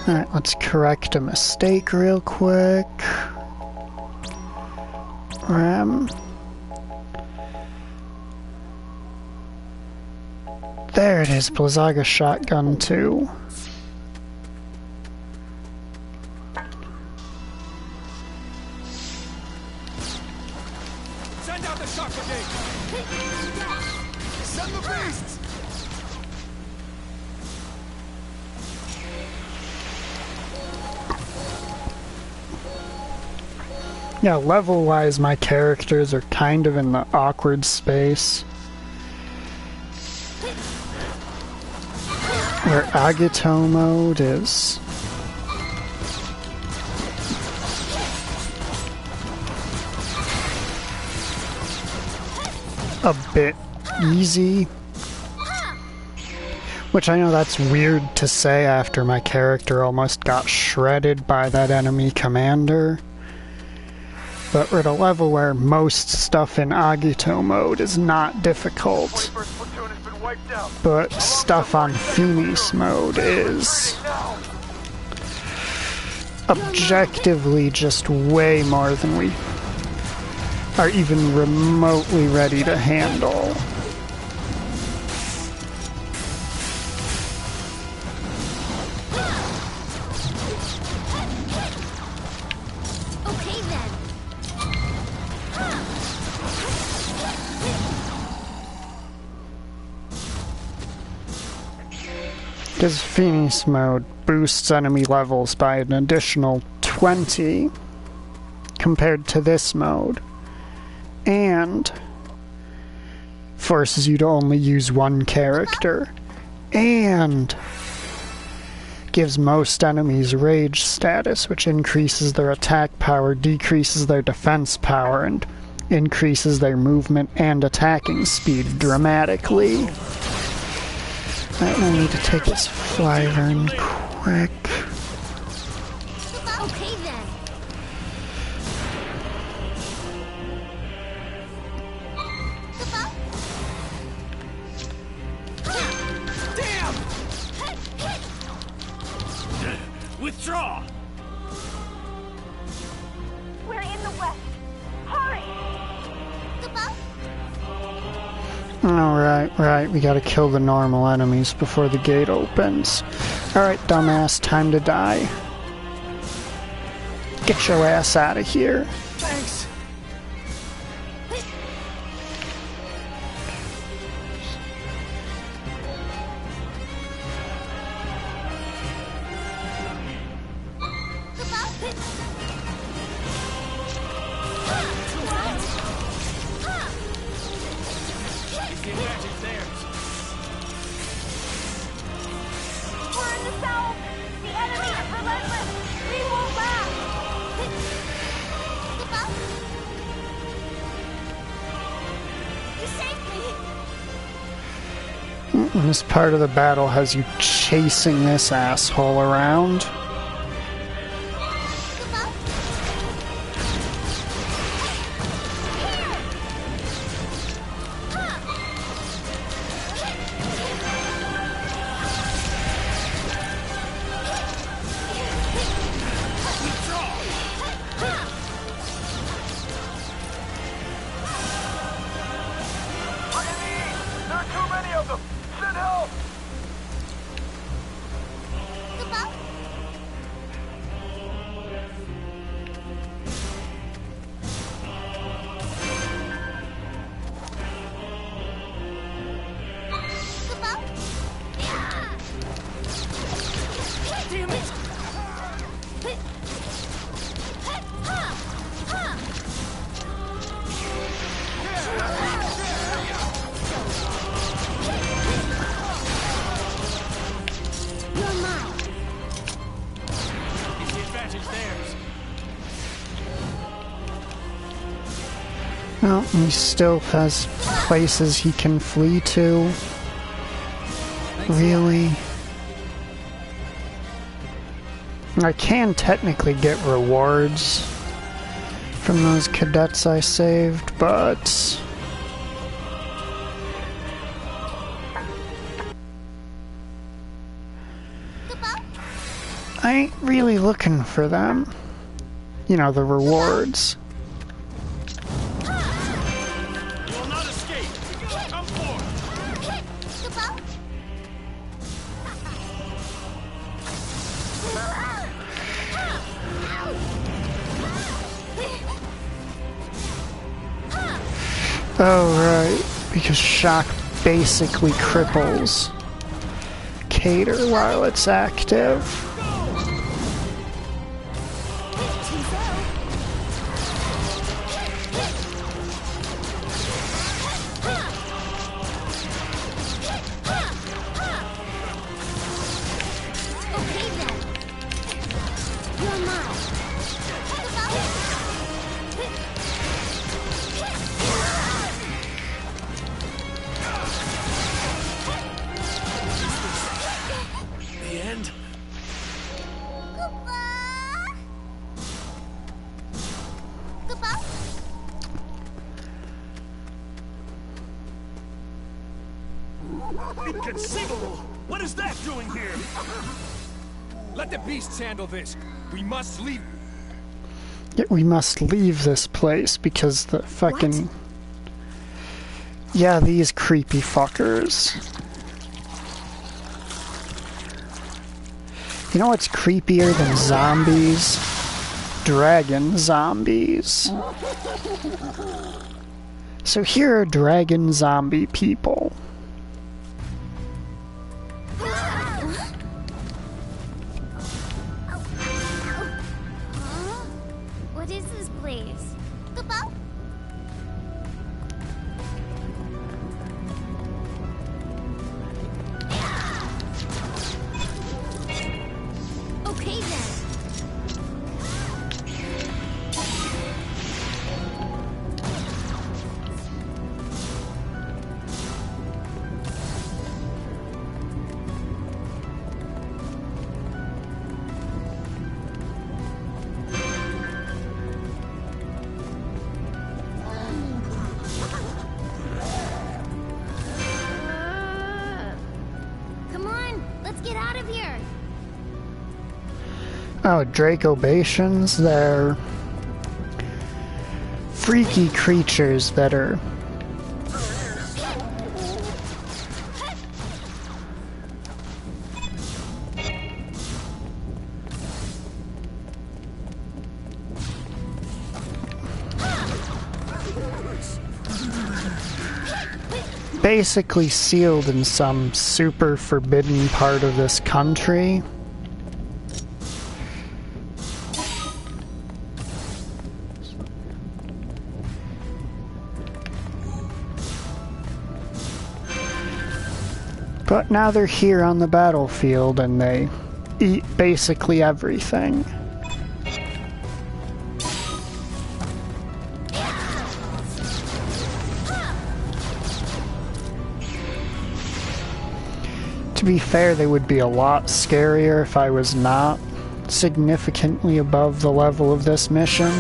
Alright, let's correct a mistake real quick. There it is, Blizzaga Shotgun 2. Send out the shock brigade! Send the beasts! Yeah, level-wise, my characters are kind of in the awkward space where Agito mode is a bit easy. Which I know that's weird to say after my character almost got shredded by that enemy commander. But we're at a level where most stuff in Agito mode is not difficult. But stuff on Finis mode is objectively just way more than we are even remotely ready to handle. Because Finis mode boosts enemy levels by an additional 20 compared to this mode, and forces you to only use one character, and gives most enemies rage status, which increases their attack power, decreases their defense power, and increases their movement and attacking speed dramatically. I need to take this Flyvern quick. Okay then. Damn! Withdraw! We're in the west. Hurry! Right, we gotta kill the normal enemies before the gate opens. Alright, dumbass, time to die. Get your ass out of here. Thanks! We're in the south! The enemy is relentless! We won't last! You saved me. And this part of the battle has you chasing this asshole around. There are too many of them! Send help! Damn it! You're mine. Is the advantage theirs? Well, he still has places he can flee to. Really? I can technically get rewards from those cadets I saved, but I ain't really looking for them. You know, the rewards. You will not escape. Come forward. Oh, right. Because shock basically cripples Cater while it's active. Inconceivable! What is that doing here? Let the beasts handle this. We must leave. Yeah, we must leave this place because the fucking... Yeah, these creepy fuckers. You know what's creepier than zombies? Dragon zombies. So here are dragon zombie people. What is this place? Okay then. Come on, let's get out of here. Oh, Dracobations, they're freaky creatures that are basically sealed in some super forbidden part of this country. But now they're here on the battlefield and they eat basically everything. To be fair, they would be a lot scarier if I was not significantly above the level of this mission.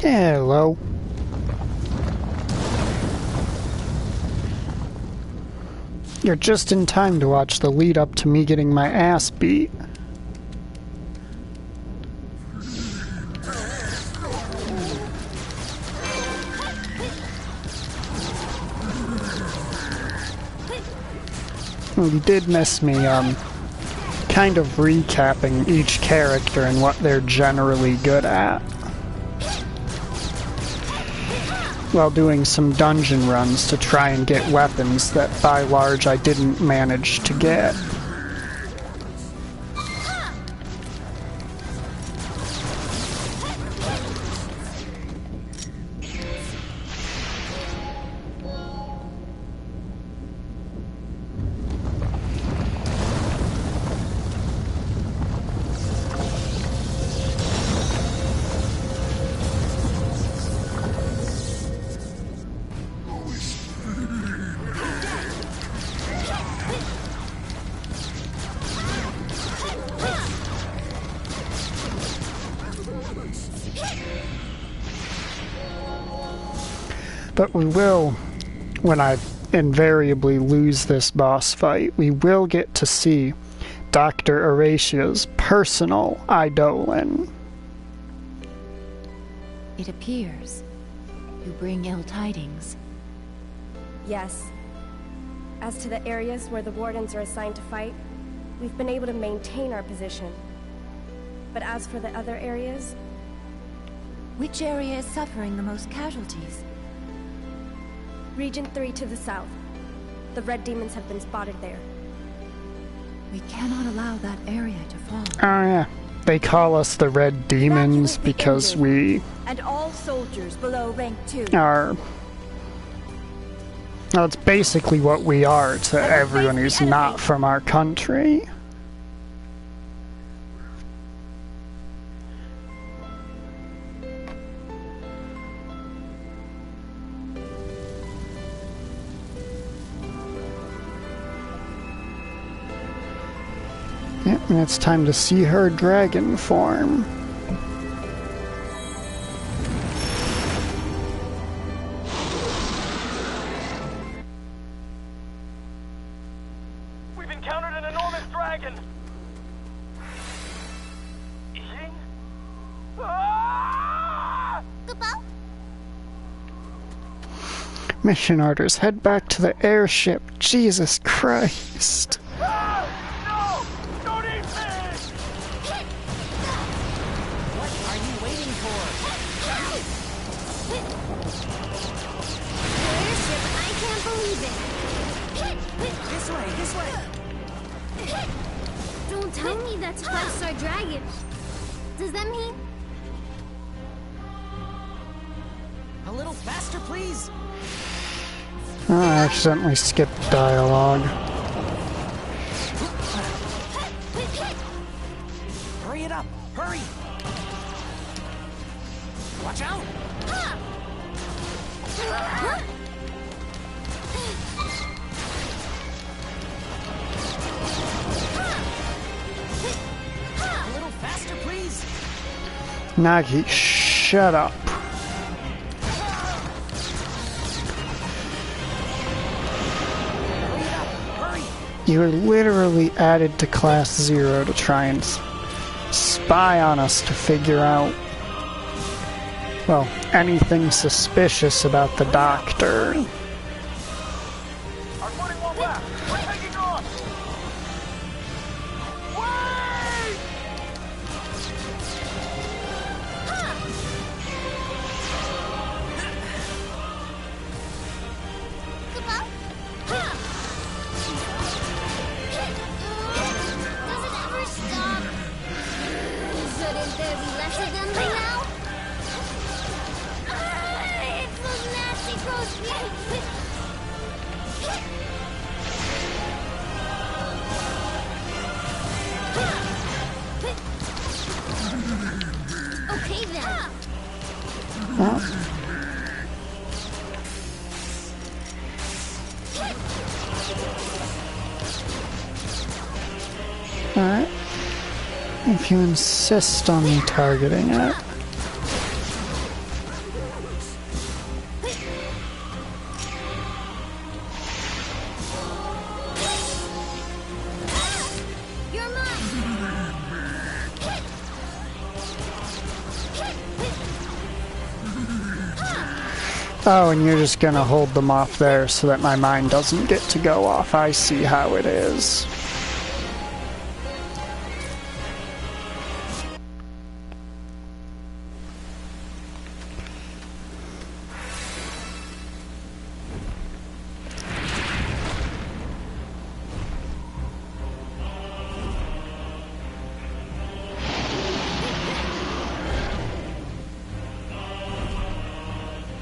Hello. You're just in time to watch the lead up to me getting my ass beat. Well, you did miss me, kind of recapping each character and what they're generally good at, while doing some dungeon runs to try and get weapons that by large I didn't manage to get. But we will, when I invariably lose this boss fight, we will get to see Dr. Horatia's personal Eidolon. It appears you bring ill tidings. Yes. As to the areas where the Wardens are assigned to fight, we've been able to maintain our position. But as for the other areas... Which area is suffering the most casualties? Region 3 to the south. The Red Demons have been spotted there. We cannot allow that area to fall. Oh yeah, they call us the Red Demons because we And all soldiers below rank 2. are... Well, it's basically what we are to everyone who's not from our country. Yep, and it's time to see her dragon form. We've encountered an enormous dragon. Eating? Ah! Mission orders, head back to the airship. Jesus Christ. Ah! No! Don't eat me! What are you waiting for? Airship, I can't believe it. This way, this way. Don't tell me that's 5-star dragon. Does that mean... A little faster, please. Oh, I accidentally skipped dialogue. Hurry it up. Hurry. Watch out. A little faster, please. Nagi, shut up. Hurry it up. Hurry. You were literally added to Class 0 to try and spy on us to figure out, well, anything suspicious about the Doctor. Our footing won't last. We're taking off. Wait! Does it ever stop? Shouldn't there be less of them by now? It's those nasty gross Okay then. Alright. If you insist on me targeting it. You're mine. Oh, and you're just gonna hold them off there so that my mind doesn't get to go off. I see how it is.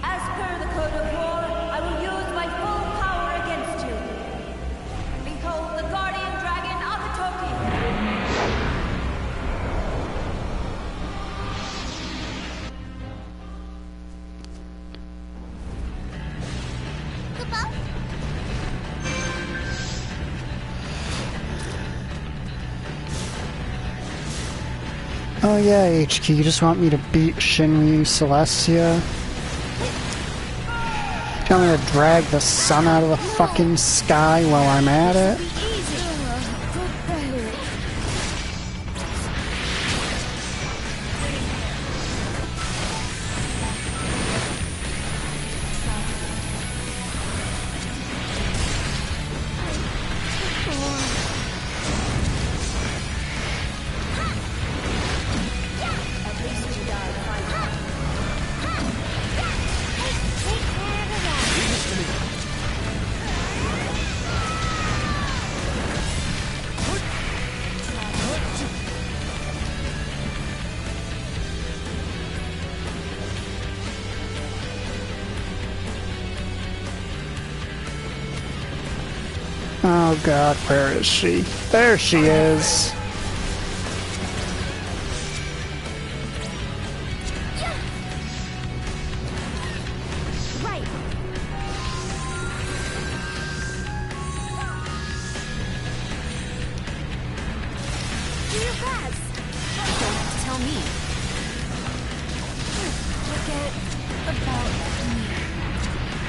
As per the code of war, I will use my full power against you. Behold the guardian dragon Akatoki. Oh yeah, HQ, you just want me to beat Shinryu Celestia? Tell me to drag the sun out of the fucking sky while I'm at it? Oh god, where is she? There she is! Right. Do your best. Don't have to tell me. Forget about me.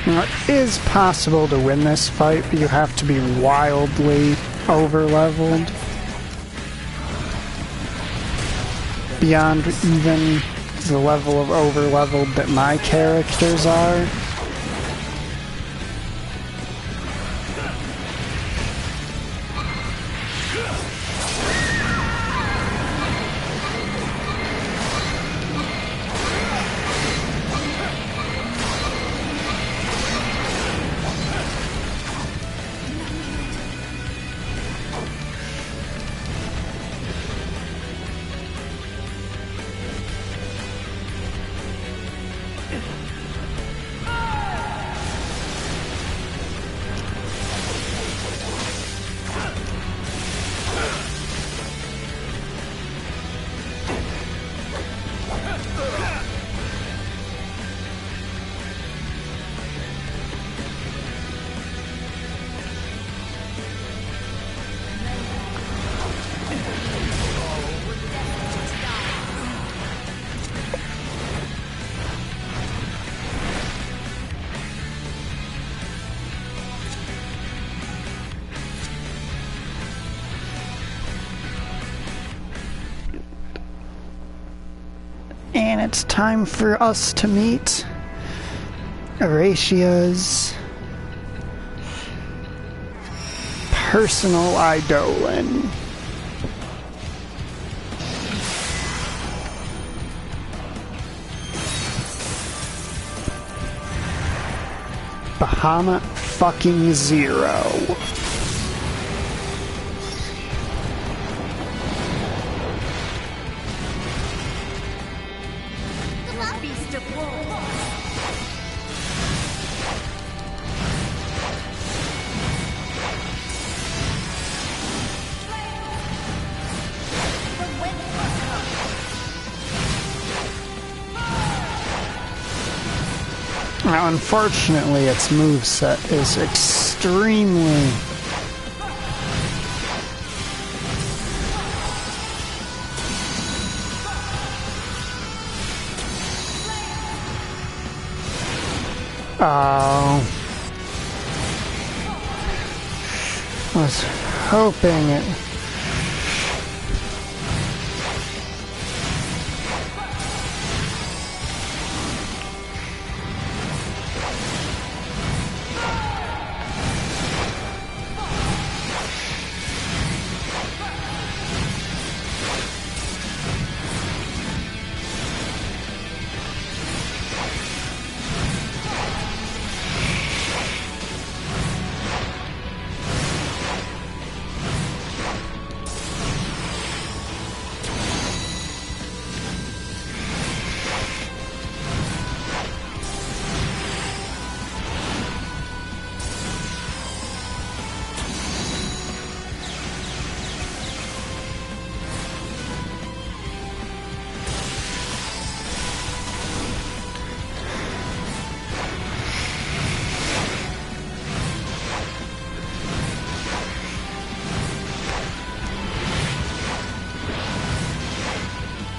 Now, it is possible to win this fight, but you have to be wildly over-leveled. Beyond even the level of over-leveled that my characters are. And it's time for us to meet Erasia's personal Eidolon. Bahamut fucking Zero. Now, unfortunately, its moveset is extremely I was hoping it...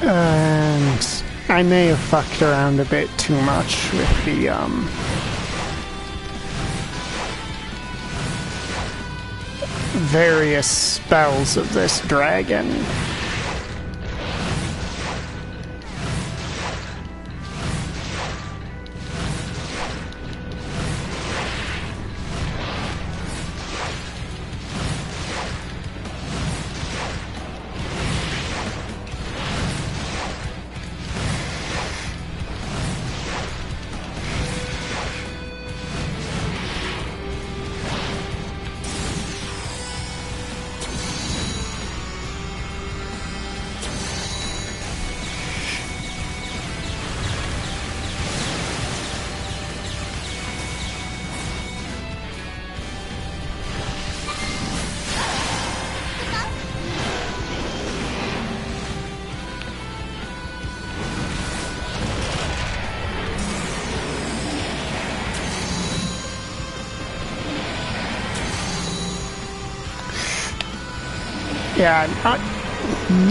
And I may have fucked around a bit too much with the various spells of this dragon. Yeah, I'm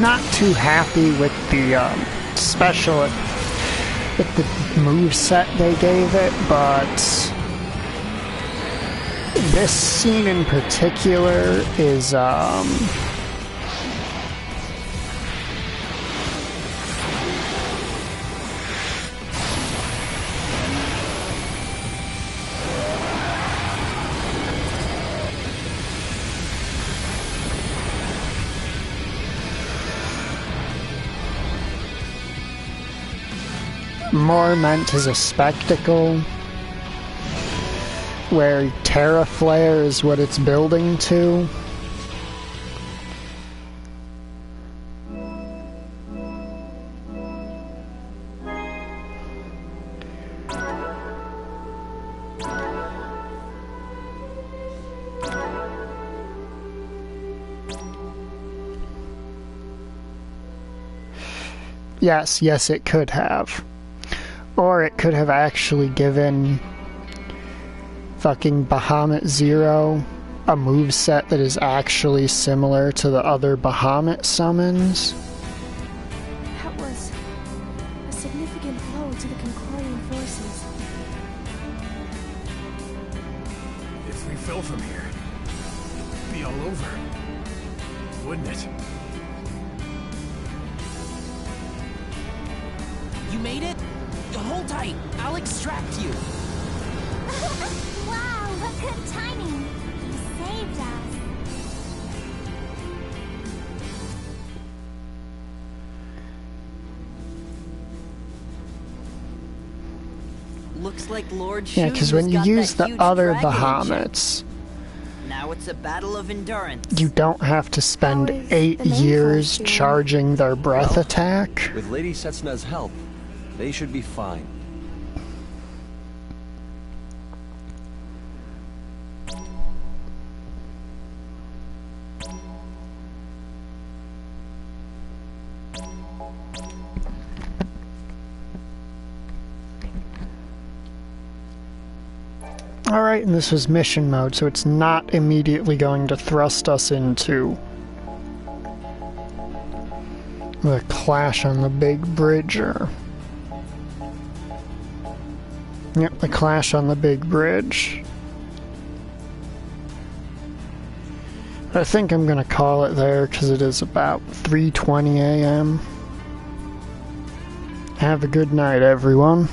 not too happy with the special, with the moveset they gave it, but this scene in particular is more meant as a spectacle, where Terra Flare is what it's building to. Yes, it could have. Or it could have actually given fucking Bahamut Zero a moveset that is actually similar to the other Bahamut summons. That was a significant blow to the Concordian forces. If we fell from here, it'd be all over, wouldn't it? You made it? Hold tight. I'll extract you. Wow, what good timing. You saved us. Looks like Lord Yeah, because when you use the other Bahamuts, now it's a battle of endurance. you don't have to spend 8 years charging their breath attack. With Lady Setsna's help, they should be fine. Alright, and this was mission mode, so it's not immediately going to thrust us into the clash on the big bridge. Yep, the clash on the big bridge. I think I'm going to call it there because it is about 3:20 a.m. Have a good night, everyone.